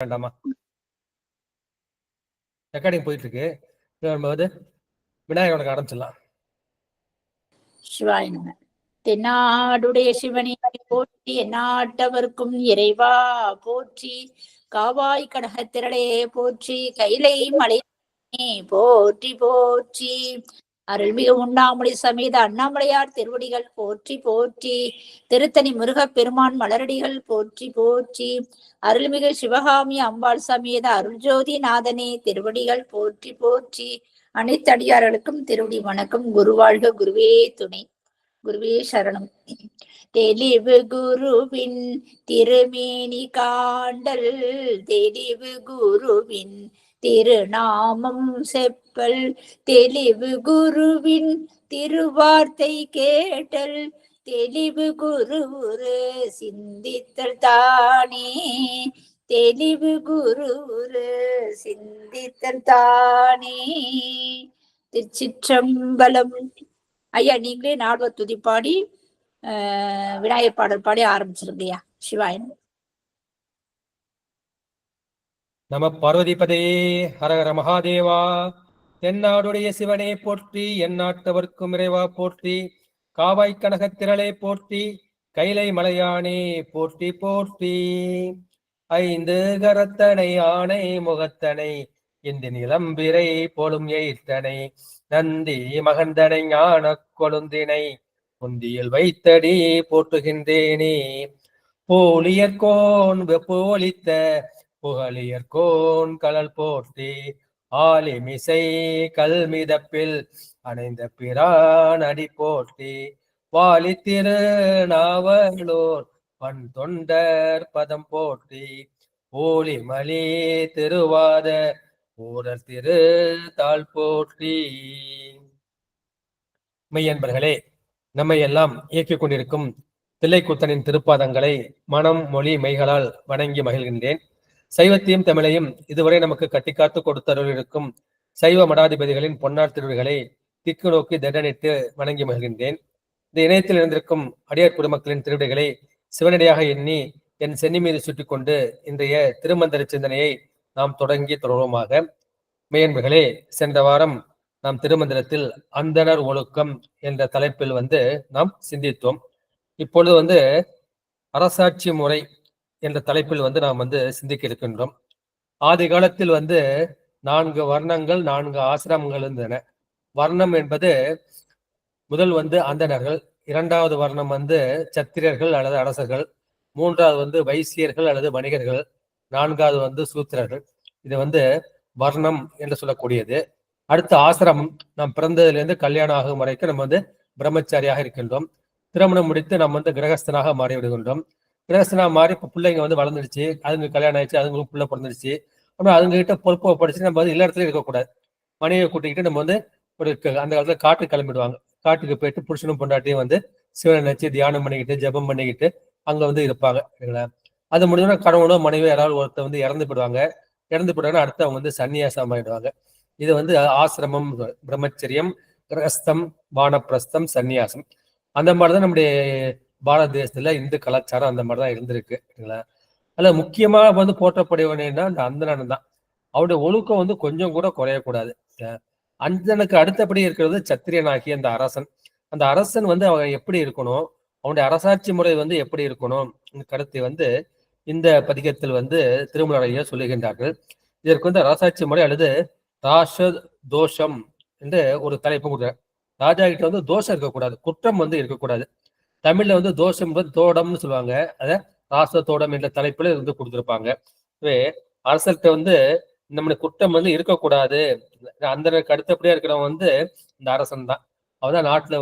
வேண்டாமா? ரெக்கார்டிங் போயிட்டு இருக்கு. விநாயகனுக்கு ஆரம்பிச்சிடலாம். சிவாய நம. தென்னாடுடைய சிவனே போற்றி, எந்நாட்டவர்க்கும் இறைவா போற்றி, காவாய் கனகத்திரளே போற்றி, கைலை மலை போற்றி போற்றி, அருள்மிகு உண்ணாமொழி சமேத அண்ணாமலையார் திருவடிகள் போற்றி போற்றி, திருத்தணி முருகப் பெருமான் மலரடிகள் போற்றி போற்றி, அருள்மிகு சிவகாமி அம்பாள் சமேத அருள்ஜோதி நாதனே திருவடிகள் போற்றி போற்றி, அனைத்தடியார்களுக்கும் திருவடி வணக்கம். குருவாழ்க, குருவே துணை, குருவே சரணம். தெளிவு குருவின் திருமேனி காண்டல், தெளிவு குருவின் திருநாமம் செப்பல், தெளிவு குருவின் திருவார்த்தை கேட்டல், தெளிவு குருவுரு சிந்தித்தல் தானே, தெளிவு குருவுரு சிந்தித்தல் தானே. திருச்சிற்றம்பலம். ஐயா, நீங்களே நாடுவ துதி பாடி விநாயகர் பாடல் பாடி ஆரம்பிச்சிருங்கய்யா. சிவாயன் நம. பார்வதிபதே ஹர ஹர மகாதேவா. தென்னாடுடைய சிவனே போற்றி, எந்நாட்டவர்க்கும் இறைவா போற்றி, காவாய் கனகத்திரளே போற்றி, கைலை மலையானே போற்றி போற்றி, ஐந்து கரத்தனை ஆணை முகத்தனை, இந்த நிலம்பிரை போலும் எயிர்த்தனை, நந்தி மகந்தனை ஞான கொழுந்தினை, முந்தியில் வைத்தடி போற்றுகின்றேனே, போலியர்கோன் போலித்த புகழியர்கோன் கலல் போற்றி, ஆலிமிசை கல்மிதப்பில் அணைந்த பிரான் அடி போற்றி, வாலி திருநாவலூர் பண் தொண்டர் பதம் போற்றி, ஓலிமலி திருவாத ஊரர் திரு தாள் போற்றி. மெய்யன்பர்களே, நம்மை எல்லாம் இயக்கிக் கொண்டிருக்கும் தில்லைக்கூத்தனின் திருப்பாதங்களை மனம் மொழி மெய்களால் வணங்கி மகிழ்கின்றேன். சைவத்தையும் தமிழையும் இதுவரை நமக்கு கட்டிக்காத்து கொடுத்தருளிருக்கும் சைவ மடாதிபதிகளின் பொன்னார் திருவிகளை திக்கு நோக்கி தண்டனிட்டு வணங்கி மகிழ்கின்றேன். இந்த இணையத்தில் இருந்திருக்கும் அடியார் குடிமக்களின் திருவிடைகளை சிவனடியாக எண்ணி என் சென்னி மீது சுட்டி கொண்டு இன்றைய திருமந்திர சிந்தனையை நாம் தொடங்கி தொடர்வோமாக. மெய்யன்பர்களே, சென்ற வாரம் நாம் திருமந்திரத்தில் அந்தணர் ஒழுக்கம் என்ற தலைப்பில் நாம் சிந்தித்தோம். இப்பொழுது அரசாட்சி முறை என்ற தலைப்பில் நாம் சிந்திக்க இருக்கின்றோம். ஆதி காலத்தில் 4 வர்ணங்கள் 4 ஆசிரமங்கள் இருந்தன. வர்ணம் என்பது முதல் அந்தணர்கள், இரண்டாவது வர்ணம் சத்திரியர்கள் அல்லது அரசர்கள், மூன்றாவது வைசியர்கள் அல்லது வணிகர்கள், நான்காவது சூத்திரர்கள். இது வர்ணம் என்று சொல்லக்கூடியது. அடுத்த ஆசிரமம், நாம் பிறந்ததிலிருந்து கல்யாணம் ஆகும் வரைக்கும் நம்ம பிரம்மச்சாரியாக இருக்கின்றோம். திருமணம் முடித்து நம்ம கிரகஸ்தனாக மாறி விடுகின்றோம். கிரகஸ்தனாக மாறி இப்போ பிள்ளைங்க வளர்ந்துடுச்சு, அதுங்க கல்யாணம் ஆயிடுச்சு, அதுங்களுக்கு பிள்ளை பிறந்துடுச்சு. அப்புறம் அதுங்க கிட்ட பொறுப்பை படிச்சு நம்ம எல்லா இடத்துலையும் இருக்கக்கூடாது. மனைவியை கூட்டிக்கிட்டு நம்ம ஒரு அந்த காலத்துல காட்டுக்கு கிளம்பிடுவாங்க. காட்டுக்கு போயிட்டு புருஷனும் பொண்டாட்டியும் சிவனை நினைச்சு தியானம் பண்ணிக்கிட்டு ஜபம் பண்ணிக்கிட்டு அங்க இருப்பாங்க. அது முடிஞ்சோன்னா கணவனோ மனைவியோ யாராவது ஒருத்தர் இறந்து போயிடுவாங்க. இறந்து போயிட்டாங்கன்னா அடுத்து அவங்க சன்னியாசம் ஆயிடுவாங்க. இது ஆசிரமம், பிரம்மச்சரியம், கிரகஸ்தம், வானப்பிரஸ்தம், சன்னியாசம். அந்த மாதிரிதான் நம்முடைய பாரத தேசத்துல இந்து கலாச்சாரம் அந்த மாதிரிதான் இருந்திருக்கு. அதுல முக்கியமா போற்றப்படுவனா அந்த அந்தணன் தான். அவருடைய ஒழுக்கம் கொஞ்சம் கூட குறையக்கூடாது. அந்தனுக்கு அடுத்தபடி இருக்கிறது சத்திரியனாகிய அந்த அரசன். அந்த அரசன் அவன் எப்படி இருக்கணும், அவனுடைய அரசாட்சி முறை எப்படி இருக்கணும் கருத்தை இந்த பதிகத்தில் திருமலையா சொல்லுகின்றார்கள். இதற்கு அரசாட்சி முறை அல்லது ராஷ தோஷம் என்று ஒரு தலைப்பு கொடுக்குறார். ராஜா கிட்ட தோஷம் இருக்கக்கூடாது, குற்றம் இருக்கக்கூடாது. தமிழ்ல தோஷம் தோடம்னு சொல்லுவாங்க. அத ராச தோடம் என்ற தலைப்புல கொடுத்திருப்பாங்க. அரசர்கிட்ட நம்முடைய குற்றம் இருக்கக்கூடாது. அந்த அடுத்தபடியா இருக்கிறவன் இந்த அரசன் தான். அவன்தான் நாட்டுல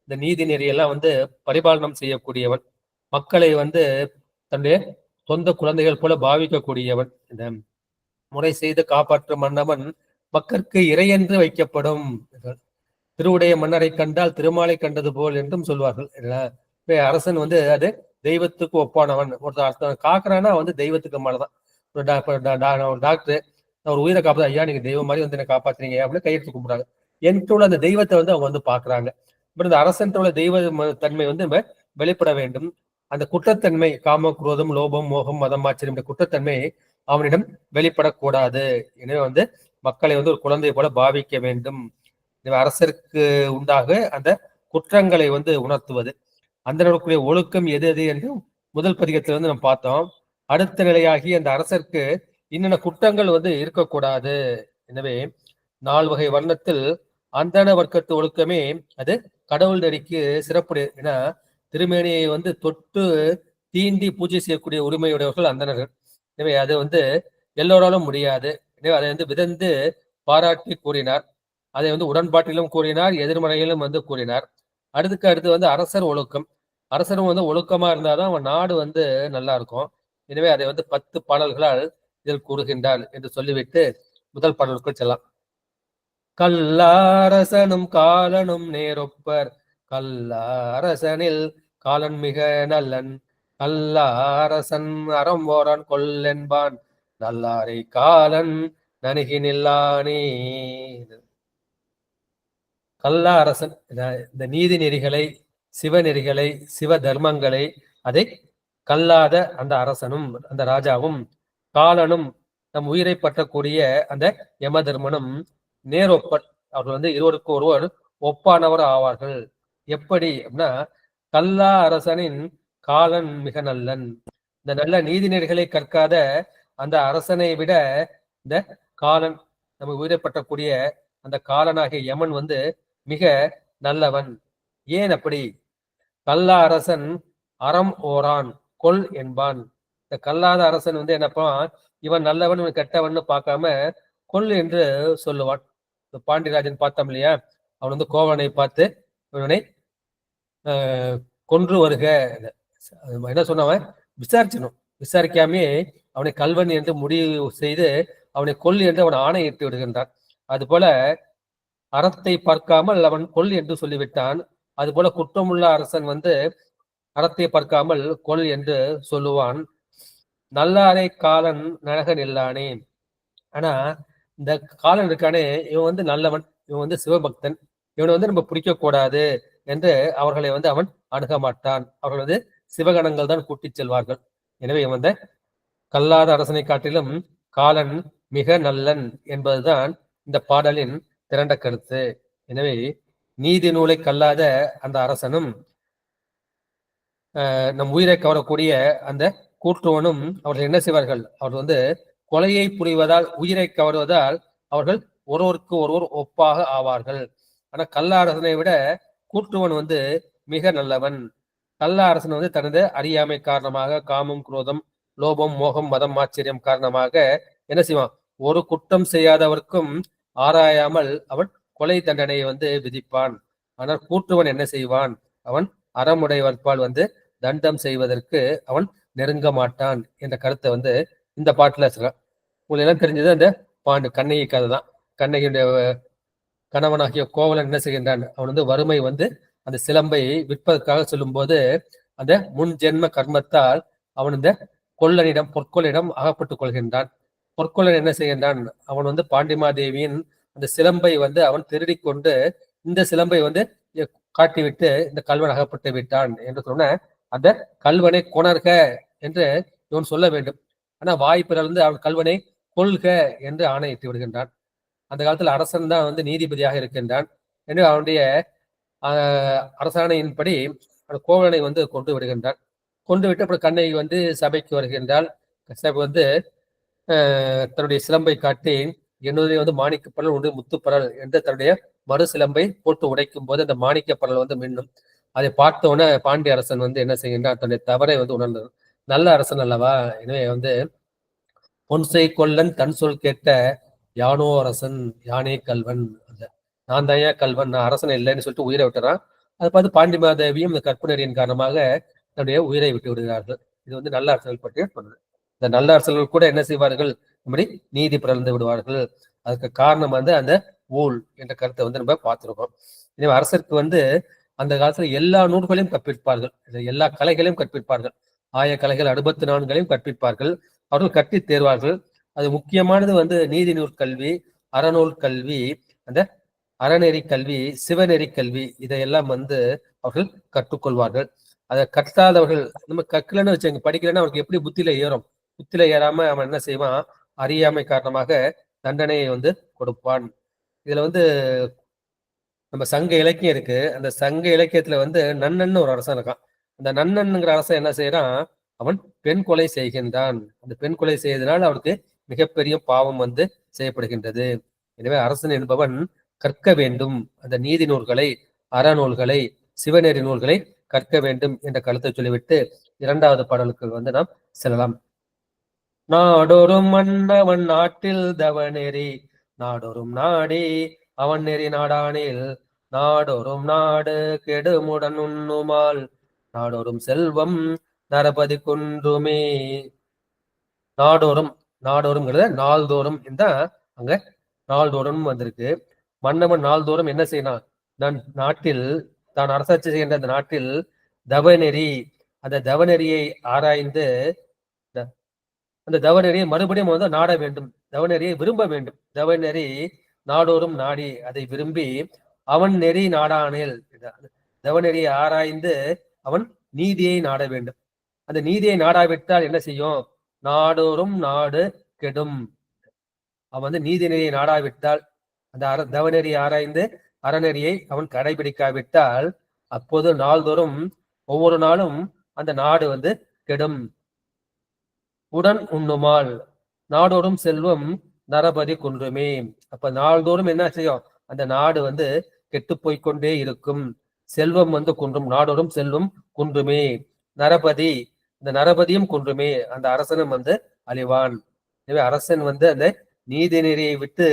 இந்த நீதி நெறியெல்லாம் பரிபாலனம் செய்யக்கூடியவன். மக்களை தன்னுடைய சொந்த குழந்தைகள் போல பாவிக்கக்கூடியவன். இந்த முறை செய்து காப்பாற்றும் மன்னவன் மக்களுக்கு இறை என்று வைக்கப்படும். திருவுடைய மன்னரை கண்டால் திருமாலை கண்டது போல் என்றும் சொல்வார்கள். அரசன் அது தெய்வத்துக்கு ஒப்பானவன். ஒருத்தர் காக்குறான்னா தெய்வத்துக்கு மேலதான். ஒரு டாக்டர் ஒரு உயிரை காப்பாற்ற, ஐயா நீங்க தெய்வம் மாதிரி என்ன காப்பாத்துறீங்க அப்படின்னு கையெழுத்து கும்பிடுறாங்க. என்கிட்ட உள்ள அந்த தெய்வத்தை அவங்க பாக்குறாங்க. அப்புறம் இந்த அரசன் உள்ள தெய்வ தன்மை வெளிப்பட வேண்டும். அந்த குற்றத்தன்மை, காம, குரோதம், லோபம், மோகம், மதம், ஆச்சரியம் குற்றத்தன்மை அவனிடம் வெளிப்படக்கூடாது. எனவே வந்து மக்களை வந்து ஒரு குழந்தை போல பாவிக்க வேண்டும். அரசருக்கு உண்டாக அந்த குற்றங்களை வந்து உணர்த்துவது. அந்தனருக்குரிய ஒழுக்கம் எது எது என்று முதல் பதிகத்துல வந்து நம்ம பார்த்தோம். அடுத்த நிலையாகி அந்த அரசருக்கு இன்னென்ன குற்றங்கள் வந்து இருக்கக்கூடாது. எனவே 4 வகை வர்ணத்தில் அந்தண வர்க்கத்து ஒழுக்கமே அது கடவுள் நெறிக்கு சிறப்புடைய. ஏன்னா திருமேனியை வந்து தொட்டு தீண்டி பூஜை செய்யக்கூடிய உரிமையுடையவர்கள் அந்தணர்கள். எனவே அது வந்து எல்லோராலும் முடியாது. எனவே அதை வந்து விதந்து பாராட்டி கூறினார். அதை வந்து உடன்பாட்டிலும் கூறினார், எதிர்மறையிலும் வந்து கூறினார். அடுத்து வந்து அரசர் ஒழுக்கம். அரசரும் வந்து ஒழுக்கமா இருந்தாதான் அவன் நாடு வந்து நல்லா இருக்கும். எனவே அதை வந்து 10 பாடல்களால் இதில் கூறுகின்றார் என்று சொல்லிவிட்டு முதல் பாடலுக்குள் செல்லாம். கல்லாரசனும் காலனும் நேரொப்பர் கல்லாரசனில் காலன் மிக நல்லன் கல்லாரசன் அறம் ஓரான் கொல்லென்பான் நல்லாரை காலன் நணுகினில்லானே. கல்லா அரசன் இந்த நீதி நெறிகளை, சிவநெறிகளை, சிவ தர்மங்களை அதை கல்லாத அந்த அரசனும் அந்த ராஜாவும் காலனும் நம் உயிரை பற்றக்கூடிய அந்த யம தர்மனும் நேரொப்பர். அவர்கள் வந்து இருவருக்கு ஒருவர் ஒப்பானவர் ஆவார்கள். எப்படி அப்படின்னா, கல்லா அரசனின் காலன் மிக நல்லன். இந்த நல்ல நீதி நெறிகளை கற்காத அந்த அரசனை விட இந்த காலன் நம்ம உயிரை பற்றக்கூடிய அந்த காலனாகிய யமன் வந்து மிக நல்லவன். ஏன் அப்படி? கல்லா அரசன் அறம் ஓரான் கொல் என்பான். இந்த கல்லாத அரசன் வந்து என்னப்பா, இவன் நல்லவன் இவன் கெட்டவன் பார்க்காம கொல் என்று சொல்லுவான். பாண்டியராஜன் பார்த்தோம் இல்லையா, அவன் வந்து கோவலனை பார்த்து இவனை கொன்று வருக என்ன சொன்னவன் விசாரிச்சணும். விசாரிக்காமே அவனை கல்வன் என்று முடிவு செய்து அவனை கொல் என்று அவன் ஆணையிட்டு விடுகின்றான். அது போல அறத்தை பார்க்காமல் அவன் கொல் என்று சொல்லிவிட்டான். அதுபோல குற்றமுள்ள அரசன் வந்து அறத்தை பார்க்காமல் கொல் என்று சொல்லுவான். நல்லாரை காலன் நரகன் இல்லானே. ஆனா இந்த காலன் இருக்கானே, இவன் வந்து நல்லவன், இவன் வந்து சிவபக்தன், இவனை வந்து நம்ம பிடிக்க கூடாது என்று அவர்களை வந்து அவன் அணுக மாட்டான். அவர்கள் வந்து சிவகணங்கள் தான் கூட்டிச் செல்வார்கள். எனவே இவன் வந்து கல்லாத அரசனை காட்டிலும் காலன் மிக நல்லன் என்பதுதான் இந்த பாடலின் திரண்ட கருத்து. எனவே நீதி நூலை கல்லாத அந்த அரசனும் நம் உயிரை கவரக்கூடிய அந்த கூற்றுவனும் அவர்கள் என்ன செய்வார்கள்? அவர்கள் வந்து கொலையை புரிவதால், உயிரை கவருவதால் அவர்கள் ஒருவருக்கு ஒருவர் ஒப்பாக ஆவார்கள். ஆனா கல்லா அரசனை விட கூற்றுவன் வந்து மிக நல்லவன். கல்லா அரசன் வந்து தனது அறியாமை காரணமாக காமம், குரோதம், லோபம், மோகம், மதம், ஆச்சரியம் காரணமாக என்ன செய்வான்? ஒரு குற்றம் செய்யாதவர்க்கும் ஆராயாமல் அவன் கொலை தண்டனையை வந்து விதிப்பான். ஆனால் கூற்றுவன் என்ன செய்வான்? அவன் அறமுடையவர்பால் வந்து தண்டம் செய்வதற்கு அவன் நெருங்க மாட்டான் என்ற கருத்தை வந்து இந்த பாட்டுல சொல்றான். உங்களுக்கு எல்லாம் தெரிஞ்சது அந்த கண்ணகி கதை தான். கண்ணகியுடைய கணவனாகிய கோவலன் என்ன செய்கின்றான்? அவன் வந்து வறுமை வந்து அந்த சிலம்பை விற்பதற்காக சொல்லும் போது அந்த முன் ஜென்ம கர்மத்தால் அவன் இந்த பொற்கொள்ளிடம் அகப்பட்டுக் கொள்கின்றான். பொற்கொள்ளன் என்ன செய்கின்றான்? அவன் வந்து பாண்டிமாதேவியின் அந்த சிலம்பை வந்து அவன் திருடி கொண்டு இந்த சிலம்பை வந்து காட்டிவிட்டு இந்த கல்வன் அகப்பட்டு விட்டான் என்று சொன்ன அந்த கல்வனை கொணர்க என்று இவன் சொல்ல வேண்டும். ஆனா வாய் பிறந்து அவன் கல்வனை கொள்க என்று ஆணையிட்டு விடுகின்றான். அந்த காலத்துல அரசன் தான் வந்து நீதிபதியாக இருக்கின்றான். எனவே அவனுடைய அரசாணையின்படி கோவலனை வந்து கொண்டு விடுகின்றான். கொண்டு விட்டு அப்புறம் கண்ணகி வந்து சபைக்கு வருகின்றாள். சபை வந்து தன்னுடைய சிலம்பை காட்டி என்னுடைய வந்து மாணிக்கப்பரல் உண்டு முத்துப்பரல் என்று தன்னுடைய மறு சிலம்பை போட்டு உடைக்கும் போது அந்த மாணிக்கப்பரல் வந்து மின்னும். அதை பார்த்தோன்னே பாண்டிய அரசன் வந்து என்ன செய்கின்றான்? தன்னுடைய தவறை வந்து உணர்ந்தது. நல்ல அரசன் அல்லவா? எனவே வந்து பொன்சை கொல்லன் தன் சொல் கேட்ட யானோ அரசன் யானே கல்வன், நான் தான் கல்வன், நான் அரசன் இல்லைன்னு சொல்லிட்டு உயிரை விட்டுறான். அதை பார்த்து பாண்டிமாதேவியும் இந்த கற்பனரின் காரணமாக தன்னுடைய உயிரை விட்டு விடுகிறார்கள். இது வந்து நல்ல அரசர்கள் பற்றிய சொல்றது. இந்த நல்ல அரசர்கள் கூட என்ன செய்வார்கள்? இப்படி நீதி பிறந்து விடுவார்கள். அதுக்கு காரணம் வந்து அந்த ஊழ் என்ற கருத்தை வந்து நம்ம பார்த்திருக்கோம். எனவே அரசருக்கு வந்து அந்த காலத்துல எல்லா நூல்களையும் கற்பிப்பார்கள், எல்லா கலைகளையும் கற்பிப்பார்கள். ஆய கலைகள் 64 கற்பிப்பார்கள். அவர்கள் கற்று தேர்வார்கள். அது முக்கியமானது வந்து நீதி நூல் கல்வி, அறநூல் கல்வி, அந்த அறநெறி கல்வி, சிவநெறி கல்வி, இதையெல்லாம் வந்து அவர்கள் கற்றுக்கொள்வார்கள். அதை கற்றாதவர்கள் நம்ம கற்கலன்னு வச்சாங்க, படிக்கலன்னா அவருக்கு எப்படி புத்தியில ஏறும்? புத்தில ஏறாம அவன் என்ன செய்வான், அறியாமை காரணமாக தண்டனையை வந்து கொடுப்பான். இதுல வந்து நம்ம சங்க இலக்கியம் இருக்கு. அந்த சங்க இலக்கியத்துல வந்து நன்னன்னு ஒரு அரசன் இருக்கான். அந்த நன்னன்ங்கிற அரசன் என்ன செய்யறான், அவன் பெண் கொலை செய்கின்றான். அந்த பெண் கொலை செய்தனால் அவனுக்கு மிகப்பெரிய பாவம் வந்து செய்யப்படுகின்றது. எனவே அரசன் என்பவன் கற்க வேண்டும். அந்த நீதி நூல்களை, அறநூல்களை, சிவநெறி நூல்களை கற்க வேண்டும் என்ற கருத்தை சொல்லிவிட்டு 2வது பாடலுக்கு வந்து நாம் செல்லலாம். நாடொரும் மன்னவன் நாட்டில் தவநெறி நாடொரும் நாடி அவன் நெறி நாடானில் நாடொரும் நாடு கெடுமுடன் உண்ணுமால் நாடொரும் செல்வம் நரபதி குன்றுமே. நாடோறும், நாடோறும்ங்கிறத நாள்தோறும் இந்த அங்க நாள்தோறும் வந்திருக்கு. மன்னவன் நாள்தோறும் என்ன செய்யலாம், நான் நாட்டில் தான் அரசாட்சி செய்கின்ற அந்த நாட்டில் தவநெறி, அந்த தவநெறியை ஆராய்ந்து அந்த தவநெறியை மறுபடியும் வந்து நாட வேண்டும், தவநெறியை விரும்ப வேண்டும். தவநெறி நாடோறும் நாடி அதை விரும்பி அவன் நெறி நாடானேல், தவநெறியை ஆராய்ந்து அவன் நீதியை நாட வேண்டும். அந்த நீதியை நாடாவிட்டால் என்ன செய்யும், நாடோறும் நாடு கெடும். அவன் வந்து நீதி நெறியை நாடாவிட்டால், அந்த தவநெறியை ஆராய்ந்து அறநெறியை அவன் கடைபிடிக்காவிட்டால் அப்போது நாள்தோறும் ஒவ்வொரு நாளும் அந்த நாடு வந்து கெடும். உடன் உண்ணுமால் நாடோறும் செல்வம் நரபதி குன்றுமே. அப்ப நாள்தோறும் என்ன செய்யும், அந்த நாடு வந்து கெட்டு போய்கொண்டே இருக்கும். செல்வம் வந்து குன்றும், நாடோறும் செல்வம் குன்றுமே. நரபதி, இந்த நரபதியும் குன்றுமே, அந்த அரசனும் வந்து அழிவான். எனவே அரசன் வந்து அந்த நீதி நெறியை விட்டு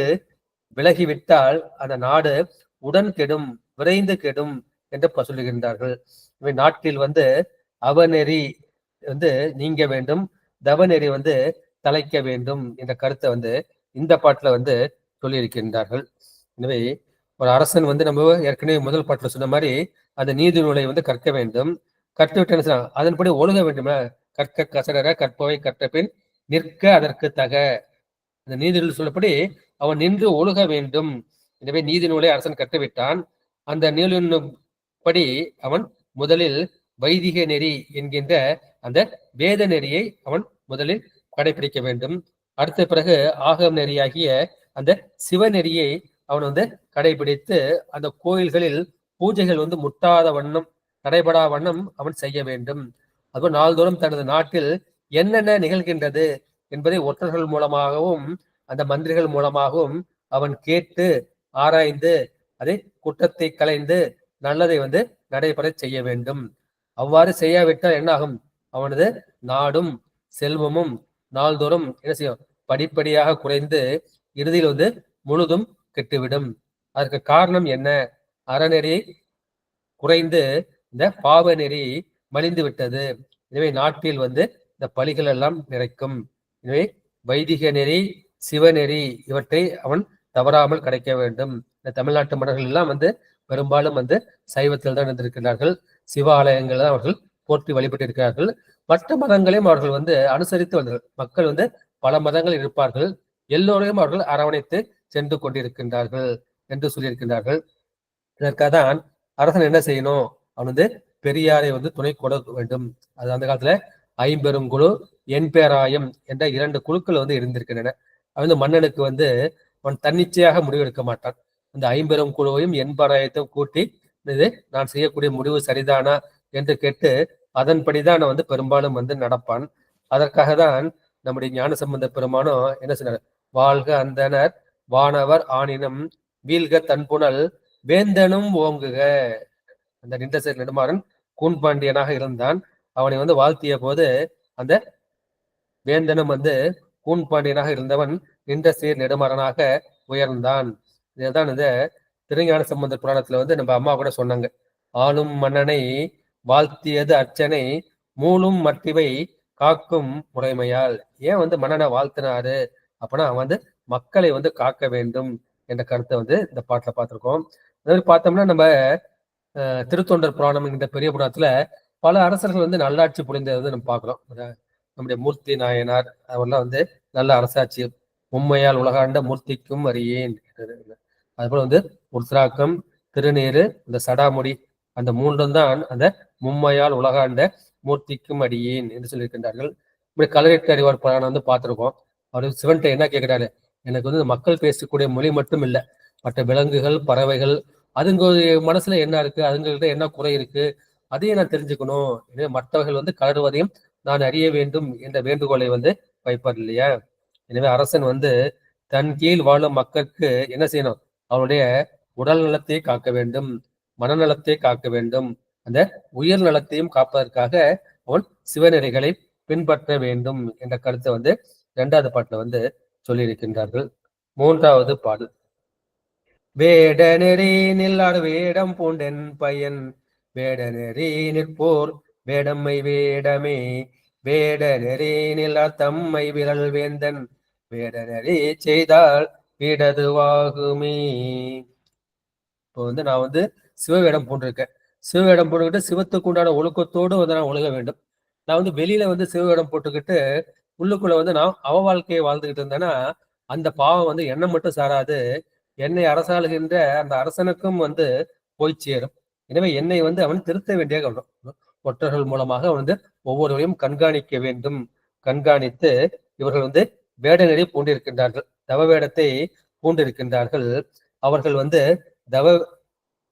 விலகிவிட்டால் அந்த நாடு உடன் கெடும், விரைந்து கெடும் என்று சொல்லுகின்றார்கள். இவை நாட்டில் வந்து அவநெறி வந்து நீங்க வேண்டும், தவநெறி வந்து தலைக்க வேண்டும் என்ற கருத்தை வந்து இந்த பாட்டுல வந்து சொல்லியிருக்கின்றார்கள். எனவே ஒரு அரசன் வந்து நம்ம ஏற்கனவே முதல் பாட்டுல சொன்ன மாதிரி அந்த நீதி நூலை வந்து கற்க வேண்டும். கற்றுவிட்டு என்ன செய்யலாம், அதன்படி ஒழுக வேண்டும். கற்க கசடர கற்பவை கற்ற பின் நிற்க அதற்கு தக, அந்த நீதி நூல் சொல்லப்படி அவன் நின்று ஒழுக வேண்டும். எனவே நீதி நூலை அரசன் கற்றுவிட்டான். அந்த நூலின் படி அவன் முதலில் வைதிக நெறி என்கின்ற அந்த வேத நெறியை அவன் முதலில் கடைபிடிக்க வேண்டும். அடுத்த பிறகு ஆகம நெறியாகிய அந்த சிவநெறியை அவன் வந்து கடைபிடித்து அந்த கோயில்களில் பூஜைகள் வந்து முட்டாத வண்ணம், தடைபடா வண்ணம் அவன் செய்ய வேண்டும். அதுபோல் நாள்தோறும் தனது நாட்டில் என்னென்ன நிகழ்கின்றது என்பதை ஒற்றர்கள் மூலமாகவும் அந்த மந்திரிகள் மூலமாகவும் அவன் கேட்டு ஆராய்ந்து அதை குற்றத்தை களைந்து நல்லதை வந்து நடைபெற செய்ய வேண்டும். அவ்வாறு செய்யாவிட்டால் என்ன ஆகும், அவனது நாடும் செல்வமும் நாள்தோறும் என்ன செய்யும், படிப்படியாக குறைந்து இறுதியில் வந்து முழுதும் கெட்டுவிடும். அதற்கு காரணம் என்ன, அறநெறி குறைந்து இந்த பாவ நெறி மலிந்து விட்டது. எனவே நாட்டில் வந்து இந்த பலிகள் எல்லாம் நிறைக்கும். எனவே வைதிக நெறி, சிவநெறி இவற்றை அவன் தவறாமல் கிடைக்க வேண்டும். இந்த தமிழ்நாட்டு மன்னர்கள் எல்லாம் வந்து பெரும்பாலும் வந்து சைவத்தில் தான் இருந்திருக்கிறார்கள். சிவ ஆலயங்கள் தான் அவர்கள் போற்றி வழிபட்டு இருக்கிறார்கள். மற்ற மதங்களையும் அவர்கள் வந்து அனுசரித்து வந்தார்கள். மக்கள் வந்து பல மதங்கள் இருப்பார்கள், எல்லோரையும் அவர்கள் அரவணைத்து சென்று கொண்டிருக்கின்றார்கள் என்று சொல்லியிருக்கின்றார்கள். இதற்காக தான் அரசன் என்ன செய்யணும், அவன் வந்து பெரியாரை வந்து துணை கொடுக்க வேண்டும். அது அந்த காலத்துல ஐம்பெருங்குழு என்பேராயம் என்ற 2 குழுக்கள் வந்து இருந்திருக்கின்றன. அது வந்து மன்னனுக்கு வந்து அவன் தன்னிச்சையாக முடிவெடுக்க மாட்டான். அந்த ஐம்பெரும் குழுவையும் என்பாராயத்தையும் கூட்டி இது நான் செய்யக்கூடிய முடிவு சரிதானா என்று கேட்டு அதன்படிதான் வந்து பெரும்பாலும் வந்து நடப்பான். அதற்காக தான் நம்முடைய ஞானசம்பந்த பெருமானும் என்ன சொன்னார், வாழ்க அந்தனர் வானவர் ஆனினம் வீழ்க தன்புணல் வேந்தனும் ஓங்குக. அந்த நின்றசேர் நெடுமாறன் கூன்பாண்டியனாக இருந்தான். அவனை வந்து வாழ்த்திய போது அந்த வேந்தனும் வந்து கூன்பாண்டியனாக இருந்தவன் நின்றசேர் நெடுமாறனாக உயர்ந்தான். இதுதான் இந்த திருஞான சம்பந்த புராணத்துல வந்து நம்ம அம்மா கூட சொன்னாங்க, ஆளும் மன்னனை வாழ்த்தியது அர்ச்சனை மூலும் மட்டிவை காக்கும் முறைமையால். ஏன் வந்து மன்னனை வாழ்த்தினாரு அப்படின்னா அவன் வந்து மக்களை வந்து காக்க வேண்டும் என்ற கருத்தை வந்து இந்த பாட்டுல பார்த்திருக்கோம். அதாவது பார்த்தோம்னா நம்ம திருத்தொண்டர் புராணம் என்கிற பெரிய புராணத்துல பல அரசர்கள் வந்து நல்லாட்சி புரிந்ததை வந்து நம்ம பார்க்கிறோம். நம்முடைய மூர்த்தி நாயனார் அவர்லாம் வந்து நல்ல அரசாட்சி, உண்மையால் உலகாண்ட மூர்த்திக்கும் அறியேன். அதுபோல வந்து உத்ராக்கம், திருநீரு, இந்த சடாமுடி, அந்த 3 தான் அந்த மும்மையால் உலகாண்ட மூர்த்திக்கும் அடியேன் என்று சொல்லியிருக்கின்றார்கள். இப்படி கலரிட்டு அறிவார் புராணம் வந்து பார்த்திருக்கோம். அவர் சிவன்கிட்ட என்ன கேட்கிறாரு, எனக்கு வந்து மக்கள் பேசக்கூடிய மொழி மட்டும் இல்லை, மற்ற விலங்குகள் பறவைகள் அதுங்க மனசுல என்ன இருக்கு, அதுங்கள்ட்ட என்ன குறை இருக்கு, அதையும் நான் தெரிஞ்சுக்கணும். எனவே மற்றவர்கள் வந்து கலருவதையும் நான் அறிய வேண்டும் என்ற வேண்டுகோளை வந்து வைப்பார் இல்லையா. எனவே அரசன் வந்து தன் கீழ் வாழும் மக்களுக்கு என்ன செய்யணும், அவருடைய உடல் நலத்தை காக்க வேண்டும், மனநலத்தை காக்க வேண்டும், அந்த உயிர் நலத்தையும் காப்பதற்காக அவன் சிவநெறிகளை பின்பற்ற வேண்டும் என்ற கருத்தை வந்து 2வது பாட்டுல வந்து சொல்லியிருக்கின்றார்கள். 3வது பாடல், வேட நெறி நில்லார் வேடம் பூண்டென் பயன், வேட நெறி நிற்போர் வேடம்மை வேடமே, வேட நெறி நில்லார் தம்மை விரல் வேந்தன், வேட நெறி செய்தால் வீடதுவாகுமே. இப்போ வந்து நான் வந்து சிவவேடம் பூண்டிருக்கேன். சிவவேடம் போட்டுக்கிட்டு சிவத்துக்கு உண்டான ஒழுக்கத்தோடு வந்து நான் ஒழுக வேண்டும். நான் வந்து வெளியில வந்து சிவவேடம் போட்டுக்கிட்டு உள்ளுக்குள்ள வந்து நான் அவ வாழ்க்கையை வாழ்ந்துகிட்டு இருந்தேன்னா அந்த பாவம் வந்து என்னை மட்டும் சாராது, என்னை அரசாளுகின்ற அந்த அரசனுக்கும் வந்து போய் சேரும். எனவே என்னை வந்து அவன் திருத்த வேண்டிய கவனம். ஒற்றர்கள் மூலமாக அவன் வந்து ஒவ்வொருவரையும் கண்காணிக்க வேண்டும். கண்காணித்து இவர்கள் வந்து வேட நெறி பூண்டிருக்கின்றார்கள், தவ வேடத்தை பூண்டிருக்கின்றார்கள். அவர்கள் வந்து தவ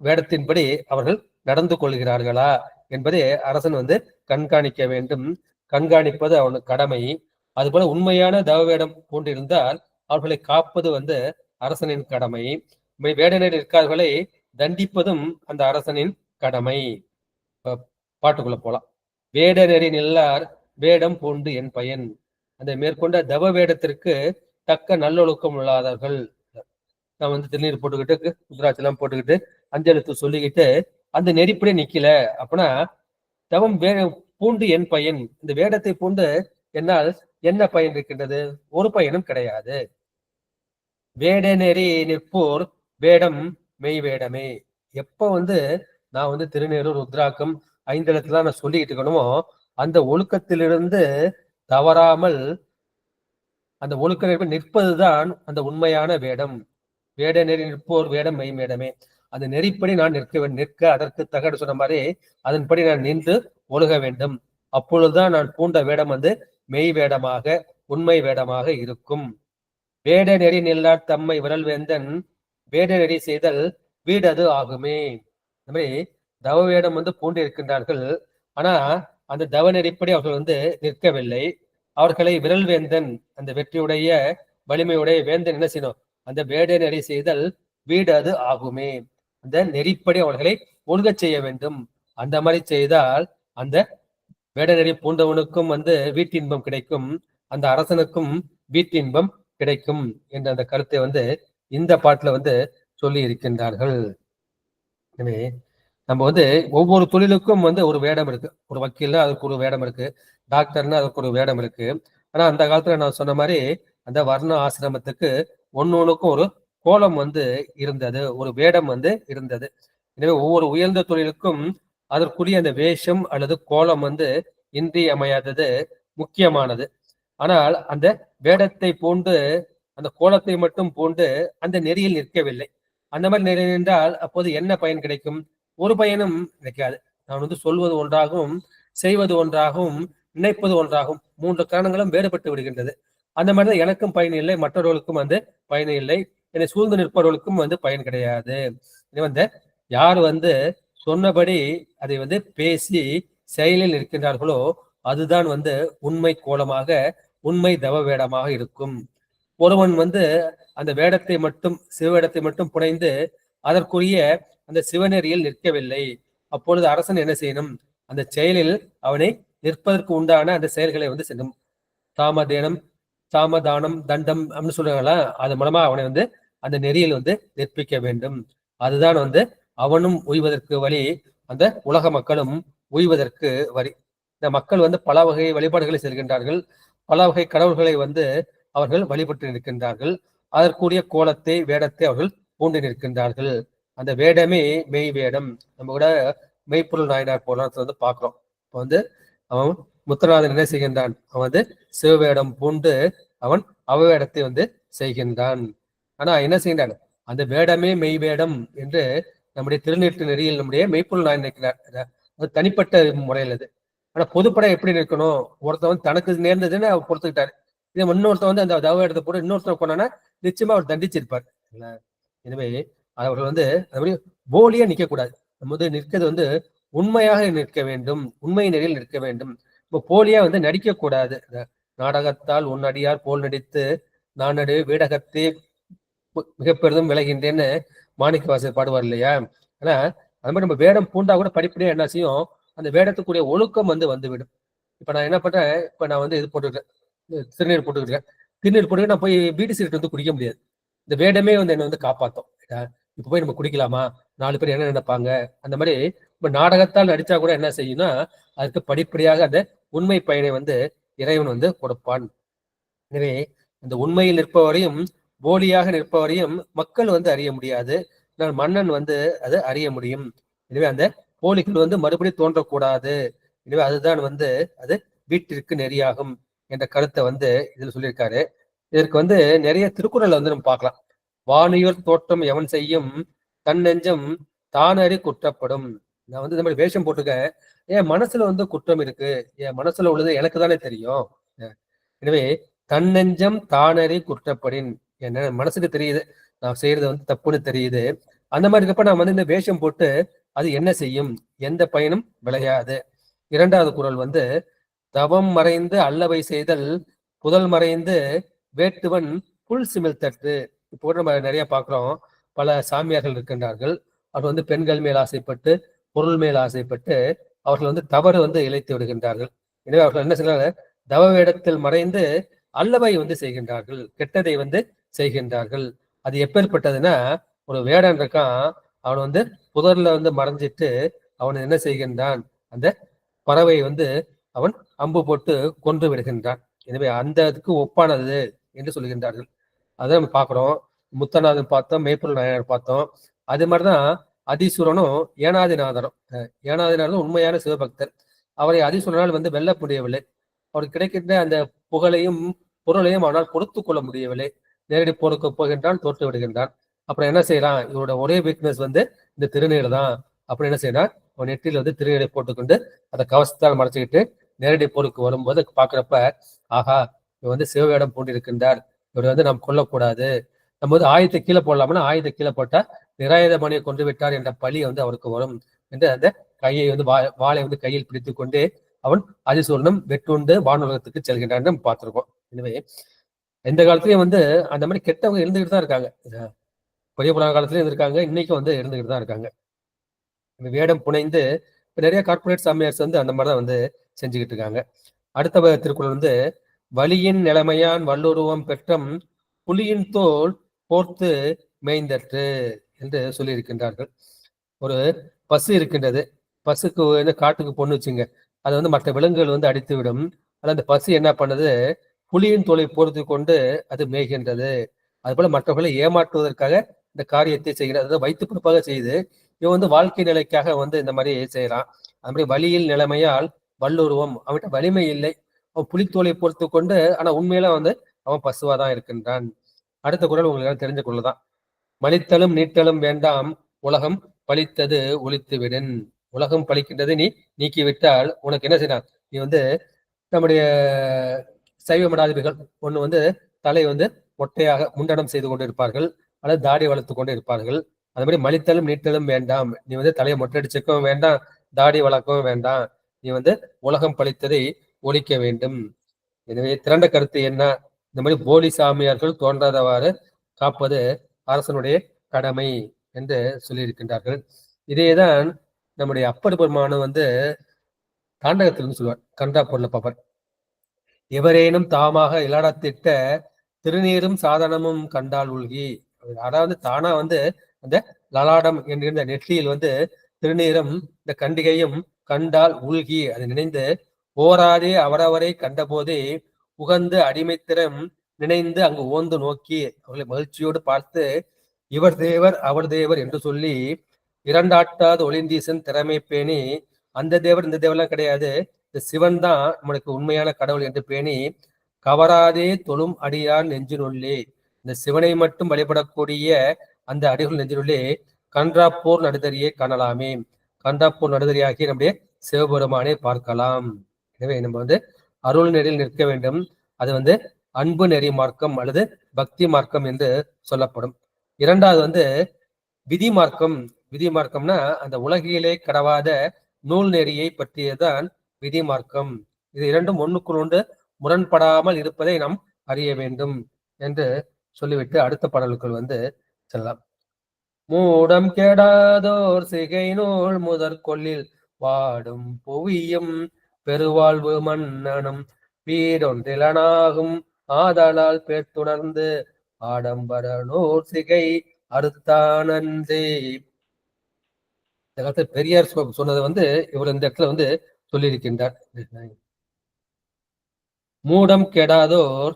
வேடத்தின்படி அவர்கள் நடந்து கொள்கிறார்களா என்பதை அரசன் வந்து கண்காணிக்க வேண்டும். கண்காணிப்பது அவனுக்கு கடமை. அதுபோல உண்மையான தவ வேடம் பூண்டிருந்தால் அவர்களை காப்பது வந்து அரசனின் கடமை. வேடநெறி இருக்கார்களை தண்டிப்பதும் அந்த அரசனின் கடமை. பாட்டுக்குள்ள போலாம். வேடநெறி நில்லார் வேடம் பூண்டு என் பயன், அந்த மேற்கொண்ட தவ வேடத்திற்கு தக்க நல்லொழுக்கம் உள்ளாதவர்கள். நான் வந்து திருநீர் போட்டுக்கிட்டு ருத்ராட்செல்லாம் போட்டுக்கிட்டு அஞ்செழுத்து சொல்லிக்கிட்டு அந்த நெறிப்படி நிக்கல அப்படின்னா தவம் பூண்டு என் பயன், இந்த வேடத்தை பூண்டு என்னால் என்ன பயன் இருக்கின்றது? ஒரு பயனும் கிடையாது. வேட நெறி நிற்போர் வேடம் மெய் வேடமே. எப்ப வந்து நான் வந்து திருநீறு ருத்ராக்கம் ஐந்தெழுத்துலாம் நான் சொல்லிக்கிட்டு இருக்கணுமோ அந்த ஒழுக்கத்திலிருந்து தவறாமல் அந்த ஒழுக்க நிற்பதுதான் அந்த உண்மையான வேடம். வேட நெறி நிற்போர் வேடம் மெய் வேடமே. அந்த நெறிப்படி நான் நிற்க அதற்கு தகடு சொன்ன மாதிரி அதன்படி நான் நின்று ஒழுக வேண்டும். அப்பொழுதுதான் நான் பூண்ட வேடம் வந்து மெய் வேடமாக உண்மை வேடமாக இருக்கும். வேட நெறி நில்லார் தம்மை விரல் வேந்தன், வேட நெறி செய்தல் வீடது ஆகுமே. இந்த மாதிரி தவ வேடம் வந்து பூண்டு இருக்கின்றார்கள். ஆனா அந்த தவ நெறிப்படி அவர்கள் வந்து நிற்கவில்லை. அவர்களை விரல் வேந்தன், அந்த வெற்றியுடைய வலிமையுடைய வேந்தன் என்ன செய்யணும், அந்த வேட நெறி செய்தல் வீடு அது ஆகுமே. அந்த நெறிப்படி அவர்களை ஒழுகச் செய்ய வேண்டும். அந்த மாதிரி செய்தால் அந்த வேட நெறி பூண்டவனுக்கும் வந்து வீட்டின்பம் கிடைக்கும், அந்த அரசனுக்கும் வீட்டின்பம் கிடைக்கும் என்ற அந்த கருத்தை வந்து இந்த பாட்டுல வந்து சொல்லி இருக்கின்றார்கள். எனவே நம்ம வந்து ஒவ்வொரு தொழிலுக்கும் வந்து ஒரு வேடம் இருக்கு. ஒரு வக்கீல்னா அதுக்கு ஒரு வேடம் இருக்கு, டாக்டர்னா அதுக்கு ஒரு வேடம் இருக்கு. ஆனா அந்த காலத்துல நான் சொன்ன மாதிரி அந்த வர்ண ஆசிரமத்துக்கு ஒன்னொன்னுக்கும் ஒரு கோலம் வந்து இருந்தது, ஒரு வேடம் வந்து இருந்தது. எனவே ஒவ்வொரு உயர்ந்த தொழிலுக்கும் அதற்குரிய அந்த வேஷம் அல்லது கோலம் வந்து இன்றியமையாதது, முக்கியமானது. ஆனால் அந்த வேடத்தை பூண்டு அந்த கோலத்தை மட்டும் பூண்டு அந்த நெறியில் நிற்கவில்லை. அந்த மாதிரி நெறி நின்றால் அப்போது என்ன பயன் கிடைக்கும்? ஒரு பயனும் கிடைக்காது. நான் வந்து சொல்வது ஒன்றாகவும் செய்வது ஒன்றாகவும் நினைப்பது ஒன்றாகும், 3 காரணங்களும் வேறுபட்டு விடுகின்றது. அந்த மாதிரிதான் எனக்கும் பயன் இல்லை, மற்றவர்களுக்கும் வந்து பயன் இல்லை, என்னை சூழ்ந்து நிற்பவர்களுக்கும் வந்து பயன் கிடையாது. வந்து யார் வந்து சொன்னபடி அதை வந்து பேசி செயலில் இருக்கின்றார்களோ அதுதான் வந்து உண்மை கோலமாக உண்மை தவ வேடமாக இருக்கும். ஒருவன் வந்து அந்த வேடத்தை மட்டும் சிவவேடத்தை மட்டும் புனைந்து அதற்குரிய அந்த சிவநெறியில் நிற்கவில்லை. அப்பொழுது அரசன் என்ன செய்யணும், அந்த செயலில் அவனை நிற்பதற்கு உண்டான அந்த செயல்களை வந்து செய்யணும். சாமதானம் தண்டம் அப்படின்னு சொல்றாங்களா, அது மூலமா அவனை வந்து அந்த நெறியில் வந்து நிற்பிக்க வேண்டும். அதுதான் வந்து அவனும் உய்வதற்கு வழி, அந்த உலக மக்களும் உய்வதற்கு வழி. இந்த மக்கள் வந்து பல வகை வழிபாடுகளை செல்கின்றார்கள், பல வகை கடவுள்களை வந்து அவர்கள் வழிபட்டு நிற்கின்றார்கள். அதற்குரிய கோலத்தை வேடத்தை அவர்கள் பூண்டு நிற்கின்றார்கள். அந்த வேடமே மெய் வேடம். நம்ம கூட மெய்ப்பொருள் நாயனார் போலாம் வந்து பாக்குறோம். இப்போ வந்து அவன் முத்துநாதன் என்ன செய்கின்றான், அவன் வந்து சிவவேடம் பூண்டு அவன் அவவேடத்தை வந்து செய்கின்றான். ஆனா என்ன செய்கின்றான், அந்த வேடமே மெய் வேடம் என்று நம்முடைய திருநீற்று நெறியில் நம்முடைய மெய்ப்பொருள் நாயன் நிற்கிறார். அது தனிப்பட்ட முறையில் அது. ஆனா பொதுப்படம் எப்படி இருக்கணும், ஒருத்தன் வந்து தனக்கு நேர்ந்ததுன்னு அவர் பொறுத்துக்கிட்டாரு. இதே இன்னொருத்தன் வந்து அந்த தவ இடத்தை போட்டு இன்னொருத்தன் கொண்டானா நிச்சயமா அவர் தண்டிச்சிருப்பார். எனவே அவர்கள் வந்து அது போலியா நிக்க கூடாது. நம்ம வந்து நிற்கிறது வந்து உண்மையாக நிற்க வேண்டும், உண்மை நெறியில் நிற்க வேண்டும். இப்போ போலியா வந்து நடிக்க கூடாது. நாடகத்தால் உன் அடியார் போல் நடித்து நான் நடு வீடகத்தே மிக பெரிதும் விளைகின்றேன்னு மாணிக்கவாசகர் பாடுவார் இல்லையா? ஆனா அது மாதிரி நம்ம வேடம் பூண்டா கூட படிப்படியா என்ன செய்யும், அந்த வேடத்துக்குரிய ஒழுக்கம் வந்து வந்துவிடும். இப்ப நான் என்ன பண்றேன், இப்ப நான் வந்து இது போட்டுக்கிறேன், திருநீர் போட்டுக்கிறேன். திருநீர் போட்டு நான் போய் பீடி சிகரெட் வந்து குடிக்க முடியாது. இந்த வேடமே வந்து என்ன வந்து காப்பாத்தும். இப்ப போய் நம்ம குடிக்கலாமா, 4 பேர் என்ன நினைப்பாங்க, அந்த மாதிரி இப்ப நாடகத்தால் நடிச்சா கூட என்ன செய்யும்னா அதுக்கு படிப்படியாக அந்த உண்மை பயனை வந்து இறைவன் வந்து கொடுப்பான். எனவே இந்த உண்மையில் நிற்பவரையும் போலியாக நிற்பவரையும் மக்கள் வந்து அறிய முடியாது, நான் மன்னன் வந்து அது அறிய முடியும். எனவே அந்த போலிகள் வந்து மறுபடியும் தோன்றக்கூடாது. எனவே அதுதான் வந்து அது வீட்டிற்கு நெறியாகும் என்ற கருத்தை வந்து இதுல சொல்லியிருக்காரு. இதற்கு வந்து நிறைய திருக்குறள் வந்து நம்ம பார்க்கலாம். வானுயர் தோற்றம் எவன் செய்யும் தன் நெஞ்சம் தானறி குற்றப்படும். நான் வந்து இந்த மாதிரி வேஷம் போட்டுக்கேன், என் மனசுல வந்து குற்றம் இருக்கு, என் மனசுல உள்ளது எனக்கு தானே தெரியும். எனவே தன்னெஞ்சம் தானறி குற்றப்படின், என்ன மனசுக்கு தெரியுது நான் செய்யறது வந்து தப்புன்னு தெரியுது. அந்த மாதிரி இருக்கப்ப நான் வந்து இந்த வேஷம் போட்டு அது என்ன செய்யும், எந்த பயனும் விளையாது. 2வது குறள் வந்து தவம் மறைந்து அல்லவை செய்தல் புதல் மறைந்து வேட்டுவன் புல் சிமிழ்த்தற்று. இப்போ நம்ம நிறைய பார்க்கிறோம், பல சாமியார்கள் இருக்கின்றார்கள். அவர் வந்து பெண்கள் மேல் ஆசைப்பட்டு பொருள் மேல் ஆசைப்பட்டு அவர்கள் வந்து தவறு வந்து இழைத்து விடுகின்றார்கள். எனவே அவர்கள் என்ன செய்யறாங்க, தவ வேடத்தில் மறைந்து அல்லவை வந்து செய்கின்றார்கள், கெட்டதை வந்து செய்கின்றார்கள். அது எப்பேற்பட்டதுன்னா, ஒரு வேடன் இருக்கான், அவன் வந்து புதர்ல வந்து மறைஞ்சிட்டு அவன் என்ன செய்கின்றான், அந்த பறவை வந்து அவன் அம்பு போட்டு கொன்று விடுகின்றான். எனவே அந்த இதுக்கு ஒப்பானது என்று சொல்கின்றார்கள். அதை நம்ம பார்க்கிறோம். முத்தநாதன் பார்த்தோம், மேய்ப்பொருள் நாயனார் பார்த்தோம். அது மாதிரிதான் அதிசூரனும் ஏனாதிநாதரும். ஏனாதிநாதரும் உண்மையான சிவபக்தர். அவரை அதிசூரனால் வந்து வெல்ல முடியவில்லை. அவருக்கு கிடைக்கின்ற அந்த புகழையும் பொருளையும் அவனால் பொறுத்து கொள்ள முடியவில்லை. நேரடி போருக்கு போகின்றான், தோற்று விடுகின்றான். அப்புறம் என்ன செய்யறான், இவரோட ஒரே வீக்னஸ் வந்து இந்த திருநீர் தான். அப்புறம் என்ன செய்யறான், அவன் நெற்றியில் வந்து திருநீரை போட்டுக்கொண்டு அதை கவசத்தால் மறைச்சுக்கிட்டு நேரடி போருக்கு வரும்போது பாக்குறப்ப, ஆஹா இவர் வந்து சிவவேடம் பூண்டிருக்கின்றார், இவர் வந்து நாம் கொல்லக்கூடாது, நம்ம வந்து ஆயுதத்தை கீழே போடலாம்னா ஆயுதத்தை கீழே போட்டா நிராயுதபாணியை கொண்டு விட்டார் என்ற பழி வந்து அவருக்கு வரும் என்று அந்த கையை வந்து வாளை வந்து கையில் பிடித்து கொண்டு அவன் அதிசூரனும் வெட்டுண்டு வானுலகத்துக்கு செல்கின்றான் நம்ம பார்த்திருக்கோம். எனவே எந்த காலத்திலயும் வந்து அந்த மாதிரி கெட்டவங்க இருந்துகிட்டு தான் இருக்காங்க. பெரிய புராண காலத்திலயும் இருந்திருக்காங்க, இன்னைக்கும் வந்து இருந்துகிட்டு தான் இருக்காங்க. வேடம் புனைந்து நிறைய கார்பரேட் சாமியார்ஸ் வந்து அந்த மாதிரிதான் வந்து செஞ்சுக்கிட்டு இருக்காங்க. அடுத்த திருக்குறள் வந்து வலியின் நிலைமையான் வல்லுருவம் பெற்றம் புலியின் தோல் போர்த்து மேய்ந்தற்று என்று சொல்லி இருக்கின்றார்கள். ஒரு பசு இருக்கின்றது, பசுக்கு வந்து காட்டுக்கு பொண்ணு வச்சுங்க, அதை வந்து மற்ற விலங்குகள் வந்து அடித்து விடும். ஆனால் அந்த பசு என்ன பண்ணுது, புலியின் தோலை போர்த்து கொண்டு அது மேய்கின்றது. அது போல மற்றவர்களை ஏமாற்றுவதற்காக இந்த காரியத்தை செய்கிறது, அதாவது வைத்து பிறப்பாக செய்யுது. இவன் வந்து வாழ்க்கை நிலைக்காக வந்து இந்த மாதிரி செய்யறான். அது மாதிரி வலியில் நிலைமையால் வல்லுருவம், அவன்கிட்ட வலிமை இல்லை, அவன் புலித்தோலை பொறுத்து கொண்டு ஆனா உண்மையில வந்து அவன் பசுவாதான் இருக்கின்றான். அடுத்த குறள் உங்களுக்கு தெரிஞ்ச குறள் தான். மலித்தலும் நீட்டலும் வேண்டாம் உலகம் பழித்தது ஒழித்து விடன். உலகம் பழிக்கின்றது நீ நீக்கிவிட்டால் உனக்கு என்ன செய்யலாம், நீ வந்து நம்முடைய சைவ மடாதிபதிகள் ஒண்ணு வந்து தலை வந்து மொட்டையாக முண்டனம் செய்து கொண்டு இருப்பார்கள், அல்லது தாடி வளர்த்து கொண்டு இருப்பார்கள். அது மாதிரி மலித்தலும் நீட்டலும் வேண்டாம், நீ வந்து தலையை மொட்டடிச்சுக்கவும் வேண்டாம், தாடி வளர்க்கவும் வேண்டாம், நீ வந்து உலகம் பழித்ததை ஒழிக்க வேண்டும். எனவே திரண்ட கருத்து என்ன, இந்த மாதிரி போலி சாமியார்கள் தோன்றாதவாறு காப்பது அரசனுடைய கடமை என்று சொல்லியிருக்கின்றார்கள். இதேதான் நம்முடைய அப்பர் பெருமானும் வந்து தாண்டகத்திலிருந்து சொல்லுவார், கண்டா பொருள பாப்பர். எவரேனும் தாமாக இலாடத்திட்ட திருநீரும் சாதனமும் கண்டால் உள்கி. அதாவது தானா வந்து அந்த லலாடம் என்கின்ற நெற்றியில் வந்து திருநீரும் இந்த கண்டிகையும் கண்டால் உள்கி, அதை நினைந்து ஓராதே அவரவரை கண்ட போதே உகந்து அடிமைத்திறம் நினைந்து அங்கு ஓந்து நோக்கி அவர்களை மகிழ்ச்சியோடு பார்த்து இவர் தேவர் அவர் தேவர் என்று சொல்லி இரண்டாட்டாத ஒளிந்தீசன் திறமை பேணி, அந்த தேவர் இந்த தேவர்லாம் கிடையாது, இந்த சிவன் தான் நம்மளுக்கு உண்மையான கடவுள் என்று பேணி கவராதே தொழும் அடியார் நெஞ்சினுள்ளே, இந்த சிவனை மட்டும் வழிபடக்கூடிய அந்த அடிகள் நெஞ்சினுள்ளே கன்றாப்போர் நடுதறியை காணலாமே. கன்றாப்போர் நடுதறியாகி நம்முடைய சிவபெருமானை பார்க்கலாம். எனவே நம்ம வந்து அருள் நெறியில் நிற்க வேண்டும். அது வந்து அன்பு நெறி மார்க்கம் அல்லது பக்தி மார்க்கம் என்று சொல்லப்படும். இரண்டாவது வந்து விதி மார்க்கம். விதி மார்க்கம்னா அந்த உலகிலே கடவாத நூல் நெறியை பற்றியதான் விதி மார்க்கம். இது இரண்டும் ஒண்ணுக்குள் ஒன்று முரண்படாமல் இருப்பதை நாம் அறிய வேண்டும் என்று சொல்லிவிட்டு அடுத்த பாடலுக்குள் வந்து செல்லலாம். மூடம் கெடாதோர் சிகை நூல் முதற்கொள்ளில் வாடும் புவியும் பெருவாழ்வு மன்னனும் வீடொன்றிலனாகும் ஆதலால் பேர்த்துணர்ந்து ஆடம்பர நூல் சிகை அறுத்தானன்றே. இந்த காலத்துல பெரியார் சொன்னதை வந்து இவர் இந்த இடத்துல வந்து சொல்லியிருக்கின்றார். மூடம் கெடாதோர்,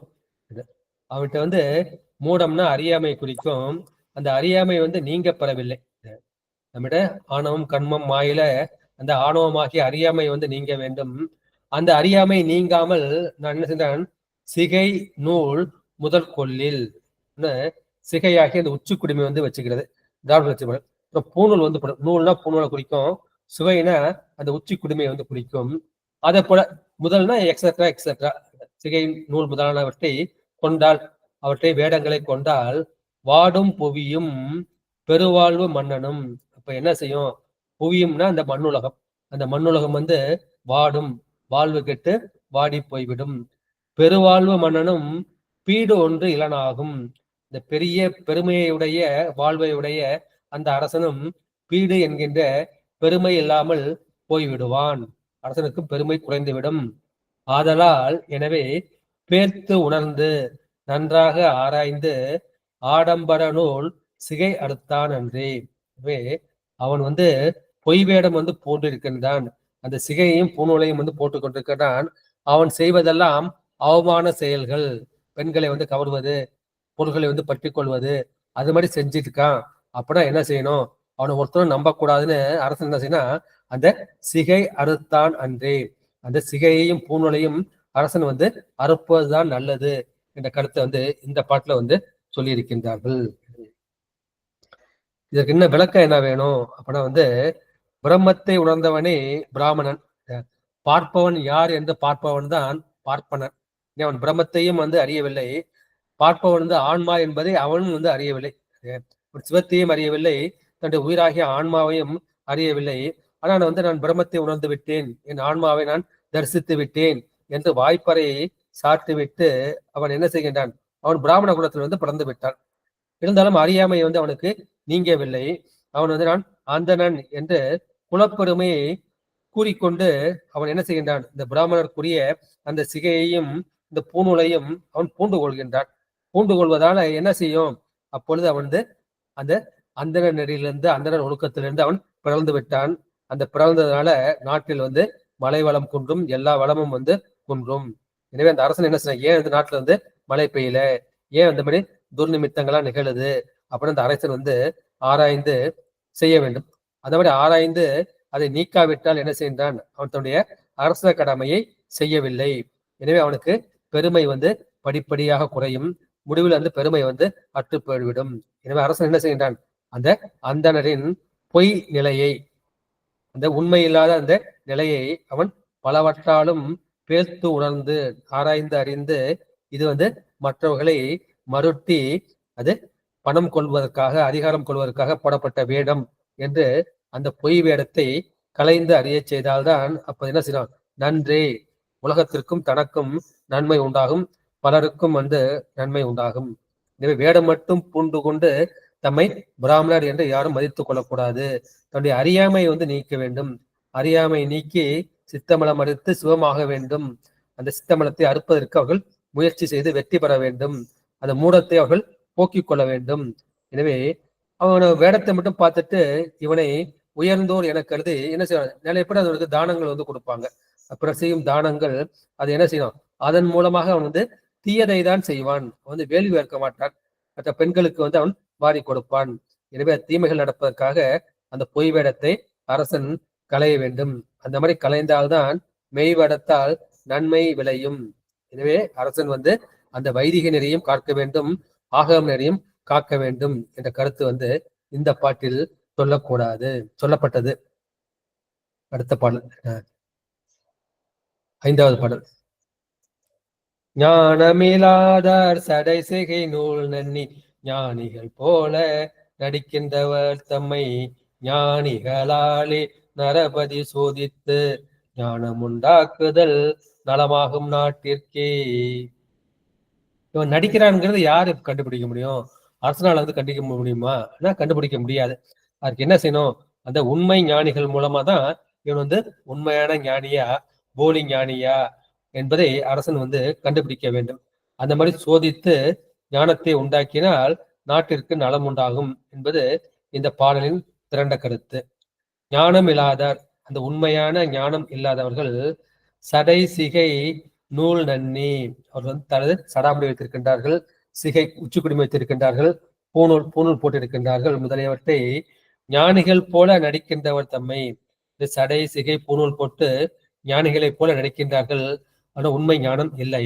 அவன்கிட்ட வந்து மூடம்னா அறியாமை குறிக்கும். அந்த அறியாமை வந்து நீங்க பெறவில்லை. நம்மிட ஆணவம் கண்மம் மாயில அந்த ஆணவமாகிய அறியாமை வந்து நீங்க வேண்டும். அந்த அறியாமை நீங்காமல் நான் என்ன செஞ்சேன், சிகை நூல் முதல் கொள்ளில் சிகையாகி அந்த உச்சி குடுமை வந்து வச்சுக்கிறது. பூநூல் வந்து நூல்னா பூநூலை குறிக்கும், சுவைனா அந்த உச்சி குடுமையை வந்து குறிக்கும். அதே போல முதல்னா எக்ஸெட்ரா எக்ஸெட்ரா சிகை நூல் முதலானவற்றை கொண்டால், அவற்றை வேடங்களை கொண்டால் வாடும் புவியும் பெருவாழ்வு மன்னனும். அப்ப என்ன செய்யும், புவியும்னா அந்த மண்ணுலகம், அந்த மண்ணுலகம் வந்து வாடும், வாழ்வு கெட்டு வாடி போய்விடும். பெருவாழ்வு மன்னனும் பீடு ஒன்று இளனாகும். இந்த பெரிய பெருமையுடைய வாழ்வையுடைய அந்த அரசனும் பீடு என்கின்ற பெருமை இல்லாமல் போய்விடுவான். அரசனுக்கு பெருமை குறைந்துவிடும். ஆதலால் எனவே பேர்த்து உணர்ந்து நன்றாக ஆராய்ந்து ஆடம்பர நூல் சிகை அறுத்தான் அன்றே. அவன் வந்து பொய் வேடம் வந்து போன்றிருக்கின்றான். அந்த சிகையையும் பூநூலையும் வந்து போட்டுக் கொண்டிருக்கிறான். அவன் செய்வதெல்லாம் அவமான செயல்கள். பெண்களை வந்து கவர்வது, பொருள்களை வந்து பற்றி கொள்வது, அது மாதிரி செஞ்சுட்டு இருக்கான். அப்படின்னா என்ன செய்யணும், அவனை ஒருத்தரும் நம்பக்கூடாதுன்னு அரசன் என்ன செய்யணும், அந்த சிகை அறுத்தான் அன்றே. அந்த சிகையையும் பூநூலையும் அரசன் வந்து அறுப்பதுதான் நல்லது என்ற கருத்தை வந்து இந்த பாட்டுல வந்து சொல்லி இருக்கின்றார்கள். இதற்கு என்ன விளக்கம் என்ன வேணும் அப்படின்னா வந்து, பிரம்மத்தை உணர்ந்தவனே பிராமணன், பார்ப்பவன் யார் என்று பார்ப்பவன் தான் பார்ப்பனன். அவன் பிரம்மத்தையும் வந்து அறியவில்லை, பார்ப்பவன் வந்து ஆன்மா என்பதை அவனும் வந்து அறியவில்லை, சிவத்தையும் அறியவில்லை, தன்னுடைய உயிராகிய ஆன்மாவையும் அறியவில்லை. ஆனால் வந்து நான் பிரம்மத்தை உணர்ந்து விட்டேன், என் ஆன்மாவை நான் தரிசித்து விட்டேன் என்று வாய்ப்பறையை சாட்டிவிட்டு அவன் என்ன செய்கின்றான், அவன் பிராமண குலத்தில் வந்து பிறந்து விட்டான். இருந்தாலும் அறியாமை வந்து அவனுக்கு நீங்கவில்லை. அவன் வந்து நான் அந்தணன் என்று குலப்பெருமையை கூறிக்கொண்டு அவன் என்ன செய்கின்றான், இந்த பிராமணருக்குரிய அந்த சிகையையும் இந்த பூநூலையும் அவன் பூண்டு கொள்கின்றான். பூண்டு கொள்வதால என்ன செய்யும், அப்பொழுது அவன் வந்து அந்த அந்தண நெறியிலிருந்து அந்தணர் ஒழுக்கத்திலிருந்து அவன் பிறந்து விட்டான். அந்த பிறந்ததுனால நாட்டில் வந்து மழை வளம் குன்றும், எல்லா வளமும் வந்து குன்றும். எனவே அந்த அரசன் என்ன செய்ய, ஏன் இந்த நாட்டுல வந்து மழை பெய்யல, ஏன் அந்த மாதிரி துர்நிமித்தங்கள்லாம் நிகழுது அப்படின்னு அந்த அரசன் வந்து ஆராய்ந்து செய்ய வேண்டும். அந்த மாதிரி ஆராய்ந்து அதை நீக்காவிட்டால் என்ன செய்கின்றான், அவன் தன்னுடைய அரச கடமையை செய்யவில்லை. எனவே அவனுக்கு பெருமை வந்து படிப்படியாக குறையும், முடிவில் அந்த பெருமை வந்து அற்று போய்விடும். எனவே அரசன் என்ன செய்கின்றான், அந்த அந்தணரின் பொய் நிலையை, அந்த உண்மை இல்லாத அந்த நிலையை அவன் பலவற்றாலும் பேர்த்து உணர்ந்து ஆராய்ந்து அறிந்து இது வந்து மற்றவர்களை மறுட்டி அது பணம் கொள்வதற்காக, அதிகாரம் கொள்வதற்காக போடப்பட்ட வேடம் என்று அந்த பொய் வேடத்தை கலைந்து அறிய செய்தால்தான் அப்ப என்ன செய்யலாம், நன்றே, உலகத்திற்கும் தனக்கும் நன்மை உண்டாகும், பலருக்கும் வந்து நன்மை உண்டாகும். எனவே வேடம் மட்டும் பூண்டு கொண்டு தம்மை பிராமணர் என்று யாரும் மதித்துக் கொள்ளக்கூடாது. தன்னுடைய அறியாமை வந்து நீக்க வேண்டும். அறியாமை நீக்கி சித்தமலம் அறுத்து சிவமாக வேண்டும். அந்த சித்தமலத்தை அறுப்பதற்கு அவர்கள் முயற்சி செய்து வெற்றி பெற வேண்டும். அந்த மூடத்தை அவர்கள் போக்கிக் கொள்ள வேண்டும். எனவே அவன வேடத்தை மட்டும் பார்த்துட்டு இவனை உயர்ந்தோர் என கருதி என்ன செய்வாங்க, நிறைய பேர் அதற்கு தானங்கள் வந்து கொடுப்பாங்க. அப்புறம் செய்யும் தானங்கள் அது என்ன செய்யணும், அதன் மூலமாக அவன் வந்து தீயதை தான் செய்வான், வந்து வேள்வி ஏற்க மாட்டான், மற்ற பெண்களுக்கு வந்து அவன் வாரி கொடுப்பான். எனவே தீமைகள் நடப்பதற்காக அந்த பொய் வேடத்தை அரசன் களைய வேண்டும். அந்த மாதிரி களைந்தால்தான் மெய் வேடத்தால் நன்மை விளையும். எனவே அரசன் வந்து அந்த வைதிக நெறியும் காக்க வேண்டும், ஆகம நெறியும் காக்க வேண்டும் என்ற கருத்து வந்து இந்த பாட்டில் சொல்லப்பட்டது. அடுத்த பாடல் 5வது பாடல். ஞானமிலாதார் சடை சிகை நூல் நன்னி ஞானிகள் போல நடிக்கின்றவர் தம்மை ஞானிகளாலே நரபதி சோதித்து ஞானம் உண்டாக்குதல் நலமாகும் நாட்டிற்கே. இவன் நடிக்கிறான்ங்கிறது யாரு கண்டுபிடிக்க முடியும்? அரசனால வந்து கண்டுபிடிக்க முடியுமா? கண்டுபிடிக்க முடியாது. அதுக்கு என்ன செய்யணும்? அந்த உண்மை ஞானிகள் மூலமா தான் இவன் வந்து உண்மையான ஞானியா போலி ஞானியா என்பதை அரசன் வந்து கண்டுபிடிக்க வேண்டும். அந்த மாதிரி சோதித்து ஞானத்தை உண்டாக்கினால் நாட்டிற்கு நலம் உண்டாகும் என்பது இந்த பாடலின் திரண்ட கருத்து. ஞானம் இல்லாதார், அந்த உண்மையான ஞானம் இல்லாதவர்கள் சடை சிகை நூல் நன்னி, அவர்கள் வந்து தனது சடாமுடி வைத்திருக்கின்றார்கள், சிகை உச்சிக்குடி வைத்திருக்கின்றார்கள், பூணூல் போட்டிருக்கின்றார்கள் முதலியவற்றை ஞானிகள் போல நடிக்கின்றவர் தம்மை. சடை சிகை பூணூல் போட்டு ஞானிகளை போல நடிக்கின்றார்கள். ஆனால் உண்மை ஞானம் இல்லை.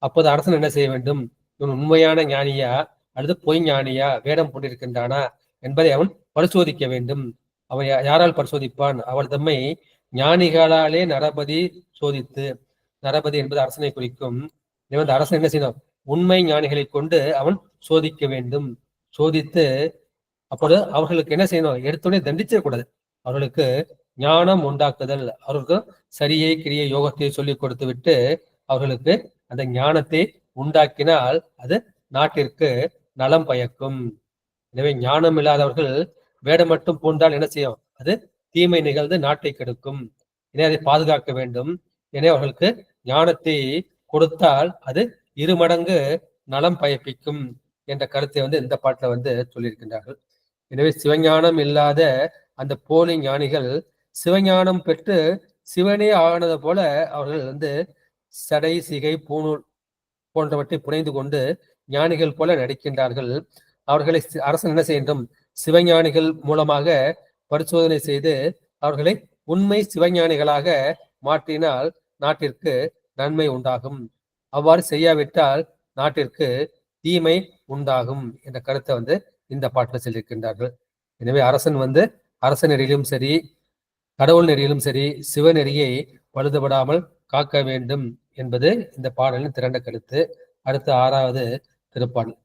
அப்போது அரசன் என்ன செய்ய வேண்டும்? இவன் உண்மையான ஞானியா அல்லது பொய் ஞானியா வேடம் போட்டிருக்கின்றானா என்பதை அவன் பரிசோதிக்க வேண்டும். அவன் யாரால் பரிசோதிப்பான்? அவள் தம்மை ஞானிகளாலே நரபதி சோதித்து, நரபதி என்பது அரசனை குறிக்கும். இந்த அரசன் என்ன செய்யணும்? உண்மை ஞானிகளை கொண்டு அவன் சோதிக்க வேண்டும். சோதித்து அப்போது அவர்களுக்கு என்ன செய்யணும்? எடுத்தோடனே தண்டிச்சிடக்கூடாது. அவர்களுக்கு ஞானம் உண்டாக்குதல், அவர்களுக்கு சரியை கிரிய யோகத்தை சொல்லிக் கொடுத்து விட்டு அவர்களுக்கு அந்த ஞானத்தை உண்டாக்கினால் அது நாட்டிற்கு நலம் பயக்கும். எனவே ஞானம் இல்லாதவர்கள் வேடம் மட்டும் பூண்டால் என்ன செய்யும்? அது தீமை நிகழ்ந்து நாட்டை கெடுக்கும். எனவே அதை பாதுகாக்க வேண்டும். எனவே அவர்களுக்கு ஞானத்தை கொடுத்தால் அது 2 மடங்கு நலம் பயப்பிக்கும் என்ற கருத்தை வந்து இந்த பாட்டுல வந்து சொல்லியிருக்கின்றார்கள். எனவே சிவஞானம் இல்லாத அந்த போலி ஞானிகள் சிவஞானம் பெற்று சிவனே ஆனது போல அவர்கள் வந்து சடை சிகை பூணூல் போன்றவற்றை புனைந்து கொண்டு ஞானிகள் போல நடிக்கின்றார்கள். அவர்களை அரசன் என்ன செய்யும்? சிவஞானிகள் மூலமாக பரிசோதனை செய்து அவர்களை உண்மை சிவஞானிகளாக மாற்றினால் நாட்டிற்கு நன்மை உண்டாகும். அவ்வாறு செய்யாவிட்டால் நாட்டிற்கு தீமை உண்டாகும் என்ற கருத்தை வந்து இந்த பாட்டில் சொல்லியிருக்கின்றார்கள். எனவே அரசன் வந்து அரச நெறியிலும் சரி, கடவுள் நெறியிலும் சரி, சிவநெறியை பழுதுபடாமல் காக்க வேண்டும் என்பது இந்த பாடலின் திரண்ட கருத்து. அடுத்த 6வது திருப்பாடல்.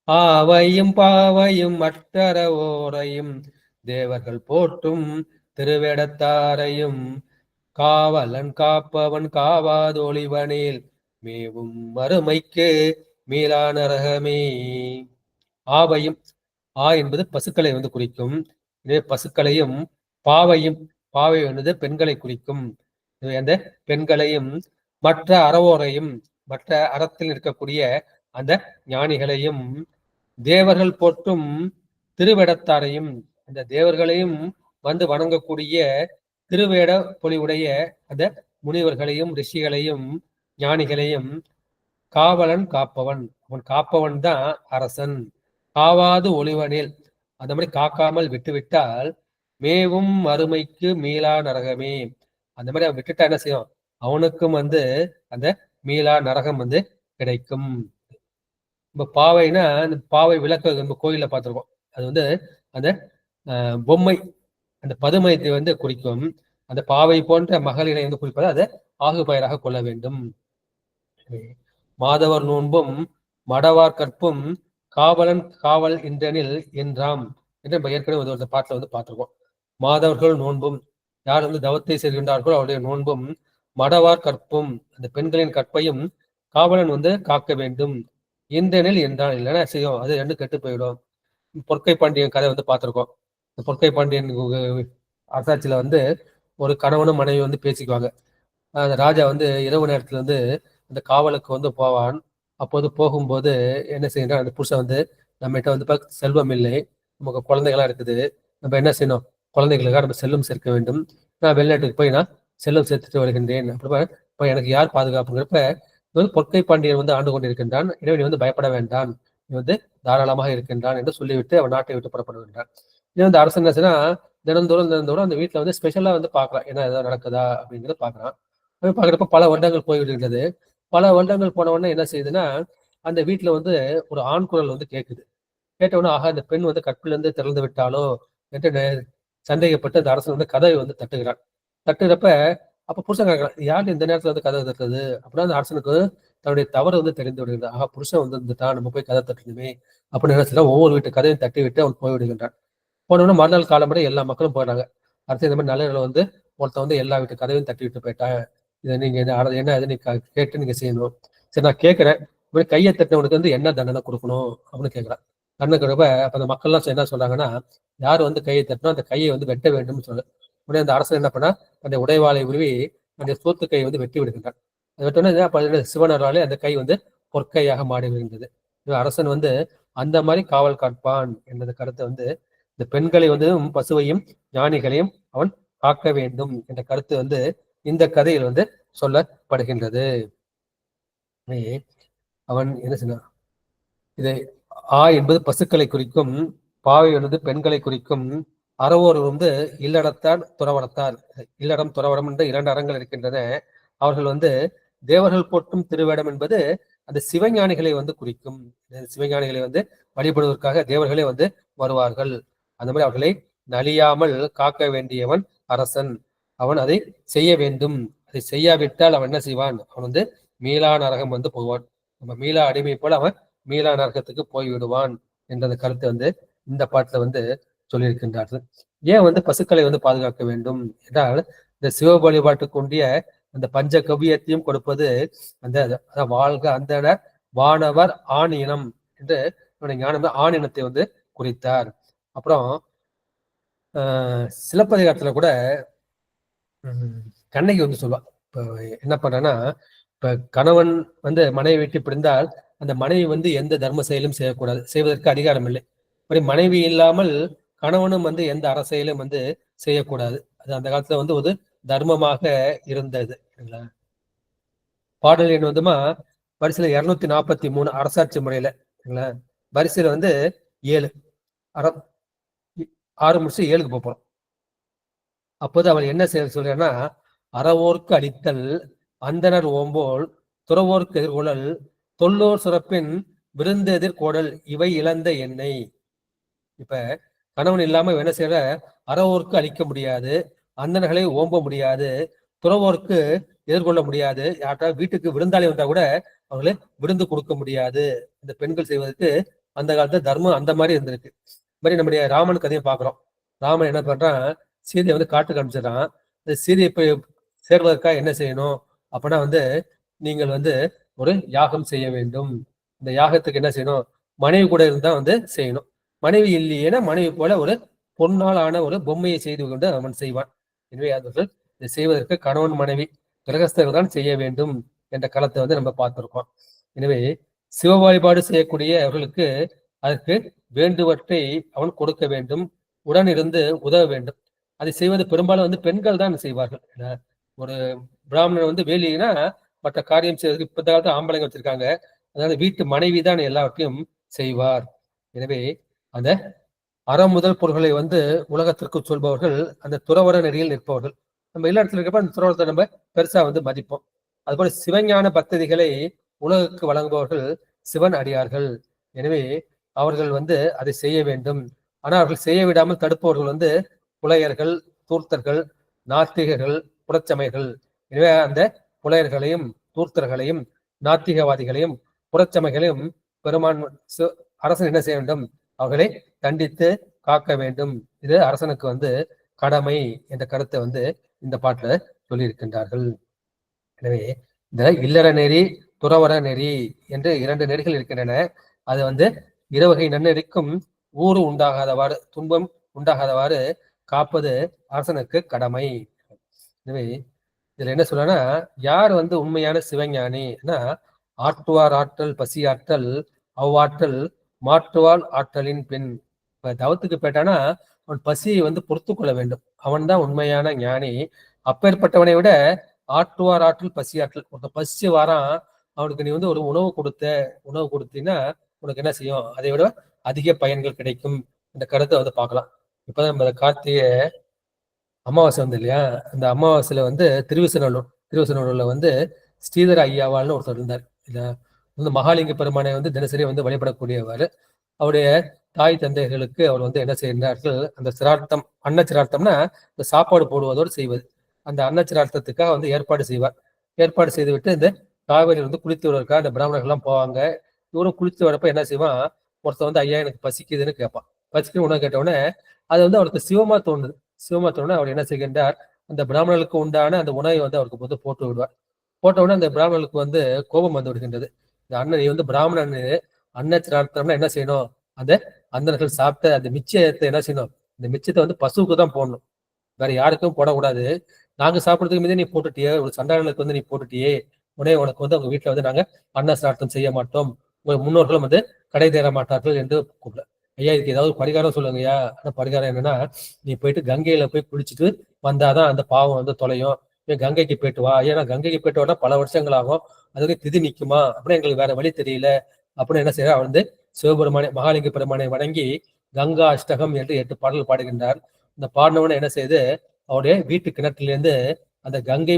ஆவையும் பாவையும் மற்றறவோரையும் தேவர்கள் போற்றும் திருவேடத்தாரையும் காவலன் காப்பவன் காவாதொழிவனில் மேவும் மறுமைக்கு மீளா நரகமே. ஆவையும், என்பது பசுக்களை வந்து குறிக்கும். இதே பசுக்களையும் பாவையும், பாவை என்பது பெண்களை குறிக்கும். அந்த பெண்களையும் மற்ற அறவோரையும், மற்ற அறத்தில் இருக்கக்கூடிய அந்த ஞானிகளையும் தேவர்கள் போற்றும் திருவேடத்தாரையும், அந்த தேவர்களையும் வந்து வணங்கக்கூடிய திருவேட பொலிவுடைய அந்த முனிவர்களையும் ரிஷிகளையும் ஞானிகளையும் காவலன் காப்பவன், அவன் காப்பவன் தான் அரசன். காவாது ஒளிவனில், அந்த மாதிரி காக்காமல் விட்டுவிட்டால் மேவும் மறுமைக்கு மீளா நரகமே. அந்த மாதிரி அவன் விட்டுட்டா என்ன செய்யும்? அவனுக்கும் வந்து அந்த மீளா நரகம் வந்து கிடைக்கும். இப்ப பாவைனா அந்த பாவை விளக்கு நம்ம கோயில பார்த்திருக்கோம். அது வந்து அந்த பொம்மை, அந்த பதுமையத்தை வந்து குறிக்கும். அந்த பாவை போன்ற மகளிரை வந்து குறிப்பது அதை ஆகுபெயராக கொள்ள வேண்டும். மாதவர் நோன்பும் மடவார் கற்பும் காவலன் காவல் இன்றனில் என்றாம் என்று நம்ம ஏற்கனவே ஒரு பாட்டில் வந்து பார்த்திருக்கோம். மாதவர்கள் நோன்பும், யார் வந்து தவத்தை செய்கின்றார்களோ அவருடைய நோன்பும், மடவார் கற்பும், அந்த பெண்களின் கற்பையும் காவலன் வந்து காக்க வேண்டும். இன்றனில் என்றான், இல்லைன்னா செய்யும் அது 2 கெட்டு போயிடும். பொற்கை பாண்டியன் கதை வந்து பார்த்திருக்கோம். இந்த பொற்கை பாண்டியன் அரசாட்சியில வந்து ஒரு கணவனும் மனைவி வந்து பேசிக்குவாங்க. அந்த ராஜா வந்து இரவு நேரத்துல வந்து அந்த காவலுக்கு வந்து போவான். அப்போது போகும்போது என்ன செய்யணும்? அந்த புருஷன் வந்து நம்மகிட்ட வந்து செல்வம் இல்லை, நமக்கு குழந்தைகளா இருக்குது, நம்ம என்ன செய்யணும்? குழந்தைகளுக்காக நம்ம செல்வம் சேர்க்க வேண்டும். நான் வெளிநாட்டுக்கு போய் நான் செல்வம் சேர்த்துட்டு வருகின்றேன். அப்படி இப்போ எனக்கு யார் பாதுகாப்புங்கிறப்ப வந்து பொற்கை பாண்டியன் வந்து ஆண்டு கொண்டிருக்கின்றான். எனவே நீ வந்து பயப்பட வேண்டாம், நீ வந்து தாராளமாக இருக்கின்றான் என்று சொல்லிவிட்டு அவன் நாட்டை விட்டு புறப்படுகின்றான். இது வந்து அரசு என்ன செய்யனா தினந்தோறும் அந்த வீட்டுல வந்து ஸ்பெஷலா வந்து பாக்குறான், என்ன ஏதாவது நடக்குதா அப்படிங்கிறத பாக்குறான். பாக்குறப்ப பல வருடங்கள் போய்விடுகிறது. பல வருடங்கள் போன உடனே என்ன செய்யுதுன்னா, அந்த வீட்டுல வந்து ஒரு ஆண் குரல் வந்து கேட்குது. கேட்ட உடனே ஆகா, இந்த பெண் வந்து கற்பிலிருந்து திறந்து விட்டாலோ என்று சந்தேகப்பட்டு அந்த அரசன் வந்து கதவை வந்து தட்டுகிறான். தட்டுறப்ப அப்ப புருஷன் கேட்கறான், யார் இந்த நேரத்துல வந்து கதவை தட்டுறது அப்படின்னா அந்த அரசனுக்கு தன்னுடைய தவறு வந்து தெரிந்து விடுகிறது. ஆஹா, புருஷன் வந்து இருந்துட்டான், நம்ம போய் கதை தட்டணுமே அப்படின்னு நினைச்சுதான் ஒவ்வொரு வீட்டு கதையும் தட்டி விட்டு அவன் போய் விடுகின்றான். போனோம்னா மறுநாள் காலம்பட எல்லா மக்களும் போயிடுறாங்க. அடுத்து இந்த மாதிரி நல்ல வந்து ஒருத்தன் வந்து எல்லா வீட்டு கதவையும் தட்டி விட்டு போயிட்டான், இதை நீங்க என்ன இது நீங்க கேட்டு நீங்க செய்யணும். சரி, நான் கேட்கிறேன், கையை தட்டினவனுக்கு வந்து என்ன தண்டனை கொடுக்கணும் அப்படின்னு கேட்கிறான். கண்ணுக்கிறப்ப அப்ப அந்த மக்கள்லாம் என்ன சொல்றாங்கன்னா, யார் வந்து கையை தட்டினோ அந்த கையை வந்து வெட்ட வேண்டும் சொல்லு. உடனே அந்த அரசன் என்ன பண்ணா, அந்த உடைவாளை உருவி அந்த சோத்து கையை வந்து வெட்டி விடுகின்றான். அது வெட்டோன்னே அப்ப சிவனராலே அந்த கை வந்து பொற்கையாக மாறி விழுந்தது. அரசன் வந்து அந்த மாதிரி காவல் காப்பான் என்ற கருத்தை வந்து இந்த பெண்களை வந்து பசுவையும் ஞானிகளையும் அவன் காக்க வேண்டும் என்ற கருத்து வந்து இந்த கதையில் வந்து சொல்லப்படுகின்றது. அவன் என்ன சொன்னான், இதை என்பது பசுக்களை குறிக்கும், பாவை என்பது பெண்களை குறிக்கும், அறவோர் வந்து இல்லடத்தான் துறவடத்தார், இல்லடம் துறவடம் என்ற 2 அறங்கள் இருக்கின்றன. அவர்கள் வந்து தேவர்கள் போற்றும் திருவேடம் என்பது அந்த சிவஞானிகளை வந்து குறிக்கும். சிவஞானிகளை வந்து வழிபடுவதற்காக தேவர்களே வந்து வருவார்கள். அந்த மாதிரி அவர்களை நலியாமல் காக்க வேண்டியவன் அரசன். அவன் அதை செய்ய வேண்டும். அதை செய்யாவிட்டால் அவன் என்ன செய்வான், அவன் வந்து மீளா நரகம் வந்து போவான். நம்ம மீளா அடிமை போல அவன் மீளா நரகத்துக்கு போய் விடுவான் என்ற கருத்தை வந்து இந்த பாட்டுல வந்து சொல்லியிருக்கின்றார்கள். ஏன் வந்து பசுக்களை வந்து பாதுகாக்க வேண்டும் என்றால், இந்த சிவ வழிபாட்டுக்கு உண்டிய அந்த பஞ்ச கவியத்தையும் கொடுப்பது அந்த வாழ்க அந்தனர் வானவர் ஆண் இனம் என்று ஞானம் ஆண் இனத்தை வந்து குறித்தார். அப்புறம் சிலப்பதிகாரத்துல கூட கண்ணகி வந்து சொல்லுவா, இப்ப என்ன பண்றேன்னா, இப்ப கணவன் வந்து மனைவி விட்டு பிரிந்தால் அந்த மனைவி வந்து எந்த தர்ம செயலும் செய்யக்கூடாது, செய்வதற்கு அதிகாரம் இல்லை. மனைவி இல்லாமல் கணவனும் வந்து எந்த அரசியலும் வந்து செய்யக்கூடாது. அது அந்த காலத்துல வந்து ஒரு தர்மமாக இருந்தது. பாடல் எண் வந்துமா வரிசையில 243 அரசாட்சி முறையில வரிசையில வந்து 7 6 முடிச்சு 7க்கு போறோம். அப்போது அவள் என்ன செய்ய சொல்றேன்னா, அறவோர்க்கு அளித்தல் அந்தனர் ஓம்போல் துறவோர்க்கு எதிர்கொள்ளல் தொல்லோர் சுரப்பின் விருந்து எதிர்கோடல் இவை இழந்த எண்ணெய். இப்ப கணவன் இல்லாம என்ன செய்யற, அறவோர்க்கு அளிக்க முடியாது, அந்தனர்களை ஓம்ப முடியாது, துறவோர்க்கு எதிர்கொள்ள முடியாது, யார்ட்டா வீட்டுக்கு விருந்தாளி வந்தா கூட அவங்களே விருந்து கொடுக்க முடியாது. இந்த பெண்கள் செய்வதற்கு அந்த காலத்துல தர்மம் அந்த மாதிரி இருந்திருக்கு. மாதிரி நம்முடைய ராமன் கதையை பாக்குறோம். ராமன் என்ன பண்றான், சீதையை வந்து காட்டுக்கு அனுப்பிச்சிடறான். இந்த சீதையை போய் சேர்வதற்காக என்ன செய்யணும் அப்படின்னா வந்து, நீங்கள் வந்து ஒரு யாகம் செய்ய வேண்டும். இந்த யாகத்துக்கு என்ன செய்யணும், மனைவி கூட இருந்தா வந்து செய்யணும். மனைவி இல்லையேனா மனைவி போல ஒரு பொன்னால் ஆன ஒரு பொம்மையை செய்து கொண்டு அவன் செய்வான். எனவே அவர்கள் இதை செய்வதற்கு கணவன் மனைவி கிரகஸ்தர்கள் தான் செய்ய வேண்டும் என்ற களத்தை வந்து நம்ம பார்த்திருக்கோம். எனவே சிவ வழிபாடு செய்யக்கூடிய அவர்களுக்கு அதற்கு வேண்டுவற்றை அவன் கொடுக்க வேண்டும், உடன் இருந்து உதவ வேண்டும். அதை செய்வது பெரும்பாலும் வந்து பெண்கள் தான் செய்வார்கள். ஒரு பிராமணன் வந்து வேலினா மற்ற காரியம் செய்வதற்கு இப்ப காலத்துல ஆம்பளைங்க வச்சிருக்காங்க. அதாவது வீட்டு மனைவி தான் எல்லாவற்றையும் செய்வார். எனவே அந்த அறம் முதல் பொருள்களை வந்து உலகத்திற்கு சொல்பவர்கள் அந்த துறவர நெறியில் நிற்பவர்கள். நம்ம எல்லா இடத்துல இருக்கப்ப அந்த துறவரத்தை நம்ம பெருசா வந்து மதிப்போம். அதுபோல சிவஞான பக்ததிகளை உலகுக்கு வழங்குபவர்கள் சிவன் அடியார்கள். எனவே அவர்கள் வந்து அதை செய்ய வேண்டும். ஆனால் அவர்கள் செய்ய விடாமல் தடுப்பவர்கள் வந்து புலையர்கள், தூர்த்தர்கள், நாத்திகர்கள், புறச்சமைகள். எனவே அந்த புலையர்களையும் தூர்த்தர்களையும் நாத்திகவாதிகளையும் புறச்சமைகளையும் பெருமான் அரசன் என்ன செய்ய வேண்டும், அவர்களை தண்டித்து காக்க வேண்டும். இது அரசனுக்கு வந்து கடமை என்ற கருத்தை வந்து இந்த பாட்டுல சொல்லியிருக்கின்றார்கள். எனவே இந்த இல்லற நெறி, துறவர நெறி என்று 2 நெறிகள் இருக்கின்றன. அது வந்து இருவகை நன்னெறிக்கும் ஊறு உண்டாகாதவாறு, துன்பம் உண்டாகாதவாறு காப்பது அரசனுக்கு கடமை. எனவே இதுல என்ன சொல்றேன்னா, யார் வந்து உண்மையான சிவஞானினா, ஆற்றுவார் ஆற்றல் பசி ஆற்றல் அவ்வாற்றல் மாற்றுவாள் ஆற்றலின் பெண். இப்ப தவத்துக்கு போயிட்டானா அவன் பசியை வந்து பொறுத்து கொள்ள வேண்டும். அவன் தான் உண்மையான ஞானி. அப்பேற்பட்டவனை விட ஆற்றுவார் ஆற்றல் பசி ஆற்றல். ஒருத்த பசி வாரான், அவனுக்கு நீ வந்து ஒரு உணவு கொடுத்தீங்கன்னா உனக்கு என்ன செய்யும், அதை விட அதிக பயன்கள் கிடைக்கும். இந்த கருத்தை வந்து பார்க்கலாம். இப்பதான் நம்ம கார்த்திகை அமாவாசை வந்து இல்லையா, அந்த அமாவாசையில வந்து திருவிசநல்லூர்ல வந்து ஸ்ரீதர ஐயாவால்னு ஒருத்தர் இருந்தார். இல்ல வந்து மகாலிங்க பெருமானை வந்து தினசரி வந்து வழிபடக்கூடியவர். அவருடைய தாய் தந்தைகளுக்கு அவர் வந்து என்ன செய்கிறார்கள், அந்த சிரார்த்தம், அன்ன சிரார்த்தம்னா இந்த சாப்பாடு போடுவதோடு செய்வது. அந்த அன்ன சிரார்த்தத்துக்காக வந்து ஏற்பாடு செய்வார். ஏற்பாடு செய்துவிட்டு இந்த காவேரியில் வந்து குளித்து வருவதற்காக அந்த பிராமணர்கள் எல்லாம் போவாங்க. இவரும் குளித்து வரப்ப என்ன செய்வான், ஒருத்தன் வந்து ஐயா எனக்கு பசிக்குதுன்னு கேட்பான். பசிக்குது உணவு கேட்ட உடனே அது வந்து அவருக்கு சிவமா தோணுது. சிவமா தோணுனா அவர் என்ன செய்கின்றார், அந்த பிராமணர்களுக்கு உண்டான அந்த உணவை வந்து அவருக்கு வந்து போட்டு விடுவார். போட்ட உடனே அந்த பிராமணர்களுக்கு வந்து கோபம் வந்து விடுகின்றது. இந்த அண்ணன் நீ வந்து பிராமணன், அன்ன சிரார்த்தம்னா என்ன செய்யணும், அந்த அந்தணர்கள் சாப்பிட்ட அந்த மிச்சத்தை என்ன செய்யணும், இந்த மிச்சத்தை வந்து பசுவுக்கு தான் போடணும், வேற யாருக்கும் போடக்கூடாது. நாங்க சாப்பிடுறதுக்கு மீதே நீ போட்டுட்டியே, ஒரு சண்டாளனுக்கு வந்து நீ போட்டுட்டியே, உடனே உனக்கு வந்து அவங்க வீட்டுல வந்து நாங்க அன்ன சிரார்த்தம் செய்ய மாட்டோம், உங்க முன்னோர்களும் வந்து கடை தேற மாட்டார்கள் என்று கூப்பிட. ஐயா இதுக்கு ஏதாவது பரிகாரம் சொல்லுங்க ஐயா. ஆனா பரிகாரம் என்னன்னா, நீ போயிட்டு கங்கையில போய் குளிச்சுட்டு வந்தாதான் அந்த பாவம் வந்து தொலையும். கங்கைக்கு போயிட்டு வா. ஏன்னா கங்கைக்கு போயிட்டு வா பல வருஷங்கள் ஆகும், அதுக்கு திதி நிக்குமா அப்படின்னு எங்களுக்கு வேற வழி தெரியல அப்படின்னு என்ன செய்யற, அவர் வந்து சிவபெருமானை மகாலிங்க பெருமானை வணங்கி கங்கா அஷ்டகம் என்று 8 பாடல் பாடுகின்றார். இந்த பாடினவன என்ன செய்து அவருடைய வீட்டு கிணற்றிலிருந்து அந்த கங்கை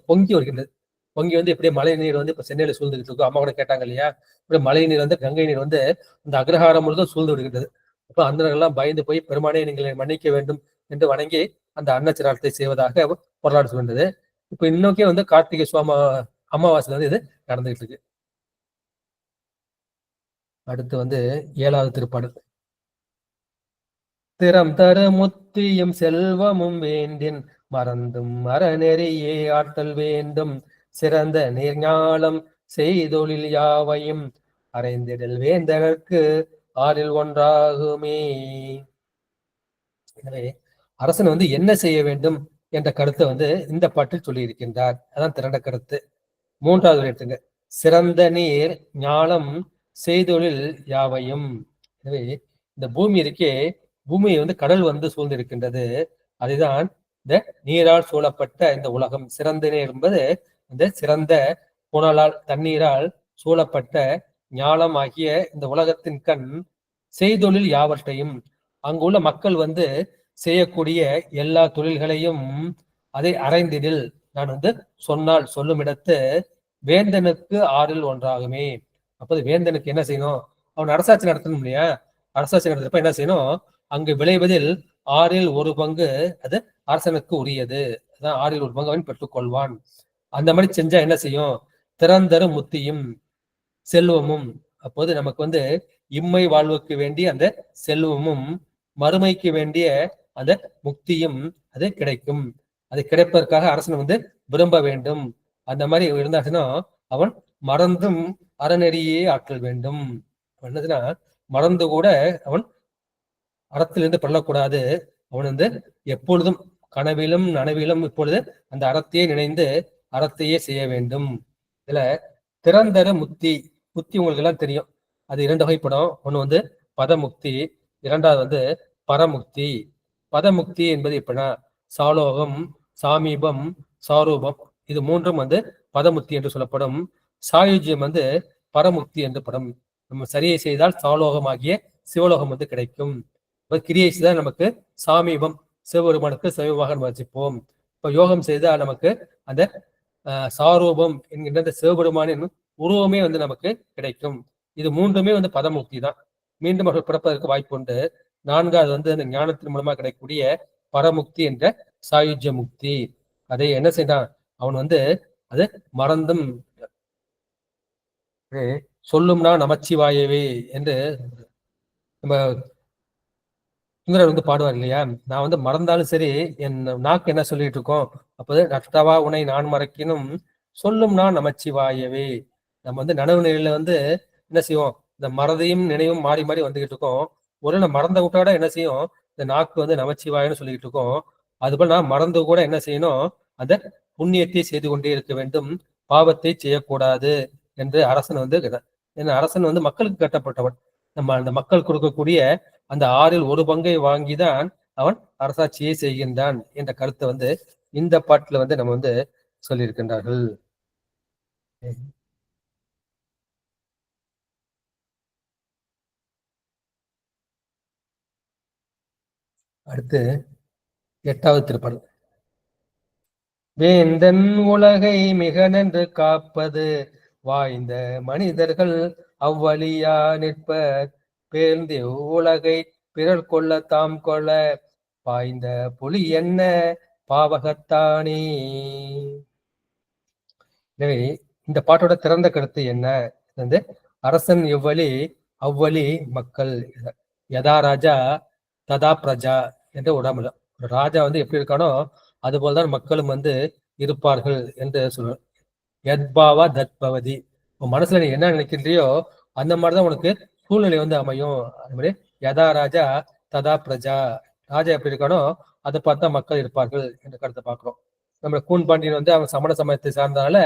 பொங்கி வருகின்றது. பொங்கி வந்து இப்படியே மழை நீர் வந்து இப்ப சென்னையில சூழ்ந்துகிட்டு இருக்கும். அம்மா கூட கேட்டாங்க இல்லையா, இப்படி மழை நீர் வந்து கங்கை நீர் வந்து அந்த அக்ரஹாரம் முழுதும் சூழ்ந்து விடுகின்றது. அப்ப அந்தனர்கள்லாம் பயந்து போய் பெருமானே நீங்கள் மன்னிக்க வேண்டும் என்று வணங்கி அந்த அன்னச்சிரார்த்தத்தை செய்வதாக வரலாறு சொல்கின்றது. இப்ப இன்னொக்கே வந்து கார்த்திகை அமாவாசையில வந்து இது நடந்துகிட்டு இருக்கு. அடுத்து வந்து 7வது திருப்பாடல். திறம் தர முத்தியும் செல்வமும் வேண்டின் மறந்தும் அறநெறியே ஆற்றல் வேண்டும், சிறந்த நீர்ஞாலம் செய்தொழில் யாவையும் அறைந்திடல் வேந்தனற்கு ஆறில் ஒன்றாகுமே. எனவே அரசன் வந்து என்ன செய்ய வேண்டும் என்ற கருத்தை வந்து இந்த பாட்டில் சொல்லி இருக்கின்றார். அதான் திரண்ட கருத்து. 3வது எடுத்துங்க, சிறந்த நீர் ஞாலம் செய்தொழில் யாவையும். எனவே இந்த பூமி இருக்கே, பூமியை வந்து கடல் வந்து சூழ்ந்திருக்கின்றது. அதுதான் இந்த நீரால் சூழப்பட்ட இந்த உலகம். சிறந்த நீர் என்பது இந்த சிறந்த புனலால் தண்ணீரால் சூழப்பட்ட ஞாலம் ஆகிய இந்த உலகத்தின் கண் செய்தொழில் யாவற்றையும், அங்குள்ள மக்கள் வந்து செய்யக்கூடிய எல்லா தொழில்களையும் அதை அறைந்திடில், நான் வந்து சொன்னால் சொல்லும் இடத்து வேந்தனுக்கு ஆறில் ஒன்றாகுமே. அப்போது வேந்தனுக்கு என்ன செய்யணும், அவன் அரசாட்சி நடத்தணும் இல்லையா, அரசாட்சி நடத்துறப்ப என்ன செய்யணும், அங்கு விளைவதில் 6ல் 1 பங்கு அது அரசனுக்கு உரியது. அதான் 6ல் 1 பங்கு அவன் பெற்றுக்கொள்வான். அந்த மாதிரி செஞ்சா என்ன செய்யும், திறந்தரும் முத்தியும் செல்வமும். அப்போது நமக்கு வந்து இம்மை வாழ்வுக்கு வேண்டிய அந்த செல்வமும் மறுமைக்கு வேண்டிய அந்த முக்தியும் அது கிடைக்கும். அது கிடைப்பதற்காக அரசன் வந்து விரும்ப வேண்டும். அந்த மாதிரி இருந்தாச்சுன்னா அவன் மறந்தும் அறநெறியே ஆற்றல் வேண்டும். என்னதுன்னா மறந்து கூட அவன் அறத்திலிருந்து பள்ளக்கூடாது. அவன் வந்து எப்பொழுதும் கனவிலும் நனவிலும் இப்பொழுது அந்த அறத்தையே நினைந்து அறத்தையே செய்ய வேண்டும். இதுல திறந்தர முத்தி, முத்தி உங்களுக்கு எல்லாம் தெரியும், அது 2 வகைப்படும். ஒண்ணு வந்து பதமுக்தி, 2வது வந்து பரமுக்தி. பதமுக்தி என்பது எப்படின்னா சாலோகம், சாமீபம், சாரூபம், இது 3ம் வந்து பதமுக்தி என்று சொல்லப்படும். சாயுஜ்யம் வந்து பரமுக்தி என்று படும். நம்ம சரியை செய்தால் சாலோகமாகிய சிவலோகம் வந்து கிடைக்கும். கிரியை செய்தால் நமக்கு சாமீபம், சிவபெருமானுக்கு சமீபமாக நம்ம வச்சுப்போம். இப்ப யோகம் செய்தால் நமக்கு அந்த சாரூபம் என்கின்ற சிவபெருமானின் உருவமே வந்து நமக்கு கிடைக்கும். இது 3மே வந்து பதமுக்தி தான். மீண்டும் அவர்கள் பிறப்பதற்கு வாய்ப்பு உண்டு. 4வது வந்து அந்த ஞானத்தின் மூலமா கிடைக்கக்கூடிய பரமுக்தி என்ற சாயுஜ்ய முக்தி. அதை என்ன செய்தான், அவன் வந்து அது மறந்தும் சொல்லும்னா நமச்சிவாயவே என்று நம்ம சுந்தரர் வந்து பாடுவார் இல்லையா, நான் வந்து மறந்தாலும் சரி என் நாக்கு என்ன சொல்லிட்டு இருக்கோம், அப்போது நட்டவா உனை நான் மறக்கினும் சொல்லும் நான் நமச்சிவாயவே. நம்ம வந்து நனவு நிலையில வந்து என்ன செய்வோம், இந்த மறதையும் நினைவும் மாறி மாறி வந்துகிட்டு இருக்கோம். ஒரு நம்ம மறந்த விட்டோட என்ன செய்யும், இந்த நாக்கு வந்து நமச்சிவாயன்னு சொல்லிக்கிட்டு இருக்கோம். அதுபோல் நான் மறந்து கூட என்ன செய்யணும், அந்த புண்ணியத்தை செய்து கொண்டே இருக்க வேண்டும், பாவத்தை செய்யக்கூடாது என்று அரசன் வந்து, ஏன்னா அரசன் வந்து மக்களுக்கு கட்டப்பட்டவன். நம்ம அந்த மக்கள் கொடுக்கக்கூடிய அந்த 6ல் 1 பங்கை வாங்கிதான் அவன் அரசாட்சியை செய்கின்றான் என்ற கருத்தை வந்து இந்த பாட்டுல வந்து நம்ம வந்து சொல்லியிருக்கின்றார்கள். அடுத்து 8வது திருப்பாடல். வேந்தன் உலகை மிக நன்று காப்பது வாய்ந்த மனிதர்கள் அவ்வழியா நிற்பர், பேர்ந்து உலகை பிறர் கொள்ள தாம் கொள்ள பாய்ந்த புலி என்ன பாவகத்தானே. எனவே இந்த பாட்டோட திறந்த கருத்து என்ன? வந்து அரசன் எவ்வழி அவ்வழி மக்கள், யதா ராஜா ததா பிரஜா என்ற உடம்புல ஒரு ராஜா வந்து எப்படி இருக்கானோ அது போலதான் மக்களும் வந்து இருப்பார்கள் என்று சொல்ற. யத்பாவா தத்பவதி, உன் மனசுல நீ என்ன நினைக்கின்றியோ அந்த மாதிரிதான் உனக்கு சூழ்நிலை வந்து அமையும். அது மாதிரி யதா ராஜா ததா பிரஜா, ராஜா எப்படி இருக்கானோ அதை பார்த்தா மக்கள் இருப்பார்கள் என்ற கருத்தை பார்க்கிறோம். நம்ம கூன் பாண்டியன் வந்து அவங்க சமண சமயத்தை சார்ந்ததால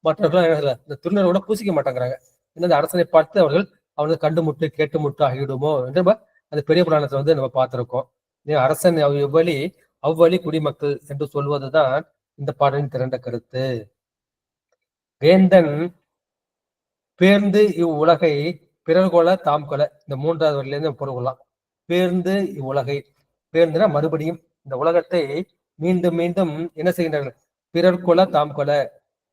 மற்றவர்கள் இந்த திருநரோட பூசிக்க மாட்டேங்கிறாங்க. இந்த அரசனை பார்த்து அவர்கள் அவனுக்கு கண்டு முட்டு கேட்டு முட்டு ஆகிவிடுமோ என்று நம்ம அந்த பெரிய புராணத்தை வந்து நம்ம பார்த்திருக்கோம். அரசன் எவ்வழி அவ்வழி குடிமக்கள் என்று சொல்வதுதான் இந்த பாடலின் திரண்ட கருத்து. வேந்தன் பேர்ந்து இவ்வுலகை பிறர் கொல தாம் கொல, இந்த மூன்றாவது வரையில இருந்து பொருள் கொள்ளலாம். பேர்ந்து இவ்வுலகை, பேர்ந்துனா மறுபடியும் இந்த உலகத்தை மீண்டும் மீண்டும் என்ன செய்கின்றார்கள்? பிறர் கொல தாம் கொல.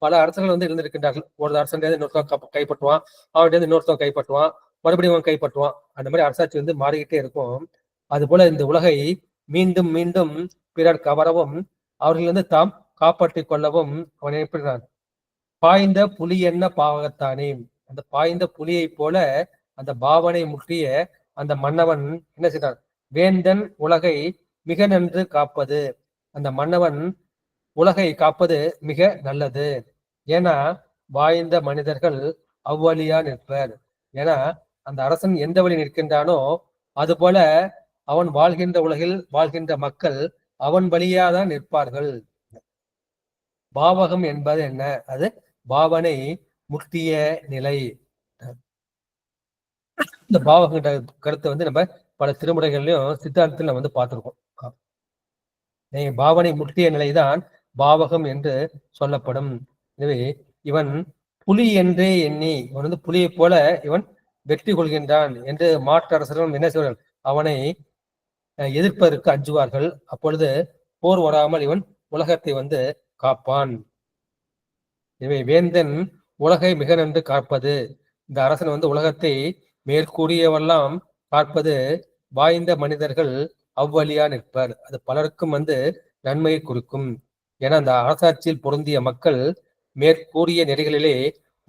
பல அரசர்கள் வந்து இருந்திருக்கின்றார்கள். ஒரு அரசன் இன்னொருத்தவன் கைப்பற்றுவான், அவர்கிட்ட இன்னொருத்தவன் கைப்பற்றுவான், மறுபடியும் அவன் கைப்பற்றுவான். அந்த மாதிரி அரசாட்சி வந்து மாறிக்கிட்டே இருக்கும். அது போல இந்த உலகை மீண்டும் மீண்டும் பிறர் கவரவும் அவர்கள் வந்து தாம் காப்பாற்றிக் கொள்ளவும் அவன் எப்படினான்? பாய்ந்த புலி என்ன பாவகத்தானே. அந்த பாய்ந்த புலியை போல அந்த பாவனை முற்றிய அந்த மன்னவன் என்ன செய்தான்? வேந்தன் உலகை மிக நன்று காப்பது, அந்த மன்னவன் உலகை காப்பது மிக நல்லது. ஏன்னா வாய்ந்த மனிதர்கள் அவ்வழியா நிற்பர். ஏன்னா அந்த அரசன் எந்த வழி நிற்கின்றானோ அது போல அவன் வாழ்கின்ற உலகில் வாழ்கின்ற மக்கள் அவன் வழியாதான் நிற்பார்கள். பாவகம் என்பது என்ன? அது பாவனை முற்றிய நிலை. இந்த பாவகன்ற கருத்தை வந்து நம்ம பல திருமுறைகள்லயும் சித்தாந்தத்தில் வந்து பார்த்திருக்கோம். பாவனை முற்றிய நிலைதான் பாவகம் என்று சொல்லப்படும். எனவே இவன் புலி என்றே எண்ணி, இவன் வந்து புலியை போல இவன் வெற்றி கொள்கின்றான் என்று மாற்று அரசர்களும் என்ன செய்வார்கள்? அவனை எதிர்ப்பதற்கு அஞ்சுவார்கள். அப்பொழுது போர் வராமல் இவன் உலகத்தை வந்து காப்பான். எனவே வேந்தன் உலகை மிக நன்று காப்பது, இந்த அரசன் வந்து உலகத்தை மேற்கூறியவெல்லாம் பார்ப்பது வாய்ந்த மனிதர்கள் அவ்வழியா நிற்பர். அது பலருக்கும் வந்து நன்மையை கொடுக்கும். ஏன்னா அந்த அரசாட்சியில் பொருந்திய மக்கள் மேற்கூறிய நெறிகளிலே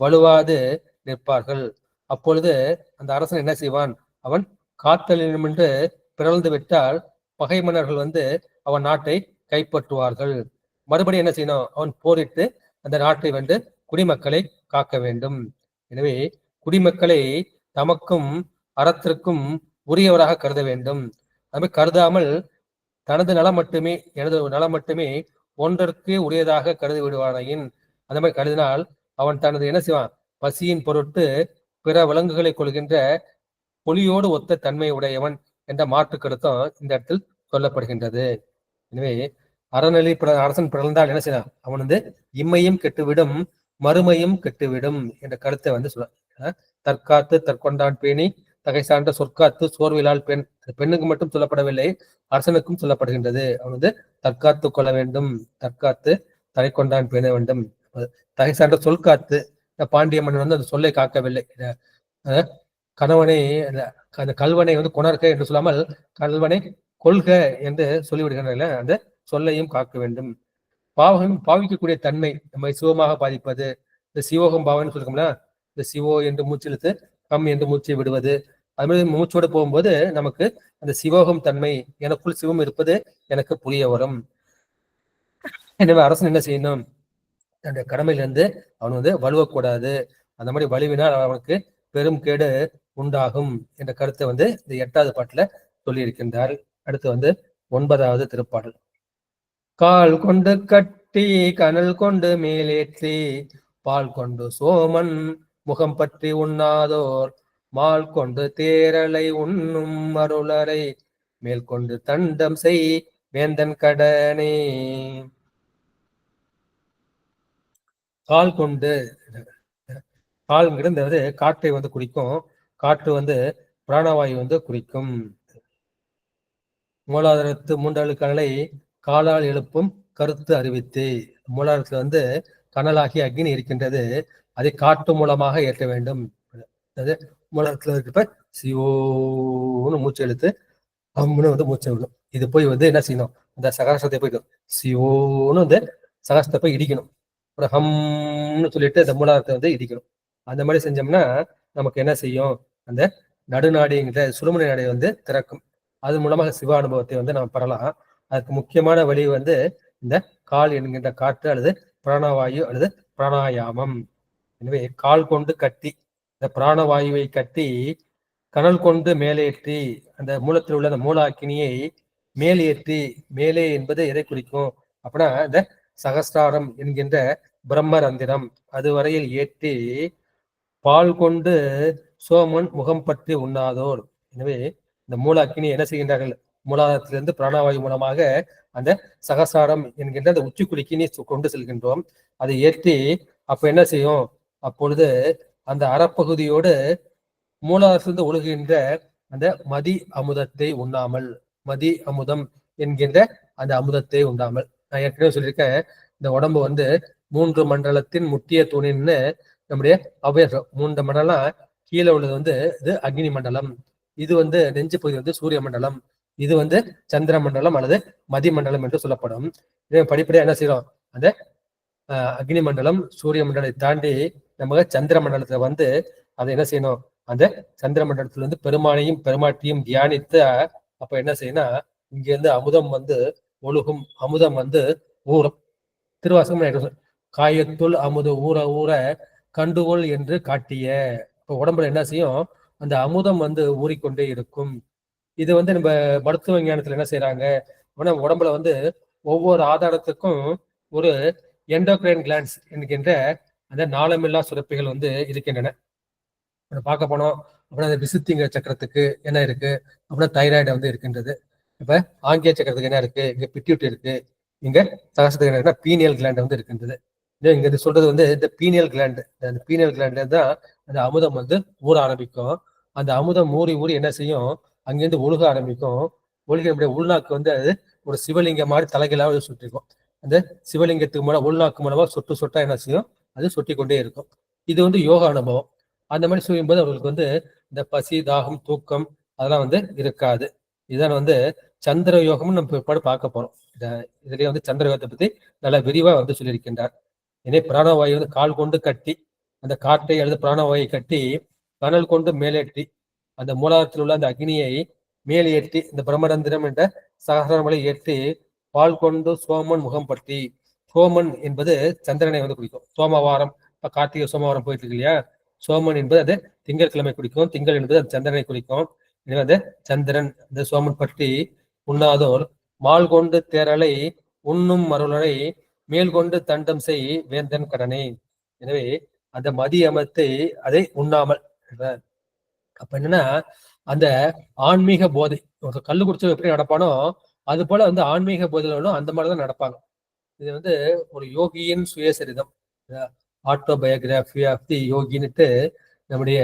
வலுவாது நிற்பார்கள். அப்பொழுது அந்த அரசன் என்ன செய்வான்? அவன் காத்தலினுமென்று பிறழ்ந்து விட்டால் பகை மன்னர்கள் வந்து அவன் நாட்டை கைப்பற்றுவார்கள். மறுபடியும் என்ன செய்யணும்? அவன் போரிட்டு அந்த நாட்டை வந்து குடிமக்களை காக்க வேண்டும். எனவே குடிமக்களை தமக்கும் அறத்திற்கும் உரியவராக கருத வேண்டும். அது கருதாமல் தனது நலம் மட்டுமே, எனது நலம் மட்டுமே ஒன்றற்கு உரியதாக கருதி விடுவானையின், அந்த மாதிரி கருதினால் அவன் தனது என்ன செய்வான்? பசியின் பொருட்டு பிற விலங்குகளை கொள்கின்ற புலியோடு ஒத்த தன்மை உடையவன் என்ற மாற்று கருத்தும் இந்த இடத்தில் சொல்லப்படுகின்றது. எனவே அறநிலை அரசன் பிறந்தால் என்ன செய்யலாம்? அவன் வந்து இம்மையும் கெட்டுவிடும் மறுமையும் கெட்டுவிடும் என்ற கருத்தை வந்து சொல்ல. தற்காத்து தற்கொண்டான் பேணி தகை சார்ந்த சொற்காத்து சோர்விலால் பெண், பெண்ணுக்கு மட்டும் சொல்லப்படவில்லை, அரசனுக்கும் சொல்லப்படுகின்றது. அவன் வந்து தற்காத்து கொள்ள வேண்டும், தற்காத்து தலை கொண்டான் பேண வேண்டும். தகை சார்ந்த சொல்காத்து, பாண்டிய மன்னன் வந்து அந்த சொல்லை காக்கவில்லை. கணவனை அந்த கல்வனை வந்து கொணர்க என்று சொல்லாமல் கல்வனை கொள்க என்று சொல்லிவிடுகின்றன. அந்த சொல்லையும் காக்க வேண்டும். பாவகம் பாவிக்கக்கூடிய தன்மை நம்மை சிவமாக பாதிப்பது, இந்த சிவோகம் பாவம்னு சொல்லிருக்கோம்னா, இந்த சிவோ என்று மூச்சிழுத்து கம் என்று மூச்சை விடுவது, அது மாதிரி மூச்சோடு போகும்போது நமக்கு அந்த சிவோகம் தன்மை, எனக்குள் சிவம் இருப்பது எனக்கு புரிய வரும். எனவே அரசன் என்ன செய்யணும்? அந்த கடமையிலிருந்து அவன் வந்து வலுவக்கூடாது. அந்த மாதிரி வலுவினால் அவனுக்கு பெரும் கேடு உண்டாகும் என்ற கருத்தை வந்து இந்த 8வது பாட்டுல சொல்லி இருக்கின்றார். அடுத்து வந்து 9வது திருப்பாடல். கால் கொண்டு கட்டி கனல் கொண்டு மேலேற்றி பால் கொண்டு சோமன் முகம் பற்றி உண்ணாதோர் மால் கொண்டு தேரலை உண்ணும் அருளரை மேல் கொண்டு தண்டம் செய் வேந்தன் கடனே. கால் கொண்டு, கால்ங்கிறது காற்றை வந்து குறிக்கும். காற்று வந்து பிராணவாயு வந்து குறிக்கும். மூலாதாரத்து 3 கனலை காலால் எழுப்பும் கருத்து அறிவித்து, மூலாதாரத்துல வந்து கனலாகி அக்னி இருக்கின்றது, அதை காற்று மூலமாக ஏற்ற வேண்டும். அது மூலாதாரத்துல இருக்கப்ப சிவோன்னு மூச்சு இழுத்து அம்முன்னு வந்து மூச்சை விடணும். இது போய் வந்து என்ன செய்யணும், அந்த சகாசத்தை போயிடும் சிவோன்னு வந்து சகாசத்தை போய் இடிக்கணும். அப்புறம் ஹம்னு சொல்லிட்டு அந்த மூலாதாரத்தை வந்து இடிக்கணும். அந்த மாதிரி செஞ்சோம்னா நமக்கு என்ன செய்யும், அந்த நடுநாடிங்கிற சுழுமுனை நாடி வந்து திறக்கும். அது மூலமாக சிவ அனுபவத்தை வந்து நம்ம பெறலாம். அதுக்கு முக்கியமான வழி வந்து இந்த கால் என்கின்ற காற்று அல்லது பிராணவாயு அல்லது பிராணாயாமம். எனவே கால் கொண்டு கட்டி இந்த பிராணவாயுவை கட்டி கனல் கொண்டு மேலேற்றி அந்த மூலத்தில் உள்ள அந்த மூலாக்கினியை மேலேற்றி, மேலே என்பது எதை குறிக்கும் அப்படின்னா இந்த சகஸ்ராரம் என்கின்ற பிரம்மரந்திரம் அதுவரையில் ஏற்றி பால் கொண்டு சோமன் முகம் பற்றி உண்ணாதோர். எனவே இந்த மூலாக்கினி என்ன செய்கின்றார்கள், மூலாதாரத்திலிருந்து பிராணவாயு மூலமாக அந்த சகசாரம் என்கின்ற அந்த உச்சிக்குடிக்கினி கொண்டு செல்கின்றோம். அதை ஏற்றி அப்ப என்ன செய்யும், அப்பொழுது அந்த அறப்பகுதியோடு மூலாதாரத்திலிருந்து ஒழுகுகின்ற அந்த மதி அமுதத்தை உண்ணாமல், மதி அமுதம் என்கின்ற அந்த அமுதத்தை உண்ணாமல். நான் ஏற்கனவே சொல்லியிருக்கேன், இந்த உடம்பு வந்து 3 மண்டலத்தின் முக்கிய தூணின்னு நம்முடைய அவ்வையார். 3 மண்டலம் கீழே உள்ளது வந்து இது அக்னி மண்டலம், இது வந்து நெஞ்சு பகுதி வந்து சூரிய மண்டலம், இது வந்து சந்திர மண்டலம் அல்லது மதி மண்டலம் என்று சொல்லப்படும். இதை படிப்படியா என்ன செய்யறோம், அந்த அக்னி மண்டலம் சூரிய மண்டலத்தை தாண்டி நம்ம சந்திர மண்டலத்துல வந்து அதை என்ன செய்யணும், அந்த சந்திர மண்டலத்துல இருந்து பெருமானையும் பெருமாட்டியும் தியானித்து அப்ப என்ன செய்யணும், இங்க இருந்து அமுதம் வந்து ஒழுகும், அமுதம் வந்து ஊறும். திருவாசகம் காயத்துள் அமுது ஊற ஊற கண்டுகொள் என்று காட்டிய. இப்போ உடம்புல என்ன செய்யும், அந்த அமுதம் வந்து ஊறிக்கொண்டே இருக்கும். இது வந்து நம்ம மருத்துவ விஞ்ஞானத்துல என்ன செய்யறாங்க, உடம்புல வந்து ஒவ்வொரு ஆதாரத்துக்கும் ஒரு எண்டோக்ரைன் கிளான்ஸ் என்கின்ற அந்த நாளமில்லா சுரப்பிகள் வந்து இருக்கின்றன. பார்க்க போனோம் அப்படின்னா அந்த விசுத்திங்க சக்கரத்துக்கு என்ன இருக்கு அப்படின்னா தைராய்டு வந்து இருக்கின்றது. இப்ப ஆங்கிய சக்கரத்துக்கு என்ன இருக்கு, இங்க பிட்யூட் இருக்கு, இங்க சகசத்துக்கு என்ன பீனியல் கிளாண்ட் வந்து இருக்கின்றது. இங்க இது சொல்றது வந்து இந்த பீனியல் கிளாண்ட், அந்த பீனியல் கிளாண்ட்ல தான் அந்த அமுதம் வந்து ஊற ஆரம்பிக்கும். அந்த அமுதம் ஊறி ஊறி என்ன செய்யும், அங்கிருந்து ஒழுக ஆரம்பிக்கும். ஒழுக நம்முடைய உள்நாக்கு வந்து அது ஒரு சிவலிங்க மாதிரி தலைகளாக சுற்றிருக்கும். அந்த சிவலிங்கத்துக்கு மூலம் உள்நாக்கு மூலமா சொட்டு சொட்டா என்ன செய்யும், அது சொட்டி கொண்டே இருக்கும். இது வந்து யோகா அனுபவம். அந்த மாதிரி செய்யும்போது அவர்களுக்கு வந்து இந்த பசி தாகம் தூக்கம் அதெல்லாம் வந்து இருக்காது. இதான் வந்து சந்திர யோகம்னு நம்ம பிற்பாடு பார்க்க போறோம். இதுலயே வந்து சந்திர யோகத்தை பத்தி நல்லா விரிவா வந்து சொல்லியிருக்கின்றார். எனவே பிராணவாயு வந்து கால் கொண்டு கட்டி அந்த காற்றை அல்லது பிராணவாயை கட்டி கனல் கொண்டு மேலேற்றி அந்த மூலாதாரத்தில் உள்ள அந்த அக்னியை மேலேற்றி இந்த பிரம்மரந்திரம் என்ற சகசரமலை ஏற்றி பால் கொண்டு சோமன் முகம் பற்றி. சோமன் என்பது சந்திரனை வந்து குறிக்கும். சோமவாரம், இப்ப கார்த்திகை சோமவாரம் போயிட்டு இருக்கு இல்லையா, சோமன் என்பது அது திங்கட்கிழமை குறிக்கும், திங்கள் என்பது அது சந்திரனை குறிக்கும். எனவே அந்த சந்திரன் அந்த சோமன் பற்றி உண்ணாதோர் மால் கொண்டு தேரலை உண்ணும் மருளரை மேல் கொண்டு தண்டம் செய் வேந்தன் கடனை. எனவே அந்த மதி அமத்தை அதை உண்ணாமல். அப்ப என்னன்னா அந்த ஆன்மீக போதை, ஒரு கல்லு குடிச்சவங்க எப்படி நடப்பானோ அது போல வந்து ஆன்மீக போதையிலும் அந்த மாதிரிதான் நடப்பாங்க. இது வந்து ஒரு யோகியின் சுயசரிதம், ஆட்டோபயோகிராபி ஆஃப் தி யோகின்னுட்டு நம்முடைய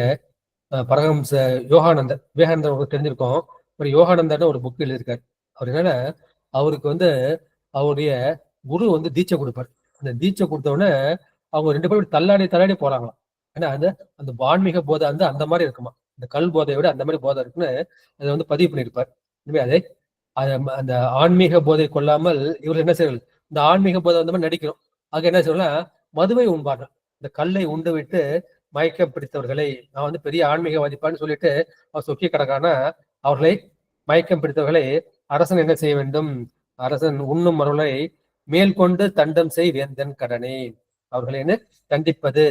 பரமஹம்ச யோகானந்தர், விவேகானந்தர் உங்களுக்கு தெரிஞ்சிருக்கோம். ஒரு யோகானந்தர்னு ஒரு புக் எழுதியிருக்காரு. அவர் என்னன்னா அவருக்கு வந்து அவருடைய குரு வந்து தீட்சை கொடுப்பார். அந்த தீட்சை கொடுத்தவுடனே அவங்க 2 பேரும் தள்ளாடி தள்ளாடி போறாங்களாம். ஏன்னா அந்த அந்த ஆன்மீக போதை வந்து அந்த மாதிரி இருக்குமா, இந்த கல் போதையை விட அந்த மாதிரி போதை இருக்குன்னு அதை வந்து பதிவு பண்ணியிருப்பார். இனிமே அதை அந்த ஆன்மீக போதை கொள்ளாமல் இவர் என்ன செய்வார்கள், இந்த ஆன்மீக போதை அந்த மாதிரி நடிக்கிறோம். ஆக என்ன சொல்லலாம், மதுவை உண்பார்கள். இந்த கல்லை உண்டு விட்டு மயக்கம் பிடித்தவர்களை நான் வந்து பெரிய ஆன்மீகவாதிப்பான்னு சொல்லிட்டு அவர் சொக்கி கிடக்கானா, அவர்களை மயக்கம் பிடித்தவர்களை அரசன் என்ன செய்ய வேண்டும், அரசன் உண்ணும் மருளை மேல் கொண்டு தண்டம் செய் வேந்தன் கடனே. அவர்களை என்ன தண்டிப்பது,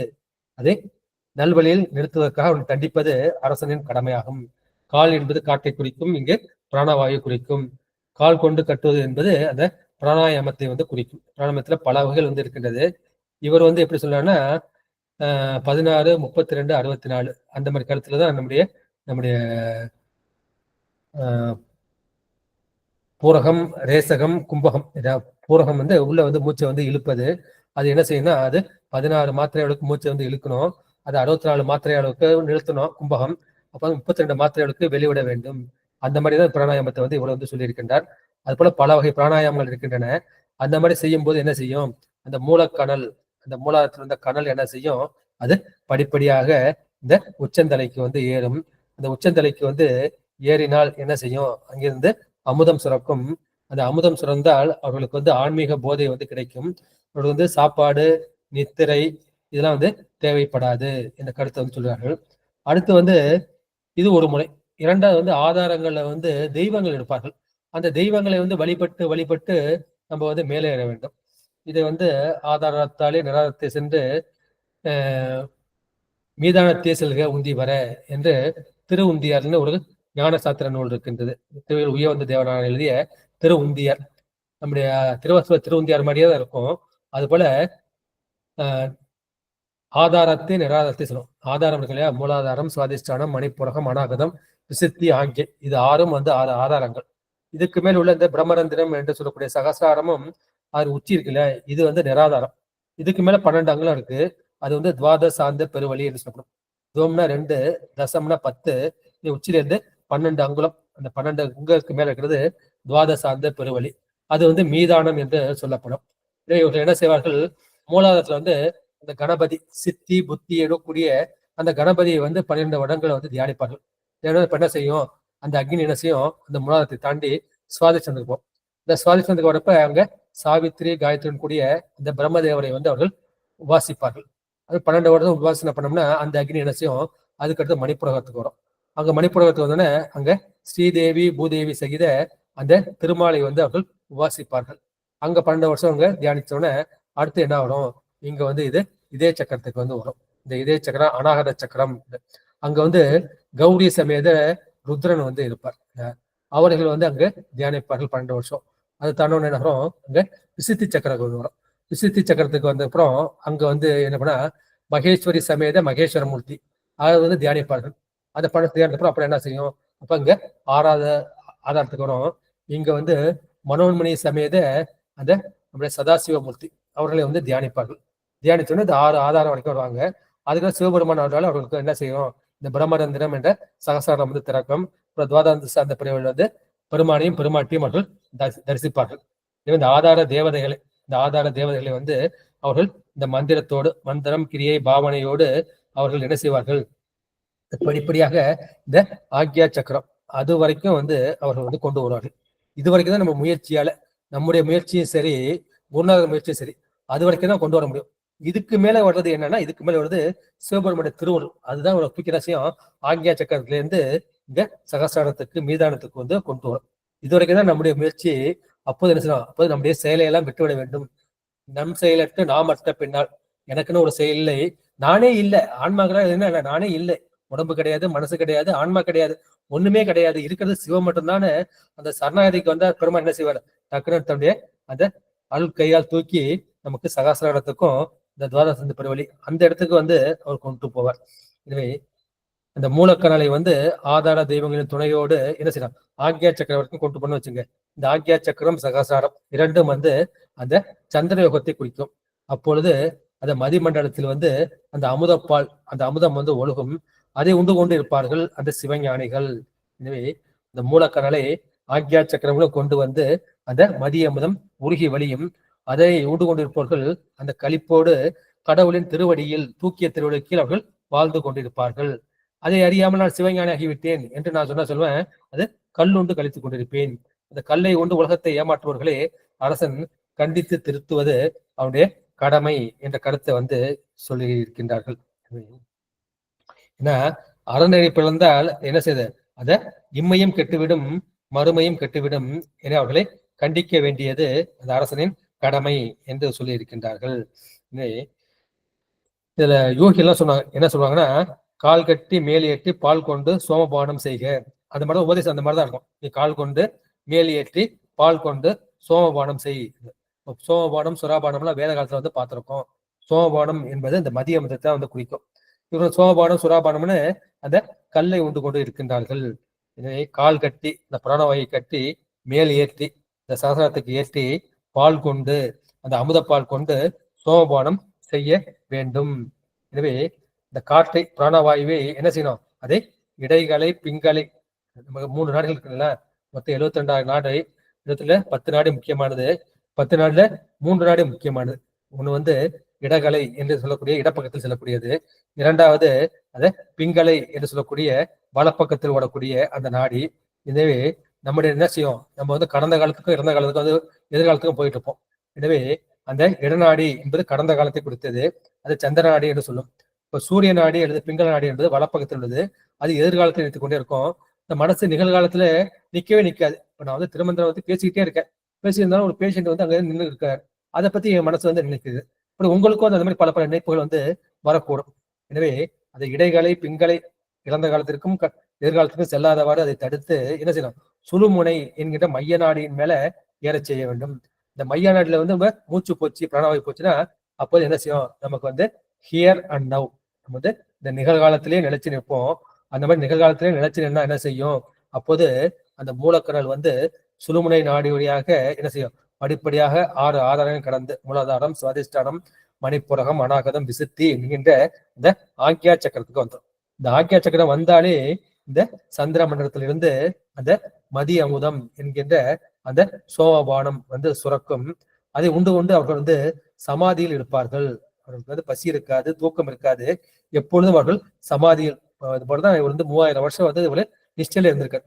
அதை நல்வழியில் நிறுத்துவதற்காக அவர்களை தண்டிப்பது அரசனின் கடமையாகும். கால் என்பது காற்றை குறிக்கும், இங்கு பிராணவாயு குறிக்கும். கால் கொண்டு கட்டுவது என்பது அந்த பிராணாயாமத்தை வந்து குறிக்கும். பிராணாயாமத்துல பல வகைகள் வந்து இருக்கின்றது. இவர் வந்து எப்படி சொல்றாருன்னா 16, 32, 64 அந்த மாதிரி கருத்துலதான் நம்முடைய பூரகம், ரேசகம், கும்பகம். பூரகம் வந்து உள்ள வந்து மூச்சை வந்து இழுப்பது. அது என்ன செய்யணும்னா அது 16 மாத்திரை அளவுக்கு மூச்சை வந்து இழுக்கணும். அது 64 மாத்திரை அளவுக்கு நிறுத்தணும் கும்பகம். அப்ப 32 மாத்திரை அளவுக்கு வெளிவிட வேண்டும். அந்த மாதிரிதான் பிராணாயாமத்தை வந்து இவ்வளவு வந்து சொல்லியிருக்கின்றார். அது போல பல வகை பிராணாயாமங்கள் இருக்கின்றன. அந்த மாதிரி செய்யும் போது என்ன செய்யும், அந்த மூலக்கணல், அந்த மூலாதாரத்தில் இருந்த கணல் என்ன செய்யும், அது படிப்படியாக இந்த உச்சந்தலைக்கு வந்து ஏறும். அந்த உச்சந்தலைக்கு வந்து ஏறினால் என்ன செய்யும்? அங்கிருந்து அமுதம் சுரக்கும். அந்த அமுதம் சுரந்தால் அவர்களுக்கு வந்து ஆன்மீக போதை வந்து கிடைக்கும். அவர்கள் வந்து சாப்பாடு, நித்திரை இதெல்லாம் வந்து தேவைப்படாது என்ற கருத்தை வந்து சொல்கிறார்கள். அடுத்து வந்து இது ஒரு முறை. இரண்டாவது வந்து ஆதாரங்கள்ல வந்து தெய்வங்கள் இருப்பார்கள். அந்த தெய்வங்களை வந்து வழிபட்டு வழிபட்டு நம்ம வந்து மேலே ஏற வேண்டும். இதை வந்து ஆதாரத்தாலே நிராகரித்து சென்று மீதானத்தே செல்க உந்தி வர என்று திரு உந்தியார்னு ஒரு ஞான சாத்திர நூல் இருக்கின்றது. திரு உயர்வந்த தேவனார் எழுதிய திரு உந்தியார். நம்முடைய திருவசுவ திரு உந்தியார் மாதிரியே தான் இருக்கும். அது போல ஆதாரத்தை நிராகரித்து செல்லும். ஆதாரம் இருக்கு இல்லையா? மூலாதாரம், சுவாதிஷ்டானம், மணிப்புரகம், அநாகதம், விசித்தி, ஆங்கிய இது 6ம் வந்து 6 ஆதாரங்கள். இதுக்கு மேல் உள்ள இந்த பிரம்மரந்திரம் என்று சொல்லக்கூடிய சகசிராரமும் 6 உச்சி இருக்குல்ல, இது வந்து நிராதாரம். இதுக்கு மேல 12 அங்குலம் இருக்கு. அது வந்து துவாத சார்ந்த பெருவழி என்று சொல்லப்படும். துவம்னா 2, தசம்னா 10, உச்சில இருந்து 12 அங்குலம். அந்த 12 அங்குலத்துக்கு மேல இருக்கிறது துவாத சார்ந்த பெருவழி. அது வந்து மீதானம் என்று சொல்லப்படும். இவர்கள் என்ன செய்வார்கள்? மூலாதாரத்துல வந்து அந்த கணபதி சித்தி புத்தி எடுக்கக்கூடிய அந்த கணபதியை வந்து 12 வருடங்களை வந்து தியானிப்பார்கள். இப்ப என்ன செய்யும்? அந்த அக்னி என்ன செய்யும்? அந்த மூலாதாரத்தை தாண்டி சுவாதிச்சந்திரக்கு போகும். இந்த சுவாதிச்சந்திரக்கு வரப்ப அங்க சாவித்திரி காயத்ரியுடன் கூடிய இந்த பிரம்மதேவரை வந்து அவர்கள் உபாசிப்பார்கள். அது 12 வருடம் உபாசனை பண்ணோம்னா அந்த அக்னி என்ன செய்யும்? அதுக்கடுத்து மணிப்புரகத்துக்கு வரும். அங்க மணிப்புரகத்துக்கு வந்தோடனே அங்க ஸ்ரீதேவி பூதேவி சகித அந்த திருமாலை வந்து அவர்கள் உபாசிப்பார்கள். அங்க 12 வருஷம் அவங்க தியானிச்சோடனே அடுத்து என்ன வரும்? இங்க வந்து இது இதய சக்கரத்துக்கு வந்து வரும். இந்த இதய சக்கரம் அநாகத சக்கரம். அங்க வந்து கௌரி சமேத ருத்ரன் வந்து இருப்பார். அவர்கள் வந்து அங்க தியானிப்பார்கள் 12 வருஷம். அது தாண்டவன் என்ன வரும்? அங்க விசித்தி சக்கரம் வரும். விசித்தி சக்கரத்துக்கு வந்த அப்புறம் அங்க வந்து என்ன பண்ணா மகேஸ்வரி சமேத மகேஸ்வரமூர்த்தி அதை வந்து தியானிப்பார்கள். அந்த பணத்தை தியானத்துக்கு அப்புறம் என்ன செய்யும்? அப்ப இங்க 6வது ஆதாரத்துக்கு வரும். இங்க வந்து மனோன்மணி சமேத அந்த நம்முடைய சதாசிவமூர்த்தி அவர்களை வந்து தியானிப்பார்கள். தியானிச்சோன்னு இந்த 6 ஆதாரம் வரைக்கும் வருவாங்க. அதுக்கு சிவபெருமான் அவர்களால் அவர்களுக்கு என்ன செய்யும்? இந்த பிரம்மரந்திரம் என்ற சகசாரம் வந்து திறக்கும். துவாதாந்த சார்ந்த பிரிவுகள் வந்து பெருமானையும் பெருமாட்டியும் அவர்கள் தரிசிப்பார்கள். இந்த ஆதார தேவதைகளை வந்து அவர்கள் இந்த மந்திரத்தோடு மந்திரம் கிரியை பாவனையோடு அவர்கள் என்ன செய்வார்கள்? படிப்படியாக இந்த ஆக்யா சக்கரம் அது வரைக்கும் வந்து அவர்கள் வந்து கொண்டு வருவார்கள். இது வரைக்கும் தான் நம்ம முயற்சியால நம்முடைய முயற்சியும் சரி குருநாதர் முயற்சியும் சரி அது வரைக்கும் தான் கொண்டு வர முடியும். இதுக்கு மேல வர்றது என்னன்னா இதுக்கு மேல வருது சிவபெருமானுடைய திருவருள். அதுதான் ஒரு முக்கிய ரகசியம். ஆக்யா சக்கரத்துல இருந்து இங்க சகசிராரத்துக்கு மீதானத்துக்கு வந்து கொண்டு வரும். இது வரைக்கும் தான் நம்முடைய முயற்சி. அப்போது என்ன செய்யணும்? அப்போது நம்முடைய செயலையெல்லாம் விட்டுவிட வேண்டும். நம் செயலற்று நாம் அற்ற பின்னால் எனக்குன்னு ஒரு செயல் இல்லை. நானே இல்லை. ஆன்மாக்களா என்ன நானே இல்லை. உடம்பு கிடையாது, மனசு கிடையாது, ஆன்மா கிடையாது, ஒண்ணுமே கிடையாது. இருக்கிறது சிவம் மட்டும்தானே. அந்த சரணாகதிக்கு வந்தா பெருமாள் என்ன செய்வார்? டக்குனு தன்னுடைய அந்த அருள் கையால் தூக்கி நமக்கு சகசிராரத்துக்கும் இந்த துவாதச பெருவழி அந்த இடத்துக்கு வந்து அவர் கொண்டு போவார். எனவே அந்த மூலக்கணலை வந்து ஆதார தெய்வங்களின் துணையோடு என்ன செய்யலாம்? ஆக்யா சக்கரம் வரைக்கும் கொண்டு பண்ண வச்சுங்க. இந்த ஆக்யா சக்கரம் சகசாரம் இரண்டும் வந்து அந்த சந்திர யோகத்தை குறிக்கும். அப்பொழுது அந்த மதிமண்டலத்தில் வந்து அந்த அமுதப்பால் அந்த அமுதம் வந்து ஒழுகும். அதை உண்டு கொண்டு இருப்பார்கள் அந்த சிவஞானிகள். எனவே இந்த மூலக்கணலை ஆக்யா சக்கரங்களும் கொண்டு வந்து அந்த மதிய அமுதம் உருகி வழியும். அதை உண்டு கொண்டிருப்பவர்கள் அந்த களிப்போடு கடவுளின் திருவடியில் தூக்கிய திருவடியில் அவர்கள் வாழ்ந்து கொண்டிருப்பார்கள். அதை அறியாமல் நான் சிவஞானி ஆகிவிட்டேன் என்று நான் சொல்வேன், அது கல்லுண்டு கழித்துக் கொண்டிருப்பேன். அந்த கல்லை கொண்டு உலகத்தை ஏமாற்றுவர்களே அரசன் கண்டித்து திருத்துவது அவனுடைய கடமை என்ற கருத்தை வந்து சொல்லி இருக்கின்றார்கள். ஏன்னா அறநெறி பிறந்தால் என்ன செய்த அத இம்மையும் கெட்டுவிடும் மறுமையும் கெட்டுவிடும் என அவர்களை கண்டிக்க வேண்டியது அந்த அரசனின் கடமை என்று சொல்லி இருக்கின்றார்கள். இதுல யோகி எல்லாம் சொன்னாங்க. என்ன சொல்லுவாங்கன்னா, கால் கட்டி மேல் ஏற்றி பால் கொண்டு சோமபானம் செய்க. அந்த மாதிரி உபதேசம் அந்த மாதிரிதான் இருக்கும். நீ கால் கொண்டு மேல் ஏற்றி பால் கொண்டு சோமபானம் செய். சோமபானம் சுராபானம்லாம் வேத காலத்துல வந்து பார்த்திருக்கோம். சோமபானம் என்பது இந்த மதிய மதத்தை வந்து குறிக்கும். இவர்கள் சோமபானம் சுராபானம்னு அந்த கல்லை உண்டு கொண்டு இருக்கின்றார்கள். எனவே கால் கட்டி இந்த பிராணவாயை கட்டி மேல் ஏற்றி இந்த சகசரத்துக்கு ஏற்றி பால் கொண்டு அந்த அமுத பால் கொண்டு சோமபானம் செய்ய வேண்டும். எனவே இந்த காற்றை பிராணவாயுவை என்ன செய்யணும்? அதை இடைகளை பிங்களை 3 நாடுகள் இருக்குல்ல, மொத்தம் 72 நாடு. இடத்துல 10 நாடு முக்கியமானது. 10 நாடுல 3 நாடு முக்கியமானது. ஒண்ணு வந்து இடகலை என்று சொல்லக்கூடிய இடப்பக்கத்தில் செல்லக்கூடியது. இரண்டாவது அதை பிங்களை என்று சொல்லக்கூடிய வலப்பக்கத்தில் ஓடக்கூடிய அந்த நாடி. எனவே நம்முடைய என்ன செய்யும், நம்ம வந்து கடந்த காலத்துக்கும் இறந்த காலத்துக்கும் வந்து எதிர்காலத்துக்கும் போயிட்டு இருப்போம். எனவே அந்த இடநாடி என்பது கடந்த காலத்தை குறித்தது, அது சந்திர நாடி என்று சொல்லும். இப்போ சூரிய நாடி அல்லது பிங்கள நாடி என்பது வலப்பக்கத்தில் உள்ளது, அது எதிர்காலத்தை நிறுத்திக் கொண்டே இருக்கும். இந்த மனசு நிகழ்காலத்துல நிக்கவே நிக்காது. இப்ப நான் வந்து திருமந்திரம் வந்து பேசிக்கிட்டே இருக்கேன், பேசியிருந்தாலும் ஒரு பேஷண்ட் வந்து அங்க நின்று இருக்காரு, அதை பத்தி என் மனசு வந்து நினைக்குது. இப்படி உங்களுக்கும் அந்த மாதிரி பல பல நினைப்புகள் வந்து வரக்கூடும். எனவே அந்த இடைகளை பிங்களை இறந்த காலத்திற்கும் எதிர்காலத்திற்கும் செல்லாதவாறு அதை தடுத்து என்ன செய்யணும், சுழுமுனை என்கின்ற மைய நாடியின் மேல ஏற செய்ய வேண்டும். இந்த மைய நாடில வந்து நம்ம மூச்சு போச்சு பிராணவாயு போச்சுன்னா அப்போது என்ன செய்யும், நமக்கு வந்து ஹியர் அண்ட் நவ், நம்ம வந்து இந்த நிகழ்காலத்திலேயே நிலைச்சு நிற்போம். அந்த மாதிரி நிகழ்காலத்திலே நிலைச்சு நின்னா என்ன செய்யும், அப்போது அந்த மூலக்கடல் வந்து சுழுமுனை நாடி வழியாக என்ன செய்யும், படிப்படியாக 6 ஆதாரங்கள் கடந்து மூலாதாரம், சுவாதிஷ்டானம், மணிப்புரகம், அநாகதம், விசுத்தி என்கின்ற இந்த ஆக்கியா சக்கரத்துக்கு வந்துடும். இந்த ஆக்கியா சக்கரம் வந்தாலே இந்த சந்திர மண்டலத்திலிருந்து அந்த மதி அமுதம் என்கின்ற அந்த சோமபானம் வந்து சுரக்கும். அதை உண்டு கொண்டு அவர்கள் வந்து சமாதியில் இருப்பார்கள். அவர்களுக்கு வந்து பசி இருக்காது, தூக்கம் இருக்காது, எப்பொழுதும் அவர்கள் சமாதியில். இது போலதான் இவர் வந்து 3000 வருஷம் வந்து இவரு நிஷ்டையில இருந்திருக்காரு.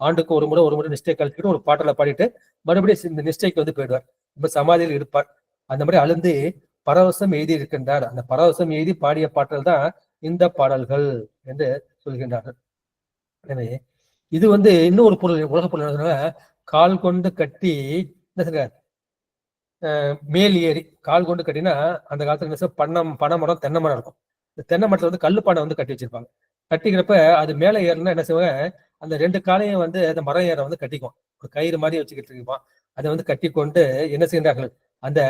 ஆண்டுக்கு ஒரு முறை நிஷ்டை கழிச்சுட்டு ஒரு பாட்டலை பாடிட்டு மறுபடியும் இந்த நிஷ்டைக்கு வந்து போயிடுவார். இப்ப சமாதியில் இருப்பார். அந்த மாதிரி அழுந்து பரவசம் எழுதி இருக்கின்றார். அந்த பரவசம் எழுதி பாடிய பாடல் தான் இந்த பாடல்கள் என்று சொல்கின்றார்கள். எனவே இது வந்து இன்னொரு பொருள், உலக பொருள். கால் கொண்டு கட்டி என்ன சொல்றார், மேல் ஏறி கால் கொண்டு கட்டினா அந்த காலத்துல என்ன பனைமரம் தென்னை மரம் இருக்கும். இந்த தென்னை மரத்துல வந்து கல்லுப்பானை வந்து கட்டி வச்சிருப்பாங்க. கட்டிக்கிறப்ப அது மேலே ஏறணும்னா என்ன செய்வாங்க, அந்த 2 காலையும் வந்து அந்த மரம் ஏற வந்து கட்டிக்குவோம். ஒரு கயிறு மாதிரி வச்சுக்கிட்டு இருப்பான். அதை வந்து கட்டி கொண்டு என்ன செய்கிறார்கள், அந்த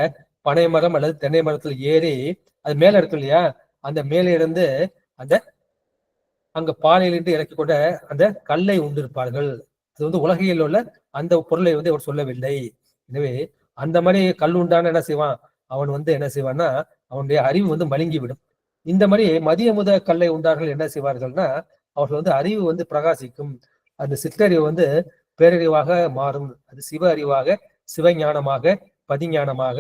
பனை மரம் அல்லது தென்னை மரத்துல ஏறி அது மேல இருக்கு இல்லையா, அந்த மேலே இருந்து அந்த அங்க பானையிலிருந்து இறக்கி கொண்ட அந்த கல்லை உண்டிருப்பார்கள். அது வந்து உலகையில் உள்ள அந்த பொருளை வந்து அவர் சொல்லவில்லை. எனவே அந்த மாதிரி கல் உண்டான என்ன செய்வான், அவன் வந்து என்ன செய்வான்னா அவனுடைய அறிவு வந்து மழுங்கி விடும். இந்த மாதிரி மதிய முத கல்லை உண்டார்கள் என்ன செய்வார்கள்னா அவர்கள் வந்து அறிவு வந்து பிரகாசிக்கும். அந்த சிற்றறிவு வந்து பேரறிவாக மாறும். அது சிவ அறிவாக, சிவஞானமாக, பதிஞானமாக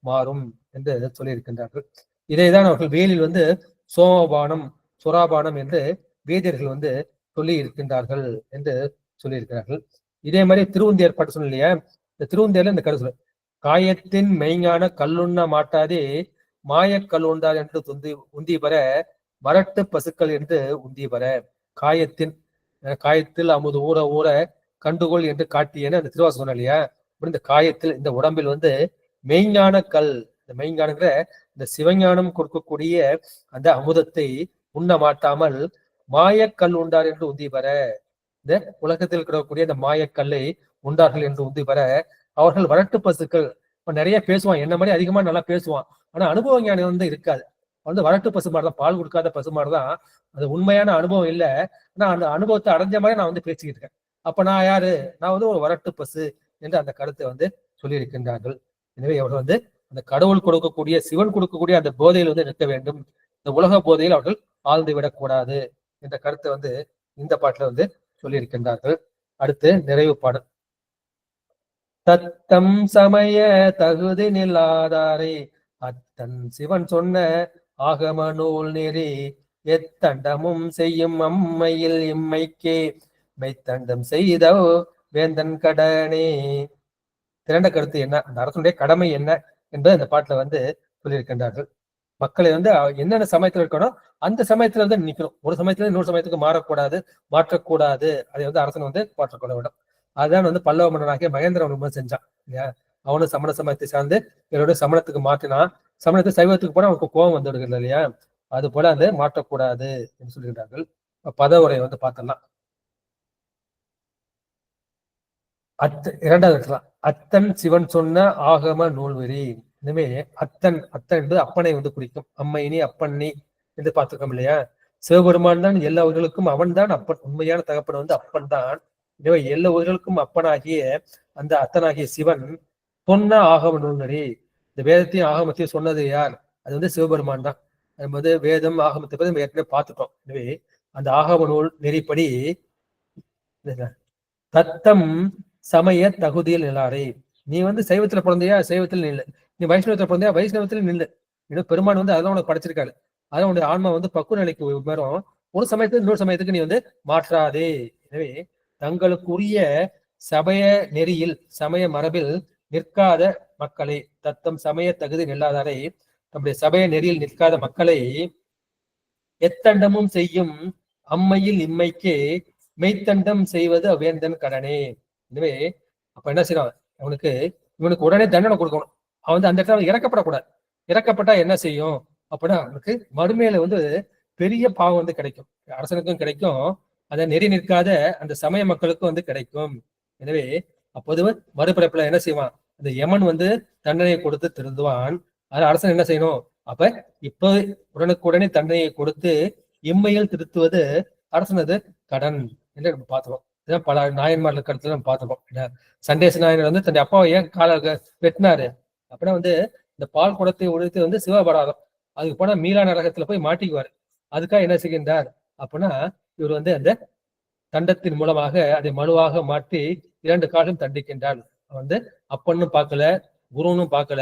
மாறும் என்று சொல்லியிருக்கின்றார்கள். இதைதான் அவர்கள் வேலில் வந்து சோமபானம், சுராபானம் என்று வேதியர்கள் வந்து சொல்லி இருக்கின்றார்கள் என்று சொல்லியிருக்கிறார்கள். இதே மாதிரி திருவுந்தியர் பாட்டு சொன்ன இல்லையா, இந்த திருவுந்தியர்ல இந்த கருத்து, காயத்தின் மெய்ஞான கல்லுண்ண மாட்டாதே மாயக்கல் உண்டார் என்று உந்தி பெற வரட்டு பசுக்கள் என்று உந்தி பெற. காயத்தில் அமுது ஊற ஊற கண்டுகொள் என்று காட்டியன்னு அந்த திருவாசகம் சொன்ன இல்லையா. இந்த காயத்தில் இந்த உடம்பில் வந்து மெய்ஞான கல், இந்த மெய்ஞானங்கிற இந்த சிவஞானம் கொடுக்கக்கூடிய அந்த அமுதத்தை உண்ண மாட்டாமல் மாயக்கல் உண்டார் என்று உந்தி பெற. இந்த உலகத்தில் கிடக்கக்கூடிய இந்த மாயக்கல்லை உண்டார்கள் என்று உந்தி பெற அவர்கள் வரட்டு பசுக்கள். நிறைய பேசுவான், என்ன மாதிரி அதிகமா நல்லா பேசுவான், ஆனா அனுபவ ஞானம் வந்து இருக்காது. வந்து வரட்டு பசு மாதிரிதான், பால் கொடுக்காத பசு மாதிரிதான். அது உண்மையான அனுபவம் இல்லை. ஆனா அந்த அனுபவத்தை அடைஞ்ச மாதிரி நான் வந்து பேசிக்கிட்டு இருக்கேன். அப்ப நான் யாரு, நான் வந்து ஒரு வரட்டு பசு என்று அந்த கருத்தை வந்து சொல்லியிருக்கின்றார்கள். எனவே அவர்கள் வந்து அந்த கடவுள் கொடுக்கக்கூடிய, சிவன் கொடுக்கக்கூடிய அந்த போதையில் வந்து நிற்க வேண்டும். இந்த உலக போதையில் அவர்கள் ஆழ்ந்து விடக்கூடாது என்ற கருத்தை வந்து இந்த பாட்டுல வந்து சொல்லியிருக்கின்றார்கள். அடுத்து நிறைவு பாடல். தத்தம் சமய தகுதி நில்லாதாரை அத்தன் சிவன் சொன்ன ஆகம நூல் நெறி எத்தண்டமும் செய்யும் அம்மையில் இம்மைக்கே மெய்த்தண்டம் செய்தோ வேந்தன் கடனே. திரண்ட கருத்து என்ன, அந்த அரசனுடைய கடமை என்ன என்பதை அந்த பாட்டுல வந்து சொல்லியிருக்கின்றார்கள். மக்களை வந்து என்னென்ன சமயத்துல இருக்கணும் அந்த சமயத்துல வந்து நிக்கணும். ஒரு சமயத்துல இன்னொரு சமயத்துக்கு மாற்றக்கூடாது. அதை வந்து அரசன் வந்து மாற்றக்கூட விடும். அதுதான் வந்து பல்லவ மன்னனாகிய மகேந்திரவர்மன் செஞ்சான் இல்லையா. அவனு சமண சமயத்தை சார்ந்து இவருடைய சமணத்துக்கு மாற்றினான். சமணத்தை சைவத்துக்கு போனா அவனுக்கு கோபம் வந்து விடுகிறது இல்லையா. அது போல அந்த மாற்றக்கூடாது என்று சொல்கிறார்கள். பதவுரை வந்து பார்த்தலாம். இரண்டாவது அத்தன் சிவன் சொன்ன ஆகம நூல்வெறி. இனிமே அத்தன் என்பது அப்பனை வந்து குறிக்கும். அம்மைனி அப்பண்ணி என்று பார்த்துக்கோம் இல்லையா. சிவபெருமான் தான் எல்லா உயிர்களுக்கும் அவன் தான் அப்பன். உண்மையான தகப்பன் வந்து அப்பன் தான். எனவே எல்லா உயிர்களுக்கும் அப்பனாகிய அந்த அத்தனாகிய சிவன் சொன்ன ஆகம நூல்வெறி. இந்த வேதத்தையும் ஆகமத்தையும் சொன்னது யார், அது வந்து சிவபெருமான் தான். நம்ம வந்து வேதம் ஆகமத்தை பத்தி நம்ம ஏற்கனவே பார்த்துட்டோம். எனவே அந்த ஆகம நூல் நெறிப்படி தத்தம் சமய தகுதியில் நிலாரே. நீ வந்து சைவத்துல பிறந்தையா, சைவத்தில் நில்லு. நீ வைஷ்ணவத்துல பிறந்தையா, வைஷ்ணவத்துல நில்லு. இன்னும் பெருமான் வந்து அதெல்லாம் உனக்கு படைச்சிருக்காரு. அதான் உன்னுடைய ஆன்மா வந்து பக்குவ நிலைக்கு வரும். ஒரு சமயத்துக்கு இன்னொரு சமயத்துக்கு நீ வந்து மாற்றாதே. எனவே தங்களுக்குரிய சமய நெறியில் சமய மரபில் நிற்காத மக்களை, தத்தம் சமய தகுதி நில்லாதாரை, தம்முடைய சமய நெறியில் நிற்காத மக்களை எத்தண்டமும் செய்யும் அம்மையில் இம்மைக்கு மெய்த்தண்டம் செய்வது அவ்வேந்தன் கடனே. எனவே அப்ப என்ன செய்யறான், இவனுக்கு உடனே தண்டனை கொடுக்கணும். அவன் வந்து அந்த இடத்துல இறக்கப்படக்கூடாது. இறக்கப்பட்டா என்ன செய்யும் அப்படின்னா, அவனுக்கு மறுமையில வந்து பெரிய பாவம் வந்து கிடைக்கும். அரசனுக்கும் கிடைக்கும், அதை நெறி நிற்காத அந்த சமய மக்களுக்கும் வந்து கிடைக்கும். எனவே அப்போது மறுபிறப்புல என்ன செய்வான், அந்த யமன் வந்து தண்டனையை கொடுத்து திருந்துவான். அது அரசன் என்ன செய்யணும், அப்ப இப்ப உடனுக்குடனே தண்டனையை கொடுத்து இம்மையில் திருத்துவது அரசனது கடன் என்று நம்ம பார்த்துக்கோம். இதான் பல நாயன்மார்கள் கருத்துல நம்ம பார்த்துக்கோம். சண்டேச நாயனர் வந்து தன் அப்பாவை ஏன் கால வெட்டினாரு அப்படின்னா வந்து இந்த பால் குடத்தை உடைத்து வந்து சிவபராதம், அதுக்கு போனா மீளா நரகத்துல போய் மாட்டிக்குவாரு. அதுக்காக என்ன செய்கின்றார் அப்படின்னா, இவர் வந்து அந்த தண்டத்தின் மூலமாக அதை மனுவாக மாற்றி 2 காலம் தண்டிக்கின்றார். வந்து அப்பன்னும் பார்க்கல, குருனும் பார்க்கல,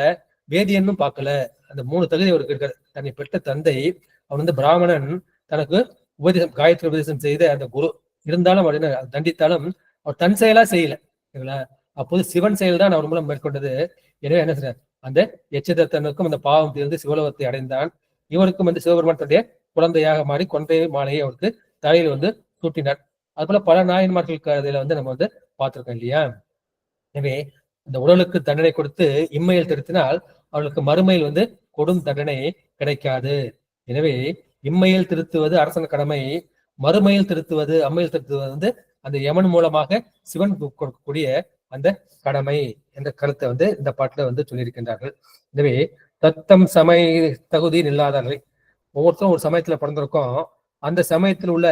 வேதியனும் பார்க்கல. அந்த 3 தகுதி அவருக்கு இருக்காரு. தன்னை பெற்ற தந்தை அவன் வந்து பிராமணன், தனக்கு உபதேசம் காயத்ரி உபதேசம் செய்த அந்த குரு இருந்தாலும் அவர் என்ன தண்டித்தாலும் அவர் தன் செயலா செய்யல. அப்போது சிவன் செயல் தான் அவர் மூலம் மேற்கொண்டது. எனவே என்ன செய்ய, அந்த எச்சதத்தனுக்கும் அந்த பாவம் தீர்ந்து சிவலோகத்தை அடைந்தான். இவருக்கும் வந்து சிவபெருமான் தன்னுடைய குழந்தையாக மாறி கொன்றை மாலையை அவருக்கு தலையில் வந்து சூட்டினார். அது போல பல நாயன்மார்களுக்கு அதில் வந்து நம்ம வந்து பார்த்திருக்கோம் இல்லையா. எனவே அந்த உடலுக்கு தண்டனை கொடுத்து இம்மையில் திருத்தினால் அவர்களுக்கு மறுமையில் வந்து கொடும் தண்டனை கிடைக்காது. எனவே இம்மையில் திருத்துவது அரசன் கடமை, மறுமையில் திருத்துவது அம்மையில் திருத்துவது வந்து அந்த யமன் மூலமாக சிவன் கொடுக்கக்கூடிய அந்த கடமை என்ற கருத்தை வந்து இந்த பாட்டுல வந்து சொல்லியிருக்கின்றார்கள். எனவே தத்தம் சமய தகுதி இல்லாதவர்கள், ஒவ்வொருத்தரும் ஒரு சமயத்துல பிறந்திருக்கோம். அந்த சமயத்தில் உள்ள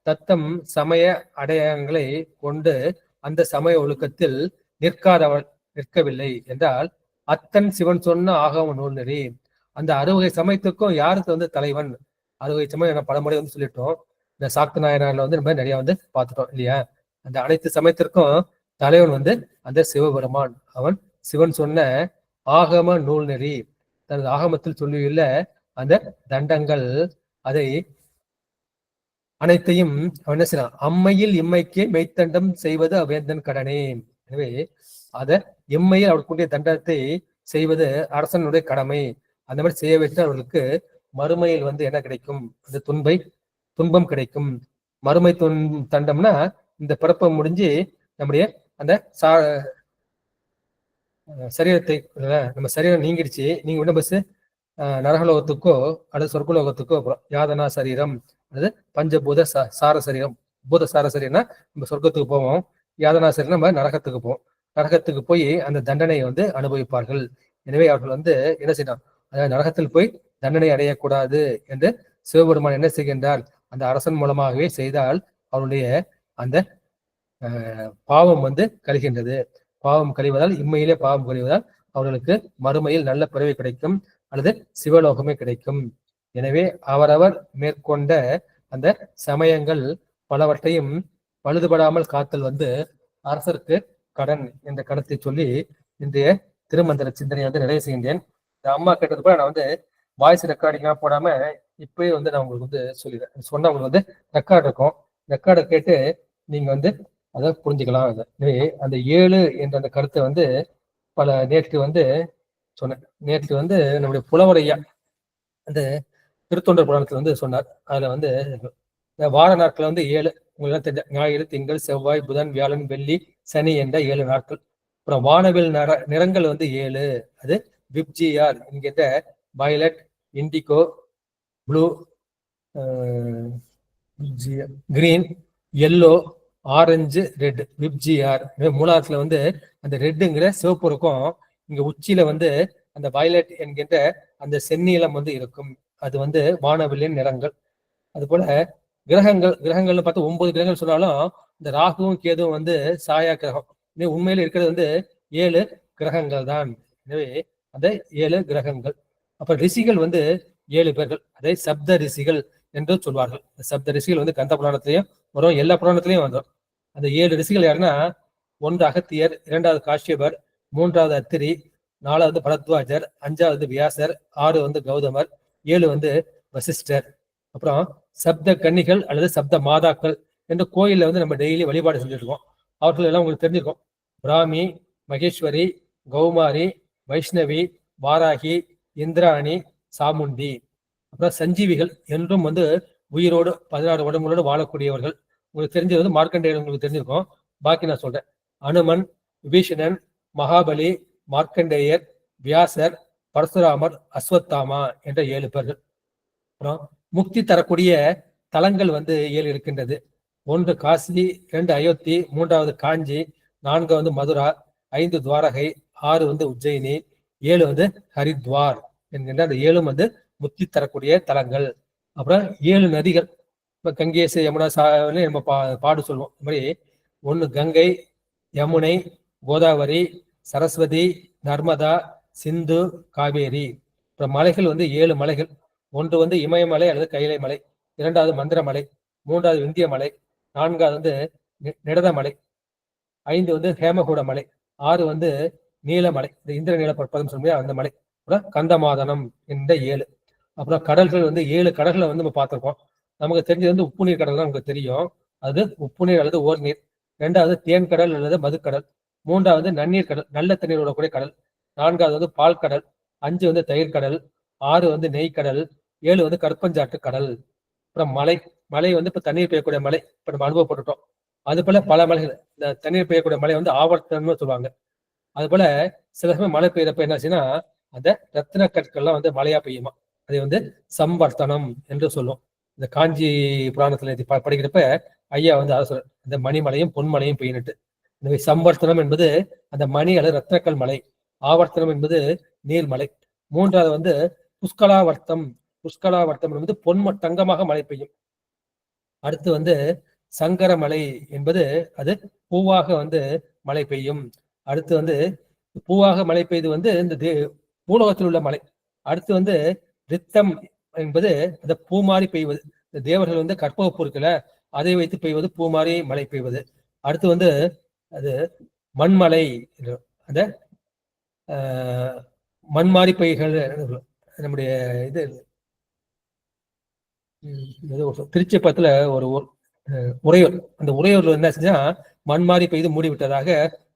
தத்தம் சமய அடையாளங்களை கொண்டு அந்த சமய ஒழுக்கத்தில் நிற்கவில்லை என்றால் அத்தன் சிவன் சொன்ன ஆகம நூல் நெறி. அந்த 60 சமயத்துக்கும் யாருக்கு வந்து தலைவன், 60 சமயம் பல முறை வந்து சொல்லிட்டோம். இந்த சாக்த நாயனார்ல வந்து நம்ம நிறைய வந்து பார்த்துட்டோம் இல்லையா. அந்த அனைத்து சமயத்திற்கும் தலைவன் வந்து அந்த சிவபெருமான். அவன் சிவன் சொன்ன ஆகம நூல் நெறி, தனது ஆகமத்தில் சொல்லியுள்ள அந்த தண்டங்கள், அதை அனைத்தையும் அவன் என்ன செய்யறான், அம்மையில் இம்மைக்கு மெய்த்தண்டம் செய்வது அவ்வேந்தன் கடனே. எனவே அத இம்மையில் அவர்களுடைய தண்டத்தை செய்வது அரசனுடைய கடமை. அந்த மாதிரி செய்ய வைத்து அவர்களுக்கு மறுமையில் வந்து என்ன கிடைக்கும், அந்த துன்பம் கிடைக்கும். மறுமை தண்டம்னா இந்த பிறப்பை முடிஞ்சு நம்முடைய அந்த சரீரத்தை, நம்ம சரீரம் நீங்கிடுச்சு, நீங்க உடனே பஸ் நரகலோகத்துக்கோ அல்லது சொர்க்கலோகத்துக்கோ அப்புறம் யாதனா சரீரம் அல்லது பஞ்சபூத சார சரீரம். பூத சார சரீரம்னா நம்ம சொர்க்கத்துக்கு போவோம், யாதனா சரீரம் நம்ம நரகத்துக்கு போவோம். நரகத்துக்கு போய் அந்த தண்டனையை வந்து அனுபவிப்பார்கள். எனவே அவர்கள் வந்து என்ன செய்யணும், அதாவது நரகத்தில் போய் தண்டனை அடையக்கூடாது என்று சிவபெருமான் என்ன செய்கின்றார், அந்த அரசன் மூலமாகவே செய்தால் அவருடைய அந்த பாவம் வந்து கழிகின்றது. பாவம் கழிவதால், இம்மையிலே பாவம் கழிவதால் அவர்களுக்கு மறுமையில் நல்ல பிறவி கிடைக்கும் அல்லது சிவலோகமே கிடைக்கும். எனவே அவரவர் மேற்கொண்ட அந்த சமயங்கள் பலவற்றையும் பழுதுபடாமல் காத்தல் வந்து அரசருக்கு கடன் என்ற கருத்தை சொல்லி இன்றைய திருமந்திர சிந்தனையை வந்து நிறைவு செய்கின்றேன். இந்த அம்மா கேட்டது போல நான் வந்து வாய்ஸ் ரெக்கார்டிங்காக போடாம இப்பவே வந்து நான் உங்களுக்கு வந்து சொல்லிடுறேன். சொன்னா உங்களுக்கு வந்து ரெக்கார்டு இருக்கும், ரெக்கார்டை கேட்டு நீங்க வந்து அதை புரிஞ்சுக்கலாம். எனவே அந்த 7 என்ற அந்த கருத்தை வந்து நேற்று வந்து சொன்னேன். நேற்று வந்து நம்முடைய புலவரையா அந்த திருத்தொண்டர் புராணத்துல வந்து சொன்னார். அதுல வந்து வார நாட்கள் வந்து 7 உங்களுக்கு தெரிஞ்ச ஞாயிறு, திங்கள், செவ்வாய், புதன், வியாழன், வெள்ளி, சனி என்ற 7 நாட்கள். அப்புறம் வானவில் நிறங்கள் வந்து 7. அது விப்ஜிஆர் என்கின்ற violet, indigo, blue, green, yellow, orange, red, VIBGYOR. மூலாத்துல வந்து அந்த ரெட்டுங்கிற சிவப்பு இருக்கும். இங்க உச்சியில வந்து அந்த வயலட் என்கின்ற அந்த செந்நீலம் வந்து இருக்கும். அது வந்து வானவில்லின் நிறங்கள். அது போல கிரகங்கள்னு பார்த்தா 9 கிரகங்கள் சொன்னாலும் இந்த ராகுவும் கேதுவும் வந்து சாயா கிரகம். உண்மையில இருக்கிறது வந்து 7 கிரகங்கள் தான். எனவே அந்த 7 கிரகங்கள். அப்ப ரிஷிகள் வந்து 7 பேர்கள், அதை சப்த ரிஷிகள் என்று சொல்வார்கள். சப்த ரிஷிகள் வந்து கந்த புராணத்திலையும் வரும், எல்லா புராணத்திலையும் வந்தோம். அந்த 7 ரிஷிகள் யாருன்னா, 1 அகத்தியர், 2வது காஷ்யபர், 3வது அத்திரி, 4வது பரத்வாஜர், 5வது வியாசர், 6 வந்து கௌதமர், 7 வந்து வசிஷ்டர். அப்புறம் சப்த கன்னிகள் அல்லது சப்த மாதாக்கள் என்று கோயில்ல வந்து நம்ம டெய்லி வழிபாடு செஞ்சுட்டு இருக்கோம். அவர்கள் எல்லாம் உங்களுக்கு தெரிஞ்சிருக்கும். பிராமி, மகேஸ்வரி, கௌமாரி, வைஷ்ணவி, வாராகி, இந்திராணி, சாமுண்டி. அப்புறம் சஞ்சீவிகள் என்றும் வந்து உயிரோடு 16 உடம்புகளோடு வாழக்கூடியவர்கள். உங்களுக்கு தெரிஞ்சது வந்து மார்க்கண்டேயர் உங்களுக்கு தெரிஞ்சிருக்கும். பாக்கி நான் சொல்றேன். அனுமன், விபீஷணன், மகாபலி, மார்க்கண்டேயர், வியாசர், பரசுராமர், அஸ்வத்தாமா என்ற 7 பேர்கள். அப்புறம் முக்தி தரக்கூடிய தலங்கள் வந்து 7 இருக்கின்றது. 1 காசி, 2 அயோத்தி, 3வது காஞ்சி, 4 வந்து மதுரா, 5 துவாரகை, 6 வந்து உஜ்ஜயினி, 7 வந்து ஹரித்வார் என்கின்ற அந்த 7 வந்து முக்தி தரக்கூடிய தலங்கள். அப்புறம் 7 நதிகள். இப்ப கங்கேச யமுனா நம்ம பாடு சொல்லுவோம். இந்த மாதிரி 1 கங்கை, யமுனை, கோதாவரி, சரஸ்வதி, நர்மதா, சிந்து, காவேரி. அப்புறம் மலைகள் வந்து 7 மலைகள். 1 வந்து இமயமலை அல்லது கைலை மலை, 2வது மந்திரமலை, 3வது விந்திய மலை, 4வது வந்து நிடதமலை, 5 வந்து ஹேமகூட மலை, 6 வந்து நீலமலை, இந்த இந்திர நீல பற்பதம் சொல்லுங்க அந்த மலை. அப்புறம் கந்தமாதனம் என்ற 7. அப்புறம் கடல்கள் வந்து 7 கடல்களை வந்து நம்ம பார்த்திருக்கோம். நமக்கு தெரிஞ்சது வந்து உப்பு நீர் கடல் தான் நமக்கு தெரியும். அது உப்பு நீர் அல்லது ஓர் நீர். 2வது தேன் கடல் அல்லது மதுக்கடல். 3வது நன்னீர் கடல், நல்ல தண்ணீர் விடக்கூடிய கடல். 4வது வந்து பால் கடல். 5 வந்து தயிர் கடல். 6 வந்து நெய்க்கடல். 7 வந்து கற்பஞ்சாட்டு கடல். அப்புறம் மலை. மலை வந்து இப்ப தண்ணீர் பெய்யக்கூடிய மலை இப்ப நம்ம அனுபவப்பட்டுட்டோம். அது போல பல மலைகள், இந்த தண்ணீர் பெய்யக்கூடிய மலை வந்து ஆவர்த்தனம்னு சொல்லுவாங்க. அது போல சில சமயம் மழை பெய்யறப்ப என்னாச்சுன்னா அந்த ரத்தின கற்கள்லாம் வந்து மழையா பெய்யுமா, அதை வந்து சம்பர்த்தனம் என்று சொல்லும். இந்த காஞ்சி புராணத்துல படிக்கிறப்ப ஐயா வந்து அதை சொல்ற, இந்த மணிமலையும் பொன்மலையும் பெய்யினுட்டு. எனவே சம்பர்த்தனம் என்பது அந்த மணி அல்லது ரத்னக்கல் மலை, ஆவர்த்தனம் என்பது நீர்மலை. 3வது வந்து புஷ்கலாவர்த்தம். புஷ்கலாவர்த்தம் என்பது தங்கமாக மழை பெய்யும். அடுத்து வந்து சங்கரமலை என்பது அது பூவாக வந்து மழை பெய்யும். அடுத்து வந்து பூவாக மழை பெய்து வந்து இந்த பூலோகத்தில் உள்ள மலை. அடுத்து வந்து ரித்தம் என்பது அந்த பூ மாறி பெய்வது. இந்த தேவர்கள் வந்து கற்பகப்பூ இருக்குல்ல, அதை வைத்து பெய்வது பூ மாறி மழை பெய்வது. அடுத்து வந்து அது மண்மலை, அந்த மண்மாறி பெய்கள். நம்முடைய இது திருச்சி பக்கத்துல ஒரு உறையூர், அந்த உறையூர்ல என்ன செஞ்சா மண்மாறி பெய்து மூடிவிட்டதாக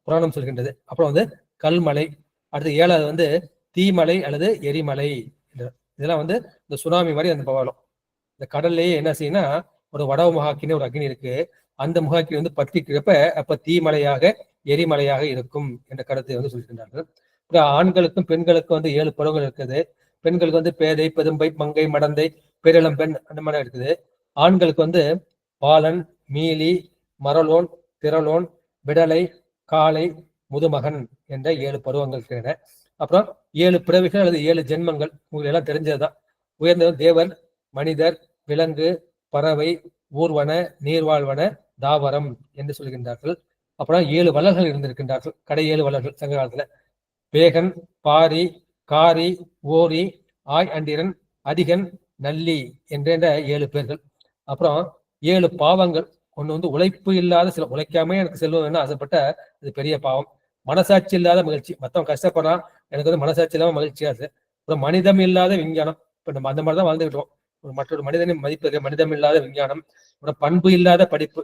புராணம் சொல்கின்றது. அப்புறம் வந்து கல்மலை. அடுத்து 7வது வந்து தீமலை அல்லது எரிமலை. இதெல்லாம் வந்து இந்த சுனாமி மாதிரி அந்த பவாலம். இந்த கடல்லையே என்ன செய்யும்னா ஒரு வடவ முகாக்கின்னு ஒரு அக்னி இருக்கு. அந்த முகாக்கி வந்து பற்றிக்கிறப்ப அப்ப தீமலையாக எரிமலையாக இருக்கும் என்ற கருத்தை வந்து சொல்கின்றார்கள். ஆண்களுக்கும் பெண்களுக்கும் வந்து 7 பருவங்கள் இருக்குது. பெண்களுக்கு வந்து பேதை, பெரும்பை, மங்கை, மடந்தை, பேரிளம் பெண் அந்த மாதிரி இருக்குது. ஆண்களுக்கு வந்து பாலன், மீலி, மரலோன், திரளோன், விடலை, காளை, முதுமகன் என்ற 7 பருவங்கள் இருக்கிறன. அப்புறம் 7 பிறவிகள் அல்லது 7 ஜென்மங்கள் உங்களுக்கு எல்லாம் தெரிஞ்சதுதான். உயர்ந்தது தேவர், மனிதர், விலங்கு, பறவை, ஊர்வன, நீர்வாழ்வன, தாவரம் என்று சொல்கின்றார்கள். அப்புறம் 7 வளர்கள் இருந்திருக்கின்றார்கள். கடை 7 வளர்கள் சங்க காலத்துல. வேகன், பாரி, காரி, ஓரி, ஆய் அண்டிரன், அதிகன், நல்லி என்ற 7 பேர்கள். அப்புறம் 7 பாவங்கள். ஒண்ணு வந்து உழைப்பு இல்லாத சில, உழைக்காம எனக்கு செல்வம் வேணும் ஆசைப்பட்ட அது பெரிய பாவம். மனசாட்சி இல்லாத மகிழ்ச்சி, மத்தவன் கஷ்டப்படுறான் எனக்கு வந்து மனசாட்சி இல்லாம மகிழ்ச்சியா இருக்கு. அப்புறம் மனிதம் இல்லாத விஞ்ஞானம். இப்ப நம்ம அந்த மாதிரிதான் வாழ்ந்துகிட்டோம். ஒரு மற்றொரு மனிதனின் மதிப்பு மனிதம் இல்லாத விஞ்ஞானம். அப்புறம் பண்பு இல்லாத படிப்பு,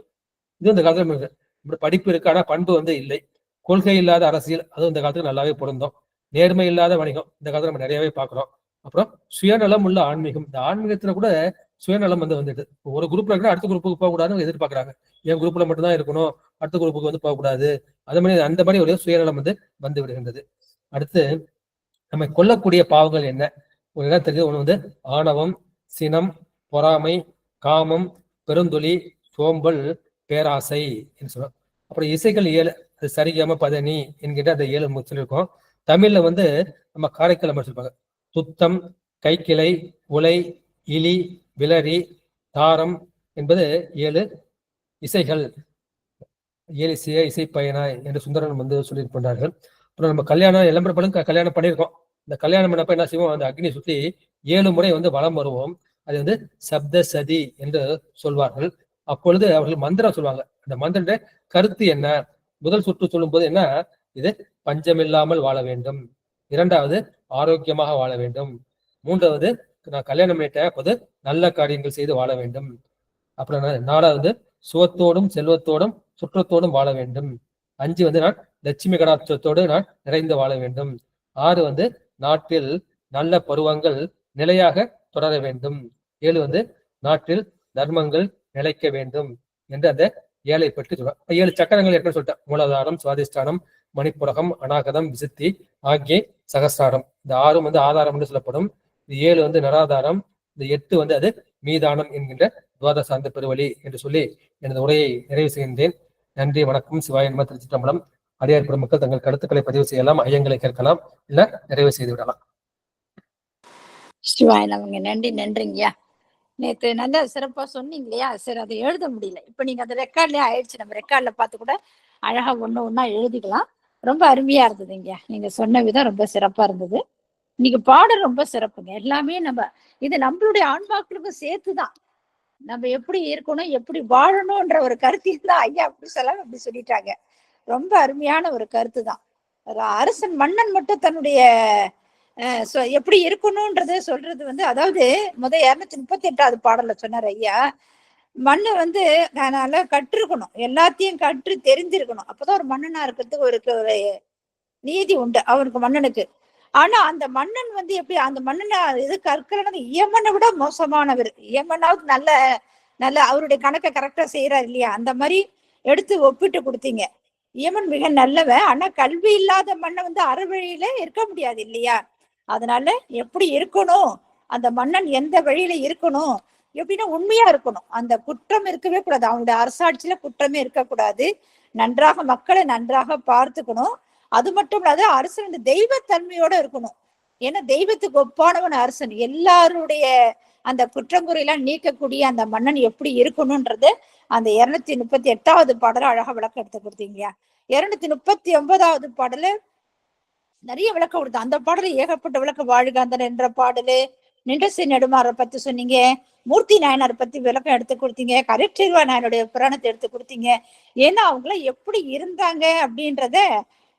இது இந்த காலத்துல படிப்பு இருக்கு ஆனா பண்பு வந்து இல்லை. கொள்கை இல்லாத அரசியல், அதுவும் இந்த காலத்துக்கு நல்லாவே பொருந்தும். நேர்மை இல்லாத வணிகம், இந்த காலத்துல நம்ம நிறையவே பார்க்கிறோம். அப்புறம் சுயநலம் உள்ள ஆன்மீகம். இந்த ஆன்மீகத்துல கூட சுயநலம் வந்து வந்துட்டு ஒரு குரூப்ல இருக்கா அடுத்த குரூப்புக்கு போகக்கூடாதுன்னு எதிர்பார்க்கறாங்க. என் குரூப்ல மட்டும்தான் இருக்கணும், அடுத்த குரூப்புக்கு வந்து போகக்கூடாது. அந்த மாதிரி ஒரு சுயநலம் வந்து விடுகின்றது. அடுத்து நம்ம கொல்லக்கூடிய பாவங்கள் என்ன ஒரு இடத்துக்கு ஒண்ணு வந்து ஆணவம், சினம், பொறாமை, காமம், பெருந்தொலி, சோம்பல், பேராசை என்று சொல்றோம். அப்புறம் இசைகள் 7, அது சரிகம பதனி என்கின்ற அந்த 7 சொல்லியிருக்கோம். தமிழ்ல வந்து நம்ம காரைக்கால் சொல்லிருப்பாங்க. துத்தம், கைக்கிளை, உலை, இலி, விளரி, தாரம் என்பது 7 இசைகள். 7 இசை பயனாய் என்று சுந்தரன் வந்து சொல்லியிருக்கின்றார்கள். அப்புறம் நம்ம கல்யாணம் இளம்பரம் கல்யாணம் பண்ணியிருக்கோம். இந்த கல்யாணம் பண்ணப்ப என்ன செய்வோம், அந்த அக்னி சுற்றி 7 முறை வந்து வலம் வருவோம். அது வந்து சப்த சதி என்று சொல்வார்கள். அப்பொழுது அவர்கள் மந்திரம் சொல்லுவாங்க. அந்த மந்திர கருத்து என்ன? முதல் சுற்று சொல்லும் போது என்ன, இது பஞ்சமில்லாமல் வாழ வேண்டும். 2வது ஆரோக்கியமாக வாழ வேண்டும். 3வது நான் கல்யாணம் பண்ணிட்டேன், அப்போது நல்ல காரியங்கள் செய்து வாழ வேண்டும். அப்புறம் 4வது சுகத்தோடும் செல்வத்தோடும் சுற்றத்தோடும் வாழ வேண்டும். 5 நான் லட்சுமி கடாட்சத்தோடு நான் நிறைந்து வாழ வேண்டும். 6 நாட்டில் நல்ல பருவங்கள் நிலையாக தொடர வேண்டும். 7 நாட்டில் தர்மங்கள் நிலைக்க வேண்டும் என்று அந்த 7 பற்றி சொல்றார். 7 சக்கரங்கள் ஏற்கனவே சொல்லிட்டேன். மூலாதாரம், சுவாதிஷ்டானம், மணிப்புரகம், அநாகதம், விசுத்தி ஆகிய சகசிராரம். இந்த 6 ஆதாரம் என்று சொல்லப்படும். இந்த 7 நராதாரம். இந்த 8 அது மீதானம் என்கின்ற துவாதசாந்த பெருவழி என்று சொல்லி எனது உரையை நிறைவு செய்கின்றேன். நன்றி, வணக்கம். சிவாய நம. திருச்சிற்றம்பலம். அடியார் பெருமக்கள் தங்கள் கருத்துக்களை பதிவு செய்யலாம், ஐயங்களை கேட்கலாம், இல்ல நிறைவு செய்து விடலாம். சிவாய நமங்க. நன்றி, நன்றிங்கய்யா. நேத்து நல்லா சிறப்பா சொன்னீங்க இல்லையா? சரி, அதை எழுத முடியல. இப்ப நீங்க அந்த ரெக்கார்ட்லயே ஆயிடுச்சு. நம்ம ரெக்கார்ட்ல பார்த்து கூட அழகா ஒண்ணா எழுதிக்கலாம். ரொம்ப அருமையா இருந்ததுங்க. நீங்க சொன்ன விதம் ரொம்ப சிறப்பா இருந்தது. இன்னைக்கு பாடல் ரொம்ப சிறப்புங்க. எல்லாமே இது நம்மளுடைய ஆன்மாக்களுக்கும் சேர்த்துதான். நம்ம எப்படி இருக்கணும், எப்படி வாழணும்ன்ற ஒரு கருத்தையும் தான் ஐயா அப்படி அப்படி சொல்லிட்டாங்க. ரொம்ப அருமையான ஒரு கருத்து தான். அரசன் மன்னன் மட்டும் தன்னுடைய எப்படி இருக்கணும்ன்றத சொல்றது அதாவது 238வது பாடல்ல சொன்னார் ஐயா. மண்ணு நல்லா கற்றுக்கணும், எல்லாத்தையும் கற்று தெரிஞ்சிருக்கணும். அப்பதான் ஒரு மன்னனா இருக்கிறதுக்கு ஒரு நீதி உண்டு அவனுக்கு, மன்னனுக்கு. ஆனா அந்த மன்னன் எப்படி அந்த மன்னனை கற்கிறது இயமனை விட மோசமானவர். இயமனாவது நல்ல நல்ல அவருடைய கணக்கை கரெக்டா செய்யறாரு இல்லையா? அந்த மாதிரி எடுத்து ஒப்பிட்டு கொடுத்தீங்க. இயமன் மிக நல்லவன். ஆனா கல்வி இல்லாத மன்னன் அறவழியில இருக்க முடியாது இல்லையா? அதனால எப்படி இருக்கணும், அந்த மன்னன் எந்த வழியில இருக்கணும், எப்படின்னா உண்மையா இருக்கணும். அந்த குற்றம் இருக்கவே கூடாது. அவனுடைய அரசாட்சியில குற்றமே இருக்கக்கூடாது. நன்றாக மக்களை நன்றாக பார்த்துக்கணும். அது மட்டும் இல்லாத அரசன் தெய்வத்தன்மையோட இருக்கணும். ஏன்னா தெய்வத்துக்கு ஒப்பானவன் அரசன். எல்லாருடைய அந்த குற்றங்குறையெல்லாம் நீக்கக்கூடிய அந்த மன்னன் எப்படி இருக்கணும்ன்றது அந்த 238வது பாடல அழகா விளக்கம் எடுத்து கொடுத்தீங்க. 239வது பாடல நிறைய விளக்கம் கொடுத்தோம். அந்த பாடல ஏகப்பட்ட விளக்கம். வாழ்காந்தன் என்ற பாடலு, நின்றசி நெடுமாற பத்தி சொன்னீங்க, மூர்த்தி நாயனார் பத்தி விளக்கம் எடுத்து கொடுத்தீங்க, கரைச்செல்வா நாயனுடைய புராணத்தை எடுத்து கொடுத்தீங்க. ஏன்னா அவங்களாம் எப்படி இருந்தாங்க அப்படின்றத,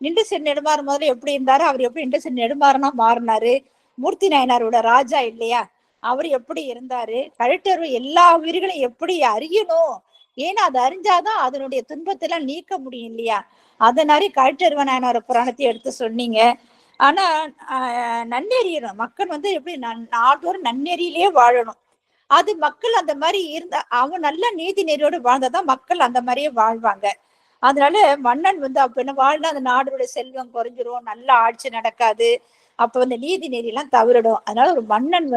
நின்றசி நெடுமாறு முதல்ல எப்படி இருந்தாரு, அவர் எப்படி நின்றசி நெடுமாறனா மாறினாரு, மூர்த்தி நாயனாரோட ராஜா இல்லையா, அவர் எப்படி இருந்தாரு, கழட்டர்வு எல்லா உயிர்களையும் எப்படி அறியணும், ஏன்னா அது அறிஞ்சாதான் அதனுடைய துன்பத்தெல்லாம் நீக்க முடியும் இல்லையா? அதனால கழட்டர்வ நாயனார் புராணத்தை எடுத்து சொன்னீங்க. ஆனா நன்னெறியணும் மக்கள் எப்படி நாள்தோறும் நன்னெறியிலேயே வாழணும். அது மக்கள் அந்த மாதிரி இருந்தா, அவங்க நல்ல நீதி நெறியோடு வாழ்ந்தாதான் மக்கள் அந்த மாதிரியே வாழ்வாங்க. அதனால மன்னன் அப்ப என்ன வாழ்ந்தா அந்த நாடுடைய செல்வம் குறைஞ்சிரும், நல்ல ஆட்சி நடக்காது. அப்ப நீதி நெறி எல்லாம் தவறிடும். அதனால ஒரு மன்னன்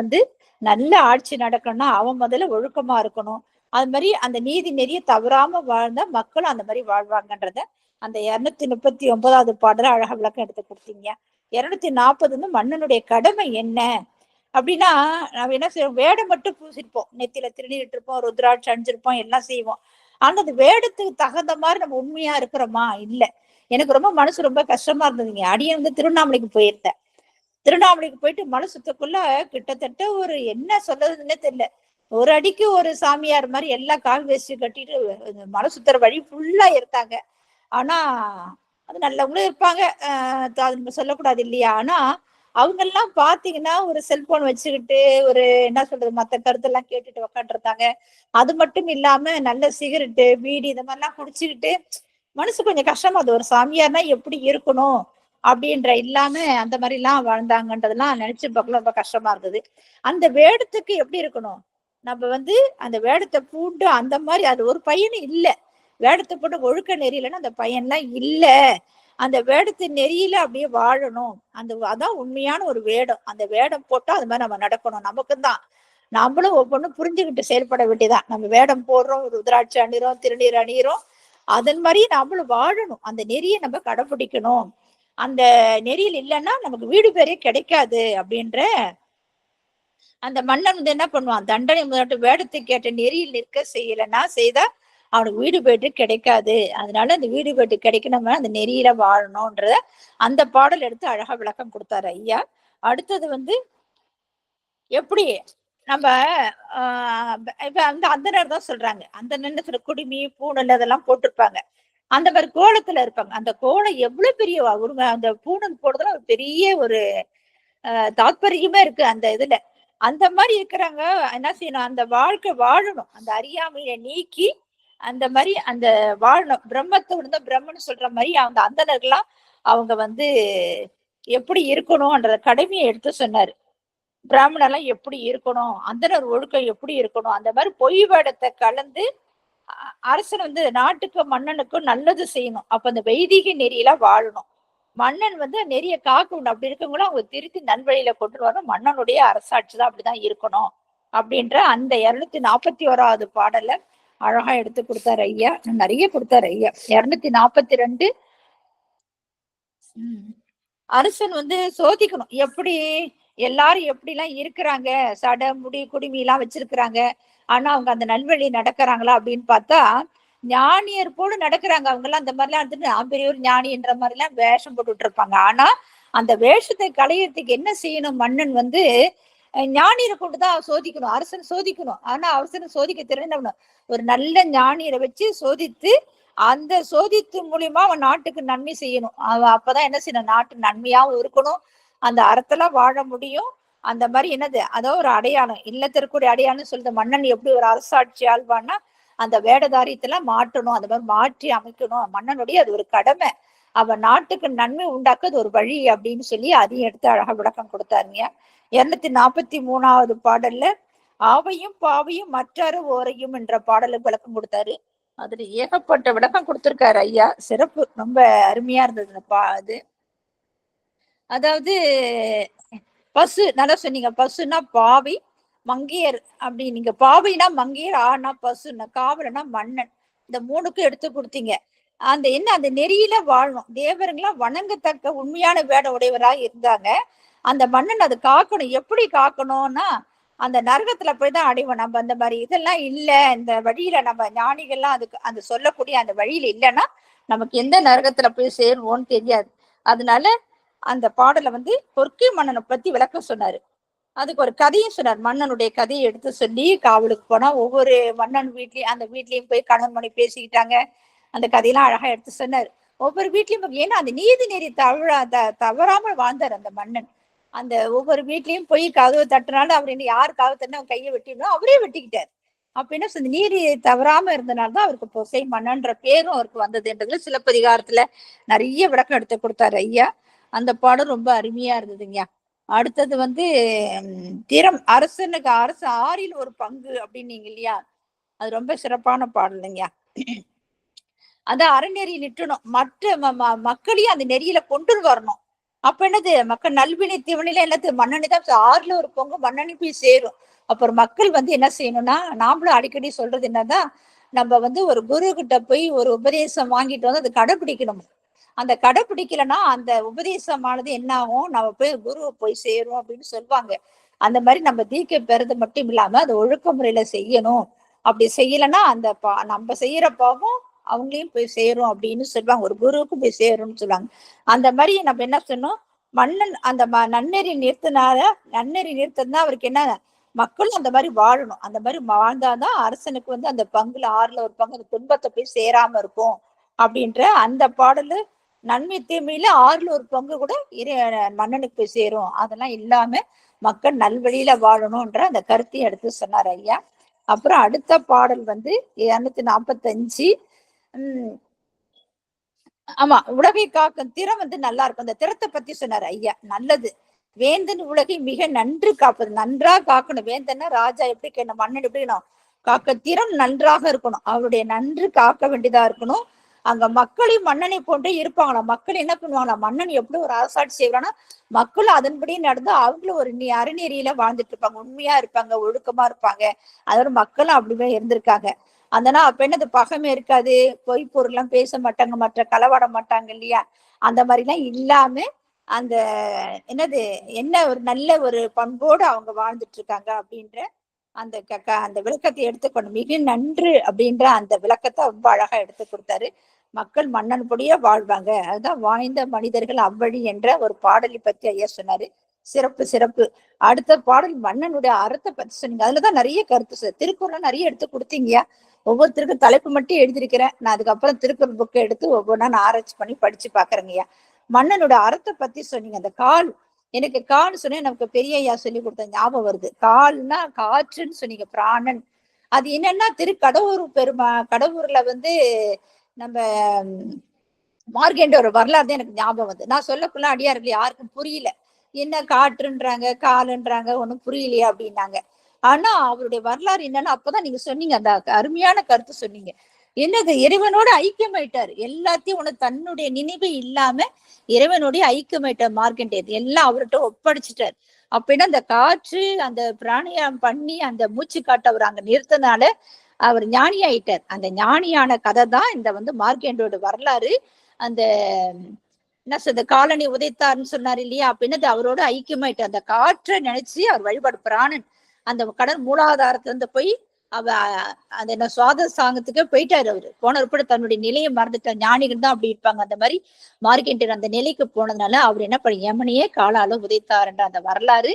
நல்ல ஆட்சி நடக்கணும்னா அவன் முதல்ல ஒழுக்கமா இருக்கணும். அது மாதிரி அந்த நீதி நெறிய தவறாம வாழ்ந்தா மக்களும் அந்த மாதிரி வாழ்வாங்கன்றத அந்த 239வது பாடல அழகா விளக்கம் எடுத்து கொடுத்தீங்க. 240 மன்னனுடைய கடமை என்ன அப்படின்னா, நம்ம என்ன செய்வோம், வேடம் மட்டும் பூசிருப்போம், நெத்தியில திருநீர் இருப்போம், ருத்ராட்சி அணிஞ்சிருப்போம், எல்லாம் செய்வோம். ஆனா அந்த வேடத்துக்கு தகுந்த மாதிரி நம்ம உண்மையா இருக்கிறோமா? இல்ல. எனக்கு ரொம்ப மனசு ரொம்ப கஷ்டமா இருந்ததுங்க. அடியே திருவண்ணாமலைக்கு போயிருந்தேன். திருவண்ணாமலைக்கு போயிட்டு மனசுத்துக்குள்ள கிட்டத்தட்ட ஒரு என்ன சொல்றதுன்னே தெரியல, ஒரு அடிக்கு ஒரு சாமியார் மாதிரி எல்லாம் கால் வேஷ்டி கட்டிட்டு மலை சுத்துற வழி ஃபுல்லா இருக்காங்க. ஆனா அது நல்லவங்களும் இருப்பாங்க, அது நம்ம சொல்லக்கூடாது இல்லையா? ஆனா அவங்க எல்லாம் பாத்தீங்கன்னா ஒரு செல்போன் வச்சுக்கிட்டு ஒரு என்ன சொல்றது மத்த கருத்தெல்லாம் கேட்டுட்டு உக்காண்டிருந்தாங்க. அது மட்டும் இல்லாம நல்ல சிகரெட்டு பீடி இந்த மாதிரிலாம் குடிச்சுக்கிட்டு மனசு கொஞ்சம் கஷ்டமா. அது ஒரு சாமியார்னா எப்படி இருக்கணும் அப்படின்ற இல்லாம அந்த மாதிரி எல்லாம் வாழ்ந்தாங்கன்றதெல்லாம் நினைச்சு பார்க்கல, ரொம்ப கஷ்டமா இருந்தது. அந்த வேடத்துக்கு எப்படி இருக்கணும், நம்ம அந்த வேடத்தை பூண்டு அந்த மாதிரி அது ஒரு பையனும் இல்ல, வேடத்தை போட்டு ஒழுக்க நெறியிலன்னா அந்த பையன்லாம் இல்ல, அந்த வேடத்து நெறியில அப்படியே வாழணும். அதான் உண்மையான ஒரு வேடம். அந்த வேடம் போட்டா அது மாதிரி நம்ம நடக்கணும். நமக்குதான் நம்மளும் ஒவ்வொன்றும் புரிஞ்சுக்கிட்டு செயல்பட வேண்டியதான். நம்ம வேடம் போடுறோம், ருத்ராட்சி அணிறோம், திருநீர் அணிகிறோம், அதன் மாதிரி நம்மளும் வாழணும். அந்த நெறியை நம்ம கடைபிடிக்கணும். அந்த நெறியில் இல்லைன்னா நமக்கு வீடு பேரே கிடைக்காது அப்படின்ற அந்த மன்னன் என்ன பண்ணுவான், தண்டனை முதட்டு வேடத்தை கேட்ட நெறியில் நிற்க செய்யலைன்னா செய்தா அவனுக்கு வீடு பேட்டு கிடைக்காது. அதனால அந்த வீடு பேட்டு கிடைக்கணும்னா அந்த நெறியில வாழணும்ன்றத அந்த பாடல் எடுத்து அழகா விளக்கம் கொடுத்தாரு ஐயா. அடுத்தது எப்படி நம்ம இப்ப அந்த நேரம் தான் சொல்றாங்க, அந்த நேரத்துல குடுமி பூணல் அதெல்லாம் போட்டிருப்பாங்க, அந்த மாதிரி கோலத்துல இருப்பாங்க. அந்த கோலம் எவ்வளவு பெரிய அந்த பூணல் போடுறதுல பெரிய ஒரு தாத்பரியமே இருக்கு அந்த இதுல. அந்த மாதிரி இருக்கிறாங்க. என்ன செய்யணும், அந்த வாழ்க்கை வாழணும், அந்த அறியாமையை நீக்கி அந்த மாதிரி அந்த வாழணும். பிரம்மத்தை உணர்ந்த பிரம்மன்னு சொல்ற மாதிரி அந்த அந்தணர்கள்லாம் அவங்க வந்து எப்படி இருக்கணும்ன்ற கடமையை எடுத்து சொன்னாரு. பிராமணர்லாம் எப்படி இருக்கணும், அந்தணர் ஒழுக்கம் எப்படி இருக்கணும், அந்த மாதிரி பொய் வேடத்தை கலந்து அரசன் வந்து நாட்டுக்கு மன்னனுக்கும் நல்லது செய்யணும். அப்ப அந்த வைதிக நெறியில வாழணும். மன்னன் வந்து நெறிய காக்கணும். அப்படி இருக்கவங்களும் அவங்க திருத்தி நல்வழியில கொண்டு வரணும். மன்னனுடைய அரசாட்சி தான் அப்படிதான் இருக்கணும் அப்படின்ற அந்த 241வது பாடல அழகா எடுத்து கொடுத்தாரு ஐயா. நிறைய கொடுத்தாரு ஐயா. 242 அரசன் வந்து சோதிக்கணும். எப்படி எல்லாரும் எப்படி எல்லாம் இருக்கிறாங்க, சடை முடி குடுமி எல்லாம் வச்சிருக்கிறாங்க, ஆனா அவங்க அந்த நல்வழி நடக்கிறாங்களா அப்படின்னு பார்த்தா ஞானியர் போல நடக்கிறாங்க. அவங்க எல்லாம் அந்த மாதிரிலாம் வந்துட்டு நான் பெரிய ஒரு ஞானின்ற மாதிரி எல்லாம் வேஷம் போட்டுட்டு இருப்பாங்க. ஆனா அந்த வேஷத்தை களையறதுக்கு என்ன செய்யணும், மன்னன் வந்து ஞானியரை கொண்டுதான் சோதிக்கணும், அரசன் சோதிக்கணும். ஆனா அரசனை சோதிக்க தெரிஞ்சவன ஒரு நல்ல ஞானியரை வச்சு சோதித்து அந்த சோதித்து மூலியமா அவன் நாட்டுக்கு நன்மை செய்யணும். அவன் அப்பதான் என்ன செய்யணும், நாட்டு நன்மையாவும் இருக்கணும், அந்த அறத்தெல்லாம் வாழ முடியும். அந்த மாதிரி என்னது அதோ ஒரு அடையாளம், இல்லத்திற்குரிய அடையாளம் சொல்லுது. மன்னன் எப்படி ஒரு அரசாட்சி ஆள்வான்னா அந்த வேடதாரியத்தெல்லாம் மாற்றணும், அந்த மாதிரி மாற்றி அமைக்கணும். மன்னனுடைய அது ஒரு கடமை. அவன் நாட்டுக்கு நன்மை உண்டாக்குறது ஒரு வழி அப்படின்னு சொல்லி அதையும் எடுத்து அழகா விளக்கம் கொடுத்தாருங்க. 243வது பாடல்ல ஆவையும் பாவையும் மற்றாறு ஓரையும் என்ற பாடலுக்கு விளக்கம் கொடுத்தாரு. அதுல ஏகப்பட்ட விளக்கம் கொடுத்திருக்காரு ஐயா. சிறப்பு, ரொம்ப அருமையா இருந்தது இந்த இது. அதாவது பசு நல்லா சொன்னீங்க. பசுனா பாவை, மங்கையர் அப்படி நீங்க பாவைனா மங்கையர், ஆனா பசுன்னா காவலனா மன்னன். இந்த 3க்கும் எடுத்து கொடுத்தீங்க. அந்த என்ன அந்த நெறியில வாழணும். தேவருங்களாம் வணங்கத்தக்க உண்மையான வேட உடையவராக இருந்தாங்க. அந்த மன்னன் அதை காக்கணும். எப்படி காக்கணும்னா அந்த நரகத்துல போய்தான் அடைவோம். நம்ம அந்த மாதிரி இதெல்லாம் இல்ல, இந்த வழியில நம்ம ஞானிகள்லாம் அதுக்கு அந்த சொல்லக்கூடிய அந்த வழியில இல்லைன்னா நமக்கு எந்த நரகத்துல போய் சேருவோம்னு தெரியாது. அதனால அந்த பாடலை வந்து பொற்கை மன்னனை பத்தி விளக்கம் சொன்னாரு. அதுக்கு ஒரு கதையும் சொன்னார். மன்னனுடைய கதையை எடுத்து சொல்லி காவலுக்கு போனா ஒவ்வொரு மன்னன் வீட்லயும் அந்த வீட்லயும் போய் கணவன் மணி பேசிக்கிட்டாங்க. அந்த கதையெல்லாம் அழகா எடுத்து சொன்னார். ஒவ்வொரு வீட்லயும் ஏன்னா அந்த நீதி நெறி தவறாமல் வாழ்ந்தார் அந்த மன்னன். அந்த ஒவ்வொரு வீட்லயும் போய் கதவு தட்டினாலும் அவர் என்ன யார் கதவு தட்டினா அவன் கையை வெட்டிடணும், அவரே வெட்டிக்கிட்டார். அப்ப என்ன சொன்ன, நீதி தவறாம இருந்தனால்தான் அவருக்கு பொசை மன்னன்ற பேரும் அவருக்கு வந்ததுன்றதுல சிலப்பதிகாரத்துல நிறைய விளக்கம் எடுத்து கொடுத்தாரு ஐயா. அந்த பாடம் ரொம்ப அருமையா இருந்ததுங்க. அடுத்தது வந்து திறம், அரசனுக்கு அரசு 6ல் ஒரு பங்கு அப்படின்னீங்க இல்லையா, அது ரொம்ப சிறப்பான பாடலுங்க. அதான் அறநெறி நிட்டணும், மற்ற மக்களையும் அந்த நெறியில கொண்டு வரணும். அப்ப என்னது மக்கள் நல்வினை தீவனையில என்னது மன்னனி தான் 6ல் ஒரு பங்கு மன்னனி போய் சேரும். அப்புறம் மக்கள் வந்து என்ன செய்யணும்னா, நாமளும் அடிக்கடி சொல்றது என்னதான், நம்ம வந்து ஒரு குரு கிட்ட போய் ஒரு உபதேசம் வாங்கிட்டு வந்து அதை கடைபிடிக்கணும். அந்த கடைபிடிக்கலன்னா அந்த உபதேசமானது என்ன ஆகும், நம்ம போய் குருவை போய் சேரும் அப்படின்னு சொல்லுவாங்க. அந்த மாதிரி நம்ம தீக்கை பெறது மட்டும் இல்லாம அதை ஒழுக்க முறையில செய்யணும். அப்படி செய்யலைன்னா அந்த நம்ம செய்யற பாவம் அவங்களையும் போய் சேரும் அப்படின்னு சொல்லுவாங்க. ஒரு குருவுக்கும் போய் சேரும்னு சொல்லுவாங்க. அந்த மாதிரி நம்ம என்ன சொன்னோம், மன்னன் அந்த நன்னெறி நிறுத்தினா அவருக்கு என்ன, மக்களும் அந்த மாதிரி வாழணும். அந்த மாதிரி வாழ்ந்தாதான் அரசனுக்கு வந்து அந்த பங்குல 6ல் ஒரு பங்கு அந்த துன்பத்தை போய் சேராம இருக்கும் அப்படின்ற அந்த பாடலு. நன்மை தீமையில 6ல் ஒரு பங்கு கூட மன்னனுக்கு போய் சேரும். அதெல்லாம் இல்லாம மக்கள் நல்வழியில வாழணும்ன்ற அந்த கருத்தையும் எடுத்து சொன்னார் ஐயா. அப்புறம் அடுத்த பாடல் வந்து 245 ஆமா, உலகை காக்கும் திறம் வந்து நல்லா இருக்கும். அந்த திறத்தை பத்தி சொன்னார் ஐயா. நல்லது, வேந்தன் உலகை மிக நன்று காப்பது, நன்றா காக்கணும். வேந்தன்னா ராஜா எப்படி கேட்கணும், மன்னன் எப்படி காக்க திறம் நன்றாக இருக்கணும். அவருடைய நன்று காக்க வேண்டியதா இருக்கணும். அங்க மக்களையும் மன்னனை போன்றே இருப்பாங்களாம். மக்கள் என்ன பண்ணுவாங்களாம், மன்னன் எப்படி ஒரு அரசாட்சி செய்வானா மக்களும் அதன்படி நடந்து அவங்களும் ஒரு அறநெறியில வாழ்ந்துட்டு இருப்பாங்க, உண்மையா இருப்பாங்க, ஒழுக்கமா இருப்பாங்க. அதோட மக்களும் அப்படிவே இருந்திருக்காங்க. அதனால அப்ப என்னது பகமே இருக்காது, பொய் பொருள்லாம் பேச மாட்டாங்க, மற்ற களவாட மாட்டாங்க இல்லையா. அந்த மாதிரி எல்லாம் இல்லாம அந்த என்னது என்ன ஒரு நல்ல ஒரு பண்போடு அவங்க வாழ்ந்துட்டு இருக்காங்க அப்படின்ற அந்த அந்த விளக்கத்தை எடுத்துக்கணும். மிக நன்று அப்படின்ற அந்த விளக்கத்தை ரொம்ப அழகா எடுத்து கொடுத்தாரு. மக்கள் மன்னன் படியே வாழ்வாங்க, அதுதான் வாய்ந்த மனிதர்கள் அவ்வழி என்ற ஒரு பாடலை பத்தி ஐயா சொன்னாரு. சிறப்பு சிறப்பு. அடுத்த பாடல் மன்னனுடைய அறத்தை பத்தி சொன்னீங்க. அதுலதான் நிறைய கருத்து திருக்குறள் நிறைய எடுத்து கொடுத்தீங்கயா. ஒவ்வொருத்தருக்கும் தலைப்பு மட்டும் எழுதியிருக்கிறேன். நான் அதுக்கப்புறம் திருக்குறள் புக்கை எடுத்து ஒவ்வொன்றா நான் ஆராய்ச்சி பண்ணி படிச்சு பாக்குறேங்கய்யா. மன்னனோட அறத்தை பத்தி சொன்னீங்க. அந்த கால் எனக்கு கால்னு சொன்னா நமக்கு பெரிய ஐயா சொல்லி கொடுத்த ஞாபகம் வருது. கால்னா காற்றுன்னு சொன்னீங்க, பிராணன். அது என்னன்னா திருக்கடவுர் கடவுர்ல வந்து நம்ம மார்க்கெண்டோட வரலாறு தான் எனக்கு ஞாபகம் வந்து. நான் சொல்லக்குள்ள அடியார்கள் யாருக்கும் புரியல. என்ன காற்றுன்றாங்க, காலுன்றாங்க, ஒண்ணும் புரியலையா அப்படின்னாங்க. ஆனா அவருடைய வரலாறு என்னன்னா அப்பதான் நீங்க சொன்னீங்க, அந்த அருமையான கருத்து சொன்னீங்க. என்னது இறைவனோட ஐக்கியமாயிட்டாரு. எல்லாத்தையும் உனக்கு தன்னுடைய நினைவு இல்லாம இறைவனுடைய ஐக்கியமாயிட்டார் மார்க்கண்டேயர். எல்லாம் அவர்கிட்ட ஒப்படைச்சிட்டார். அப்படின்னா அந்த காற்று, அந்த பிராணாயாமம் பண்ணி அந்த மூச்சு காட்ட அவர் அங்க நிறுத்தினால அவர் ஞானி ஆயிட்டார். அந்த ஞானியான கதை தான் இந்த வந்து மார்க்கண்டோட வரலாறு. அந்த என்ன சொல்ற காலனி உதைத்தார்ன்னு சொன்னார் இல்லையா, அப்படின்னு அவரோட ஐக்கியமாயிட்டு அந்த காற்றை நினைச்சு அவர் வழிபாடு பிராணன் அந்த கடல் மூலாதாரத்துல இருந்து போய் அந்த என்ன சுவாத சாங்கத்துக்கு போயிட்டாரு. அவரு போன உட்பட தன்னுடைய நிலையை மறந்துட்டார். ஞானிகள் தான் அப்படி இருப்பாங்க. அந்த மாதிரி மார்க்கெண்டர் அந்த நிலைக்கு போனதுனால அவர் என்ன பண்ண யமனையே காலால உதைத்தாருன்ற அந்த வரலாறு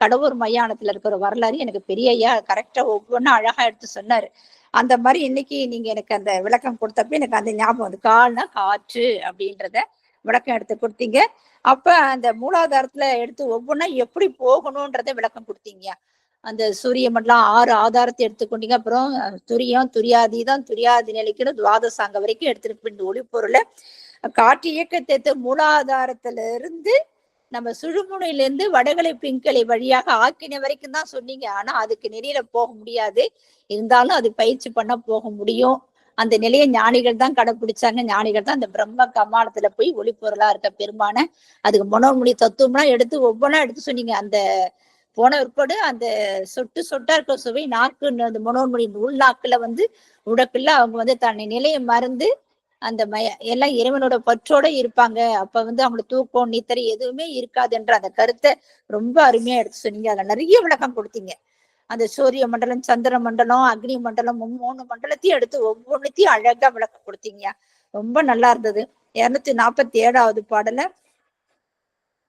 கடவுர் மயானத்துல இருக்கிற வரலாறு எனக்கு பெரிய ஐயா கரெக்டா ஒவ்வொன்றும் அழகா எடுத்து சொன்னாரு. அந்த மாதிரி இன்னைக்கு நீங்க எனக்கு அந்த விளக்கம் கொடுத்தப்ப எனக்கு அந்த ஞாபகம் வந்து கால்னா காற்று அப்படின்றத விளக்கம் எடுத்து கொடுத்தீங்க. அப்ப அந்த மூலாதாரத்துல எடுத்து ஒவ்வொன்னா எப்படி போகணும்ன்றத விளக்கம் கொடுத்தீங்க. அந்த சூரிய மண்டலம் 6 ஆதாரத்தை எடுத்துக்கொண்டீங்க. அப்புறம் துரியம், துரியாதீதம், துரியாதி நிலைக்குன்னு துவாதசாங்க வரைக்கும் எடுத்துட்டு ஒளிப்பொருளை காற்று இயக்கத்தை மூலாதாரத்துல இருந்து நம்ம சுழுமுனையில இருந்து வடகலை பின்கலை வழியாக ஆக்கின வரைக்கும் தான் சொன்னீங்க. ஆனா அதுக்கு நெறியில போக முடியாது. இருந்தாலும் அது பயிற்சி பண்ண போக முடியும். அந்த நிலையை ஞானிகள் தான் கடைபிடிச்சாங்க. ஞானிகள் தான் அந்த பிரம்ம கமாலத்துல போய் ஒளிப்பொருளா இருக்க பெருமான அதுக்கு மனோன்மொழி தத்துவம்லாம் எடுத்து ஒவ்வொன்றா எடுத்து சொன்னீங்க. அந்த போன உட்படு அந்த சொட்டு சொட்டா இருக்க சுவை நாக்கு அந்த மனோன்மொழி உள்நாக்குல வந்து உடக்குள்ள அவங்க வந்து தன்னை நிலையை மறந்து அந்த எல்லாம் இறைவனோட பற்றோட இருப்பாங்க. அப்ப வந்து அவங்களுக்கு தூக்கம் நித்திரை எதுவுமே இருக்காதுன்ற அந்த கருத்தை ரொம்ப அருமையா எடுத்து சொன்னீங்க. அதுல நிறைய விளக்கம் கொடுத்தீங்க. அந்த சூரிய மண்டலம், சந்திர மண்டலம், அக்னி மண்டலம் 3 மண்டலத்தையும் எடுத்து ஒவ்வொன்றுத்தையும் அழகா விளக்கம் கொடுத்தீங்க. ரொம்ப நல்லா இருந்தது. 247வது பாடல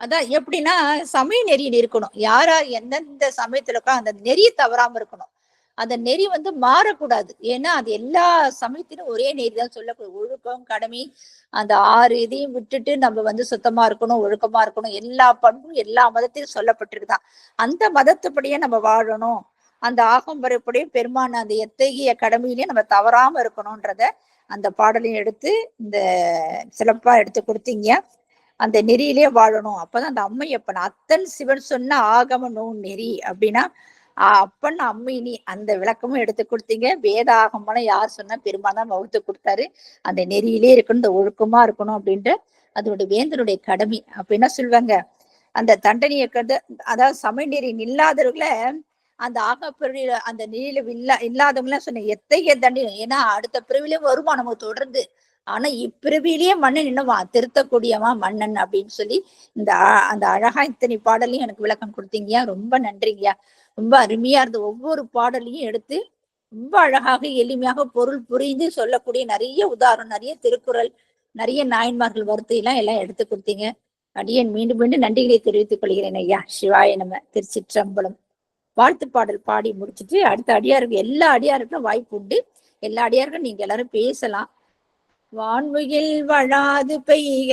அதான் எப்படின்னா சமய நெறியில் இருக்கணும். யாரா எந்தெந்த சமயத்துல இருக்கோ அந்த நெறிய தவறாம இருக்கணும். அந்த நெறி வந்து மாறக்கூடாது. ஏன்னா அது எல்லா சமயத்திலும் ஒரே நெறி தான் சொல்லக்கூடாது. ஒழுக்கம், கடமை, அந்த 6 இதையும் விட்டுட்டு நம்ம வந்து சுத்தமா இருக்கணும், ஒழுக்கமா இருக்கணும். எல்லா பண்பும் எல்லா மதத்திலும் சொல்லப்பட்டிருக்குதான். அந்த மதத்துப்படியே நம்ம வாழணும். அந்த ஆகம்பரைப்படியும் பெருமான அந்த எத்தகைய கடமையிலையும் நம்ம தவறாம இருக்கணும்ன்றத அந்த பாடலையும் எடுத்து இந்த சிறப்பா எடுத்து கொடுத்தீங்க. அந்த நெறியிலே வாழணும். அப்பதான் அந்த அம்மையப்பன் அத்தன் சிவன் சொன்ன ஆகம நூல் நெறி அப்படின்னா அப்பன் அம்மினி அந்த விளக்கமும் எடுத்து கொடுத்தீங்க. வேத ஆகமெல்லாம் யார் சொன்னா பெருமாதான் வகுத்து கொடுத்தாரு. அந்த நெறியிலே இருக்கணும், இந்த ஒழுக்கமா இருக்கணும் அப்படின்ட்டு அதனுடைய வேந்தனுடைய கடமை. அப்ப என்ன சொல்லுவாங்க, அந்த தண்டனையை கண்டு அதாவது சமய நெறி இல்லாதவர்களை அந்த ஆகப்பிரிவில அந்த நெறியில இல்லாதவங்களாம் சொன்ன எத்தகைய தண்டனை. ஏன்னா அடுத்த பிரிவிலே வருமா நமக்கு தொடர்ந்து. ஆனா இப்பிறவிலேயே மன்னன் என்னவா திருத்தக்கூடியவா மன்னன் அப்படின்னு சொல்லி அந்த அழகா இத்தனை பாடலையும் எனக்கு விளக்கம் கொடுத்தீங்கயா. ரொம்ப நன்றிங்கய்யா. ரொம்ப அருமையா இருந்த ஒவ்வொரு பாடலையும் எடுத்து ரொம்ப அழகாக எளிமையாக பொருள் புரிந்து சொல்லக்கூடிய நிறைய உதாரணம், நிறைய திருக்குறள், நிறைய நாயன்மார்கள் வருத்தையெல்லாம் எல்லாம் எடுத்து கொடுத்தீங்க. அடியேன் மீண்டும் மீண்டும் நன்றிகளை தெரிவித்துக் கொள்கிறேன் ஐயா. சிவாய நம. திருச்சிற்றம்பலம். வாழ்த்து பாடல் பாடி முடிச்சுட்டு அடுத்த அடியாருக்கு எல்லா அடியாருக்கும் வாய்ப்பு உண்டு. எல்லா அடியாருக்கும் நீங்க எல்லாரும் பேசலாம். வான்முகில் வழாது பெய்க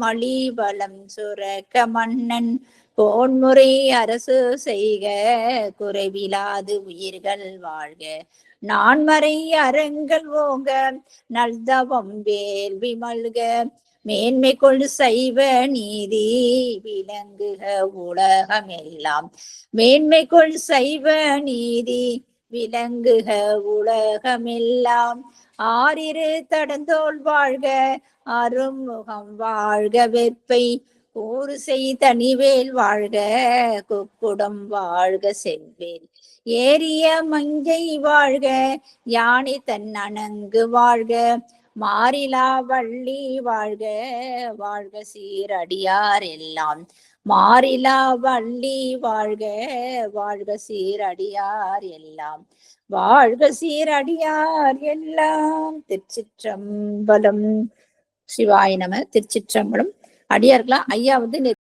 மலி வளம் சுரக்க மன்னன் போன்முறை அரசு செய்க குறைவிலாது உயிர்கள் வாழ்க நான்மறை அறங்கள் ஓங்க நல்தவம் வேள்வி மல்க மேன்மை கொள் சைவ நீதி விளங்குக உலகம் எல்லாம் மேன்மை கொள் சைவ நீதி விளங்குக உலகமெல்லாம் ஆறிரு தடந்தோள் வாழ்க அருமுகம் வாழ்க வெப்பை ஊறு செய் தனிவேல் வாழ்க குக்குடம் வாழ்க செவ்வேல் ஏரிய மங்கை வாழ்க யானை தன் அணங்கு வாழ்க மாறிலா வள்ளி வாழ்க வாழ்க சீரடியார் எல்லாம் மாறிலா வள்ளி வாழ்க வாழ்க சீரடியார் எல்லாம் வாழ்க சீரடியார் எல்லாம். திருச்சிற்றம்பலம். சிவாய நம. திருச்சிற்றம்பலம். அடியார்களா ஐயா வந்து